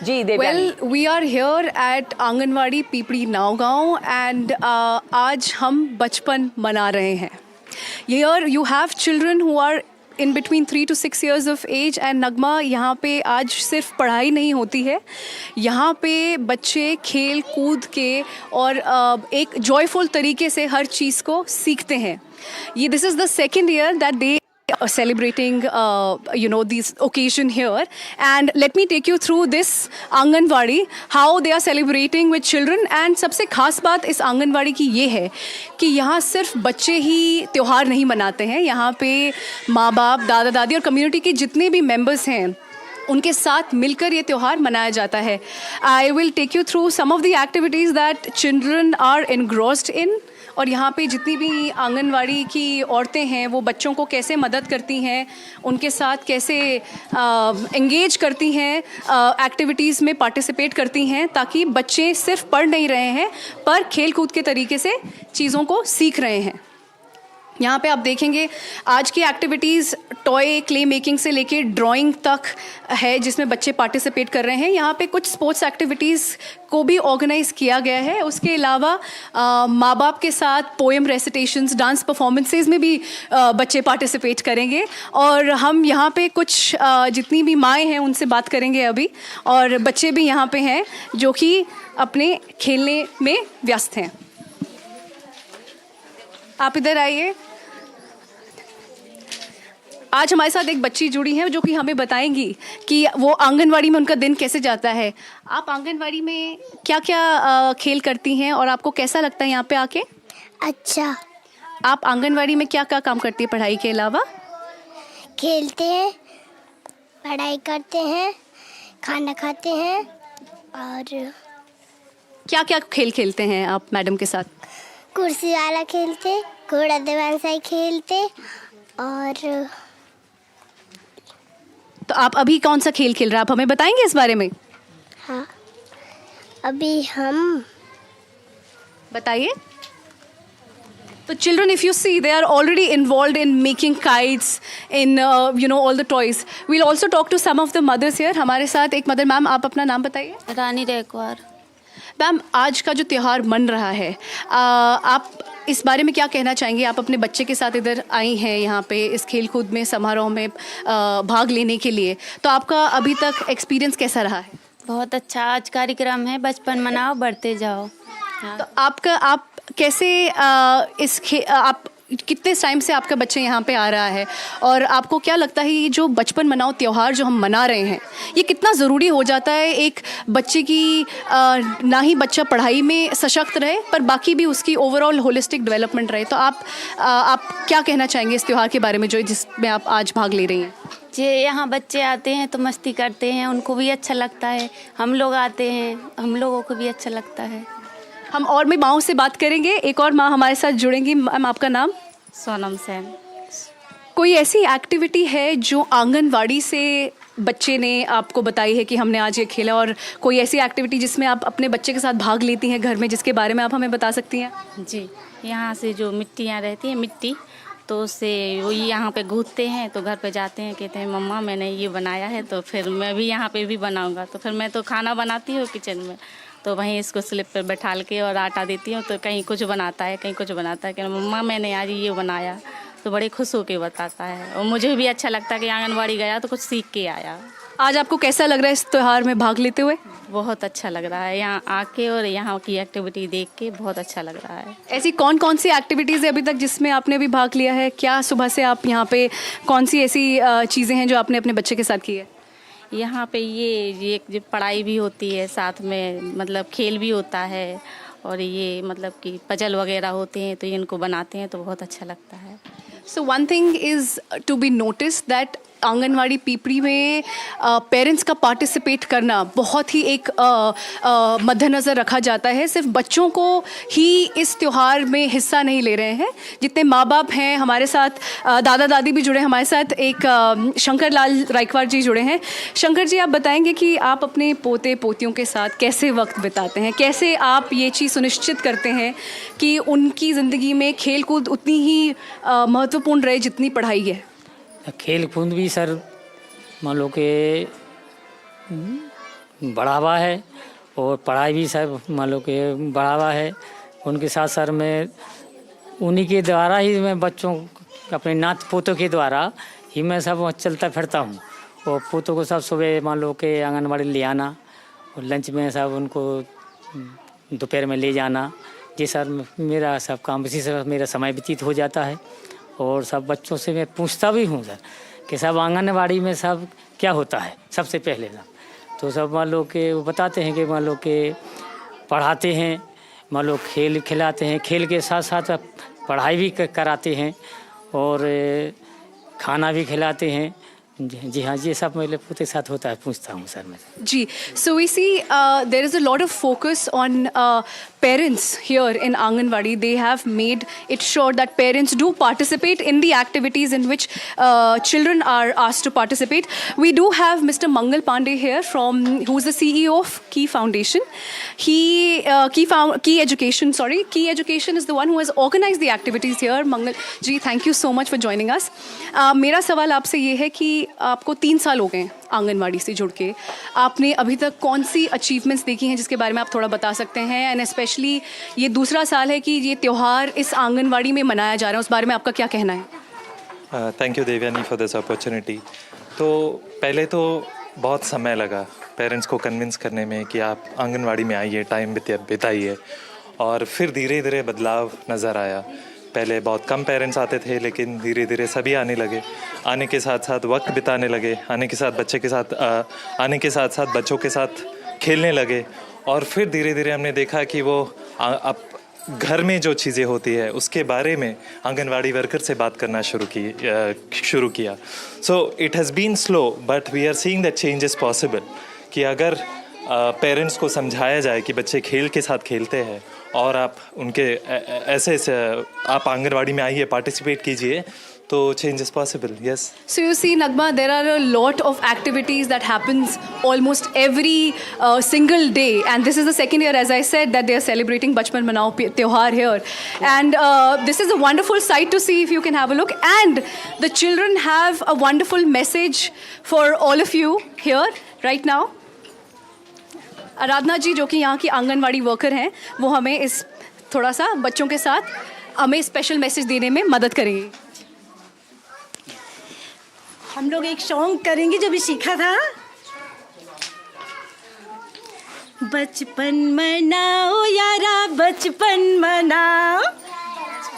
Well, we are here at anganwadi पीपड़ी नावगांव and आज हम बचपन मना रहे हैं. Here you have children who are in between 3 to 6 years of age, and नगमा यहाँ पे आज सिर्फ पढ़ाई नहीं होती है, यहाँ पे बच्चे खेल कूद के और एक जॉयफुल तरीके से हर चीज़ को सीखते हैं. This is the second year that they celebrating, this occasion here. And let me take you through this Anganwadi, how they are celebrating with children. And सबसे खास बात इस आंगनवाड़ी की ये है कि यहाँ सिर्फ बच्चे ही त्योहार नहीं मनाते हैं, यहाँ पे माँ बाप, दादा दादी और कम्युनिटी के जितने भी मेंबर्स हैं उनके साथ मिलकर ये त्यौहार मनाया जाता है. I will take you through some of the activities that children are engrossed in. और यहाँ पे जितनी भी आंगनवाड़ी की औरतें हैं वो बच्चों को कैसे मदद करती हैं, उनके साथ कैसे एंगेज करती हैं, एक्टिविटीज़ में पार्टिसिपेट करती हैं, ताकि बच्चे सिर्फ पढ़ नहीं रहे हैं पर खेल कूद के तरीके से चीज़ों को सीख रहे हैं. यहाँ पे आप देखेंगे आज की एक्टिविटीज़ टॉय क्ले मेकिंग से लेके ड्राइंग तक है जिसमें बच्चे पार्टिसिपेट कर रहे हैं. यहाँ पे कुछ स्पोर्ट्स एक्टिविटीज़ को भी ऑर्गेनाइज़ किया गया है. उसके अलावा माँ बाप के साथ पोएम रेसिटेशंस, डांस परफॉर्मेंसेस में भी बच्चे पार्टिसिपेट करेंगे. और हम यहाँ पे कुछ जितनी भी माएँ हैं उनसे बात करेंगे अभी, और बच्चे भी यहाँ पे हैं जो कि अपने खेलने में व्यस्त हैं. आप इधर आइए. आज हमारे साथ एक बच्ची जुड़ी है जो कि हमें बताएंगी कि वो आंगनवाड़ी में उनका दिन कैसे जाता है. आप आंगनवाड़ी में क्या क्या खेल करती हैं और आपको कैसा लगता है यहाँ पे आके? अच्छा. आप आंगनवाड़ी में क्या क्या काम करती है पढ़ाई के अलावा? खेलते हैं, पढ़ाई करते हैं, खाना खाते हैं. और क्या क्या खेल खेलते हैं आप मैडम के साथ? कुर्सी वाला खेलते, घोड़ा दीवानसाई खेलते. और तो आप अभी कौन सा खेल खेल रहे हैं, आप हमें बताएंगे इस बारे में? हाँ, अभी हम बताइए. So children, if you see, they are already involved in making kites, in all the toys. We'll also talk to some of the mothers here. हमारे साथ एक मदर. मैम, आप अपना नाम बताइए. रानी रेकवार. मैम, आज का जो त्यौहार मन रहा है, आप इस बारे में क्या कहना चाहेंगे? आप अपने बच्चे के साथ इधर आई हैं यहाँ पे इस खेल कूद में, समारोह में भाग लेने के लिए, तो आपका अभी तक एक्सपीरियंस कैसा रहा है? बहुत अच्छा. आज कार्यक्रम है बचपन मनाओ बढ़ते जाओ. तो आप कैसे आप कितने टाइम से आपका बच्चा यहाँ पे आ रहा है, और आपको क्या लगता है ये जो बचपन मनाओ त्यौहार जो हम मना रहे हैं ये कितना ज़रूरी हो जाता है एक बच्चे की, ना ही बच्चा पढ़ाई में सशक्त रहे पर बाकी भी उसकी ओवरऑल होलिस्टिक डेवलपमेंट रहे? तो आप क्या कहना चाहेंगे इस त्यौहार के बारे में जो जिसमें आप आज भाग ले रही हैं? जे यहाँ बच्चे आते हैं तो मस्ती करते हैं, उनको भी अच्छा लगता है. हम लोग आते हैं, हम लोगों को भी अच्छा लगता है. हम और भी माँओं से बात करेंगे. एक और माँ हमारे साथ जुड़ेंगी. मैम, आपका नाम? सोनम सेन. कोई ऐसी एक्टिविटी है जो आंगनवाड़ी से बच्चे ने आपको बताई है कि हमने आज ये खेला, और कोई ऐसी एक्टिविटी जिसमें आप अपने बच्चे के साथ भाग लेती हैं घर में, जिसके बारे में आप हमें बता सकती हैं? जी, यहाँ से जो मिट्टियाँ रहती हैं, मिट्टी, तो उससे वो यहाँ पे गूंथते हैं, तो घर पे जाते हैं, कहते हैं मम्मा मैंने ये बनाया है, तो फिर मैं भी यहाँ पे भी बनाऊँगा. तो फिर मैं तो खाना बनाती हूँ किचन में, तो वहीं इसको स्लिप पर बैठाल के और आटा देती हूँ, तो कहीं कुछ बनाता है, कहीं कुछ बनाता है कि मम्मा मैंने आज ये बनाया, तो बड़े खुश होकर बताता है. और मुझे भी अच्छा लगता है कि आंगनवाड़ी गया तो कुछ सीख के आया. आज आपको कैसा लग रहा है इस त्यौहार में भाग लेते हुए? बहुत अच्छा लग रहा है यहाँ आके, और यहाँ की एक्टिविटी देख के बहुत अच्छा लग रहा है. ऐसी कौन कौन सी एक्टिविटीज़ है अभी तक जिसमें आपने भी भाग लिया है? क्या सुबह से आप यहाँ पे कौन सी ऐसी चीज़ें हैं जो आपने अपने बच्चे के साथ की है? यहाँ पे ये पढ़ाई भी होती है, साथ में मतलब खेल भी होता है, और ये मतलब कि पजल वगैरह होते हैं तो इनको बनाते हैं तो बहुत अच्छा लगता है. So one thing is to be noticed that anganwadi पीपड़ी में पेरेंट्स का पार्टिसिपेट करना बहुत ही एक मद्देनज़र रखा जाता है. सिर्फ बच्चों को ही इस त्यौहार में हिस्सा नहीं ले रहे हैं, जितने माँ बाप हैं हमारे साथ, दादा दादी भी जुड़े हैं हमारे साथ. एक शंकर लाल रायकवार जी जुड़े हैं. शंकर जी, आप बताएंगे कि आप अपने पोते पोतियों के साथ कैसे वक्त बिताते हैं, कैसे आप ये चीज़ सुनिश्चित करते हैं कि उनकी ज़िंदगी में खेल कूद उतनी ही महत्वपूर्ण रहे जितनी पढ़ाई है? खेल कूद भी सर मान लो कि बढ़ावा है, और पढ़ाई भी सर मान लो कि बढ़ावा है. उनके साथ सर मैं उन्हीं के द्वारा ही मैं बच्चों अपने नात पोतों के द्वारा ही मैं सब चलता फिरता हूँ. और पोतों को सब सुबह मान लो कि आंगनबाड़ी ले आना, और लंच में सब उनको दोपहर में ले जाना. जी सर, मेरा सब काम इसी से मेरा समय व्यतीत हो जाता है. और सब बच्चों से मैं पूछता भी हूँ सर कि सब आंगनवाड़ी में सब क्या होता है सबसे पहले ना, तो सब मान लो कि वो बताते हैं कि मान लो कि पढ़ाते हैं, मान लो खेल खिलाते हैं, खेल के साथ साथ पढ़ाई भी कराते हैं और खाना भी खिलाते हैं। जी हाँ, ये सब मेरे पोते साथ होता है, पूछता हूँ सर मैं। जी, so we see there is a lot of focus on parents here in Anganwadi. They have made it sure that parents do participate in the activities in which children are asked to participate. We do have Mr. Mangal Pandey here who's the CEO of Key Foundation. Key Education is the one who has organized the activities here. Mangal ji, thank you so much for joining us. मेरा सवाल आपसे ये है कि आपको 3 साल हो गए आंगनवाड़ी से जुड़ के, आपने अभी तक कौन सी अचीवमेंट्स देखी हैं जिसके बारे में आप थोड़ा बता सकते हैं? एंड स्पेशली ये दूसरा साल है कि ये त्यौहार इस आंगनवाड़ी में मनाया जा रहा है, उस बारे में आपका क्या कहना है? Thank you Devyani for this opportunity. तो पहले तो बहुत समय लगा पेरेंट्स को कन्विंस करने में कि आप आंगनवाड़ी में आइए, टाइम बिताइए, और फिर धीरे धीरे बदलाव नज़र आया। पहले बहुत कम पेरेंट्स आते थे, लेकिन धीरे धीरे सभी आने लगे। आने के साथ साथ वक्त बिताने लगे, आने के साथ बच्चों के साथ खेलने लगे, और फिर धीरे धीरे हमने देखा कि वो अब घर में जो चीज़ें होती है उसके बारे में आंगनवाड़ी वर्कर से बात करना शुरू किया। So it has been slow but we are seeing that change is possible, कि अगर पेरेंट्स को समझाया जाए कि बच्चे खेल के साथ खेलते हैं और आप उनके ऐसे आप आंगनवाड़ी में आइए, पार्टिसिपेट कीजिए, तो change is possible. Yes. So you see, Nagma, there are a lot of activities that happens almost every single day, and this is the second year, as I said, that they are celebrating Bachpan Manao Tyohar here, and this is a wonderful sight to see. If you can have a look, and the children have a wonderful message for all of you here right now. आराधना जी, जो कि यहाँ की anganwadi worker हैं, वो हमें इस थोड़ा सा बच्चों के साथ हमें स्पेशल मैसेज देने में मदद करेंगी। हम लोग एक सॉन्ग करेंगे जो भी सीखा था। बचपन मनाओ यारा, बचपन मनाओ,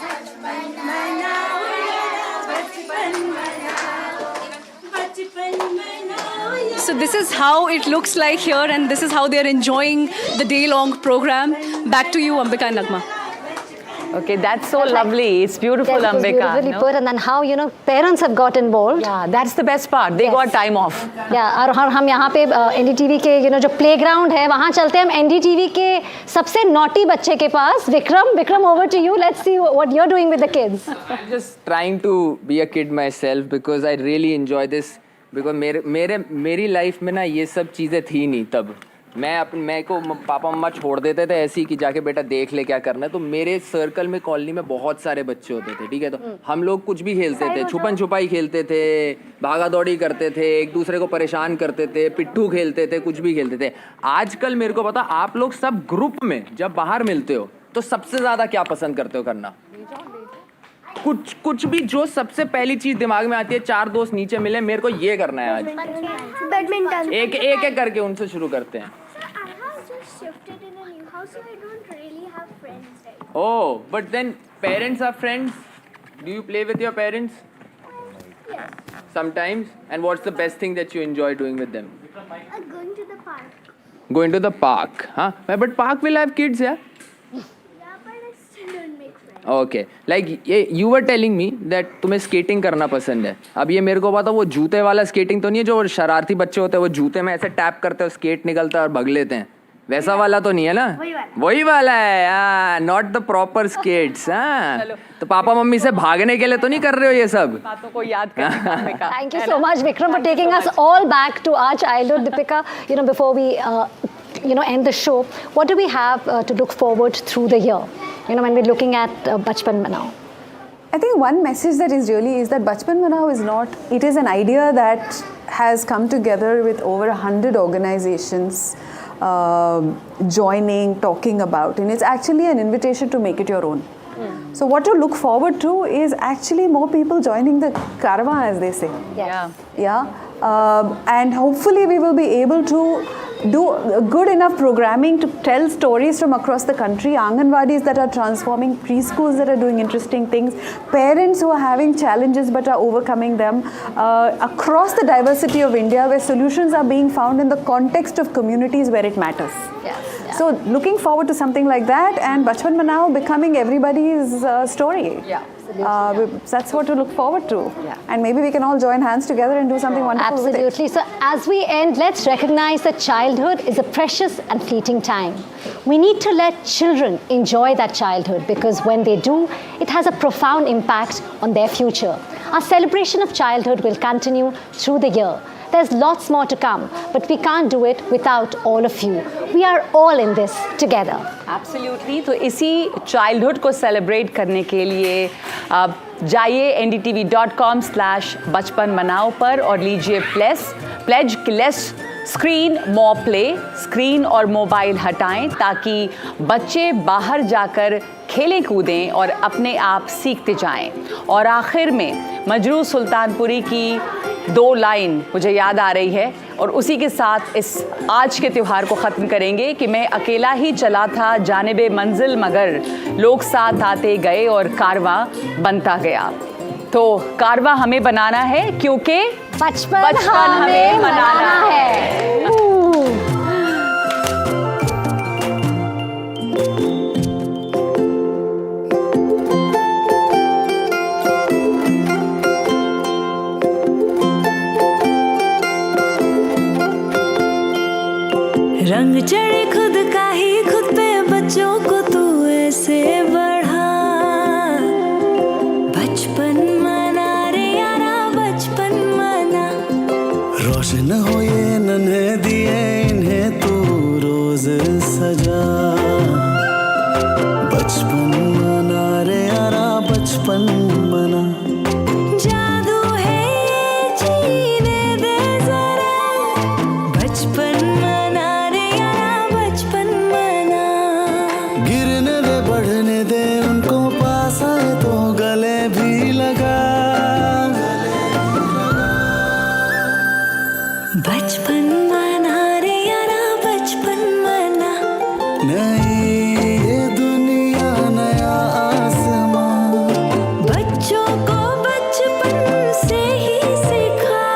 बचपन मनाओ यारा, बचपन मनाओ, बचपन मनाओ। So this is how it looks like here, and this is how they are enjoying the day-long program. Back to you, Ambika and Nagma. Okay, that's so lovely. It's beautiful, That was Ambika. beautifully put, and then how parents have got involved. Yeah, that's the best part. They got time off. Yeah, और हम यहाँ पे NDTV के जो playground है वहाँ चलते हैं हम NDTV के सबसे naughty बच्चे के पास। Vikram, over to you. Let's see what you're doing with the kids. I'm just trying to be a kid myself because I really enjoy this. Because मेरी लाइफ में ना ये सब चीज़ें थी नहीं तब। मैं को पापा मम्मा छोड़ देते थे ऐसे ही कि जाके बेटा देख ले क्या करना है। तो मेरे सर्कल में कॉलोनी में बहुत सारे बच्चे होते थे, ठीक है, तो हम लोग कुछ भी खेलते थे, छुपन छुपाई खेलते थे, भागा दौड़ी करते थे, एक दूसरे को परेशान करते थे, पिट्ठू खेलते थे, कुछ भी खेलते थे। आजकल मेरे को पता, आप लोग सब ग्रुप में जब बाहर मिलते हो तो सबसे ज़्यादा क्या पसंद करते हो करना? कुछ भी जो सबसे पहली चीज दिमाग में आती है, 4 दोस्त नीचे मिले, मेरे को ये करना है आज। बैडमिंटन। एक करके उनसे शुरू करते हैं। Oh, but then parents are friends. Do you play with your parents? Yes. Sometimes. And what's the best thing that you enjoy doing with them? Going to the park. Going to the park, huh? But park will have kids, yeah? Yeah, but I still don't make friends. Okay. Like you were telling me that तुम्हें skating करना पसंद है। अब ये मेरे को पता, वो जूते वाला skating तो नहीं है जो शरारती बच्चे होते हैं, वो जूते में ऐसे टैप करते हैं, skate निकलता है और भाग लेते हैं, वैसा वाला तो नहीं है ना? वही वाला है, नॉट द प्रॉपर स्केट्स। तो पापा मम्मी से भागने के लिए तो नहीं कर रहे हो ये सब बातों को याद करने का। Thank you so much, Vikram, for taking us all back to our childhood. Deepika, before we end the show, what do we have to look forward through the year? When we're looking at Bachpan Manao. I think one message that is that Bachpan Manao is not, it is an idea that has come together with over 100 organizations joining, talking about, and it's actually an invitation to make it your own. So what to look forward to is actually more people joining the caravan, as they say. Yeah. And hopefully we will be able to do good enough programming to tell stories from across the country, Anganwadis that are transforming, preschools that are doing interesting things, parents who are having challenges but are overcoming them, across the diversity of India, where solutions are being found in the context of communities where it matters. So looking forward to something like that, and Bachpan Manao becoming everybody's story. That's what to look forward to. And maybe we can all join hands together and do something wonderful with it. Absolutely. So as we end, let's recognize that childhood is a precious and fleeting time. We need to let children enjoy that childhood, because when they do, it has a profound impact on their future. Our celebration of childhood will continue through the year. There's lots more to come, but we can't do it without all of you. We are all in this together. Absolutely. तो इसी childhood को celebrate करने के लिए जाइए ndtv.com/बचपन मनाओ पर और लीजिए प्लेज कि लेस स्क्रीन मोर प्ले, स्क्रीन और मोबाइल हटाएं ताकि बच्चे बाहर जाकर खेलें कूदें और अपने आप सीखते जाएं। और आखिर में मजरू सुल्तानपुरी की 2 लाइन मुझे याद आ रही है, और उसी के साथ इस आज के त्यौहार को ख़त्म करेंगे कि मैं अकेला ही चला था जानिबे मंजिल, मगर लोग साथ आते गए और कारवां बनता गया। तो कारवां हमें बनाना है, क्योंकि बचपन हमें मनाना है। रंग चढ़े खुद का ही खुद पे बच्चों को तू ऐसे बढ़ा, बचपन मना रे यारा बचपन मना। रोशन हो ये नन्हे दिए इन्हें तू रोज सजा, बचपन मना रे यारा बचपन मना। जादू है ये जीने दे जरा, बचपन मना रे यारा बचपन मना। गिरने दे बढ़ने दे उनको, पास आए तो गले भी लगा। बचपन मना रे यारा बचपन मना। नई ये दुनिया नया आसमां, बच्चों को बचपन से ही सिखा,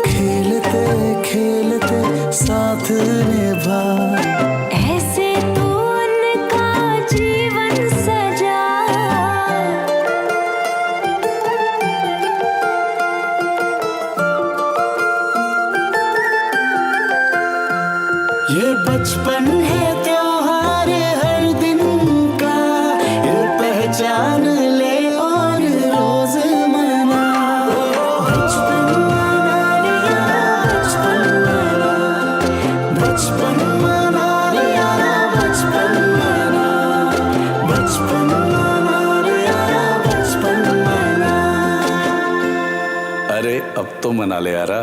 खेलते खेलते साथ निभा। ऐसे तो उनका जीवन सजा। ये बचपन है त्योहार हर दिन का, ये पहचान ले और रोज मना। बचपन मना रे यारा बचपन मना, बचपन मना रे यारा बचपन मना, बचपन मना रे यारा बचपन मना। अरे अब तो मना ले यारा।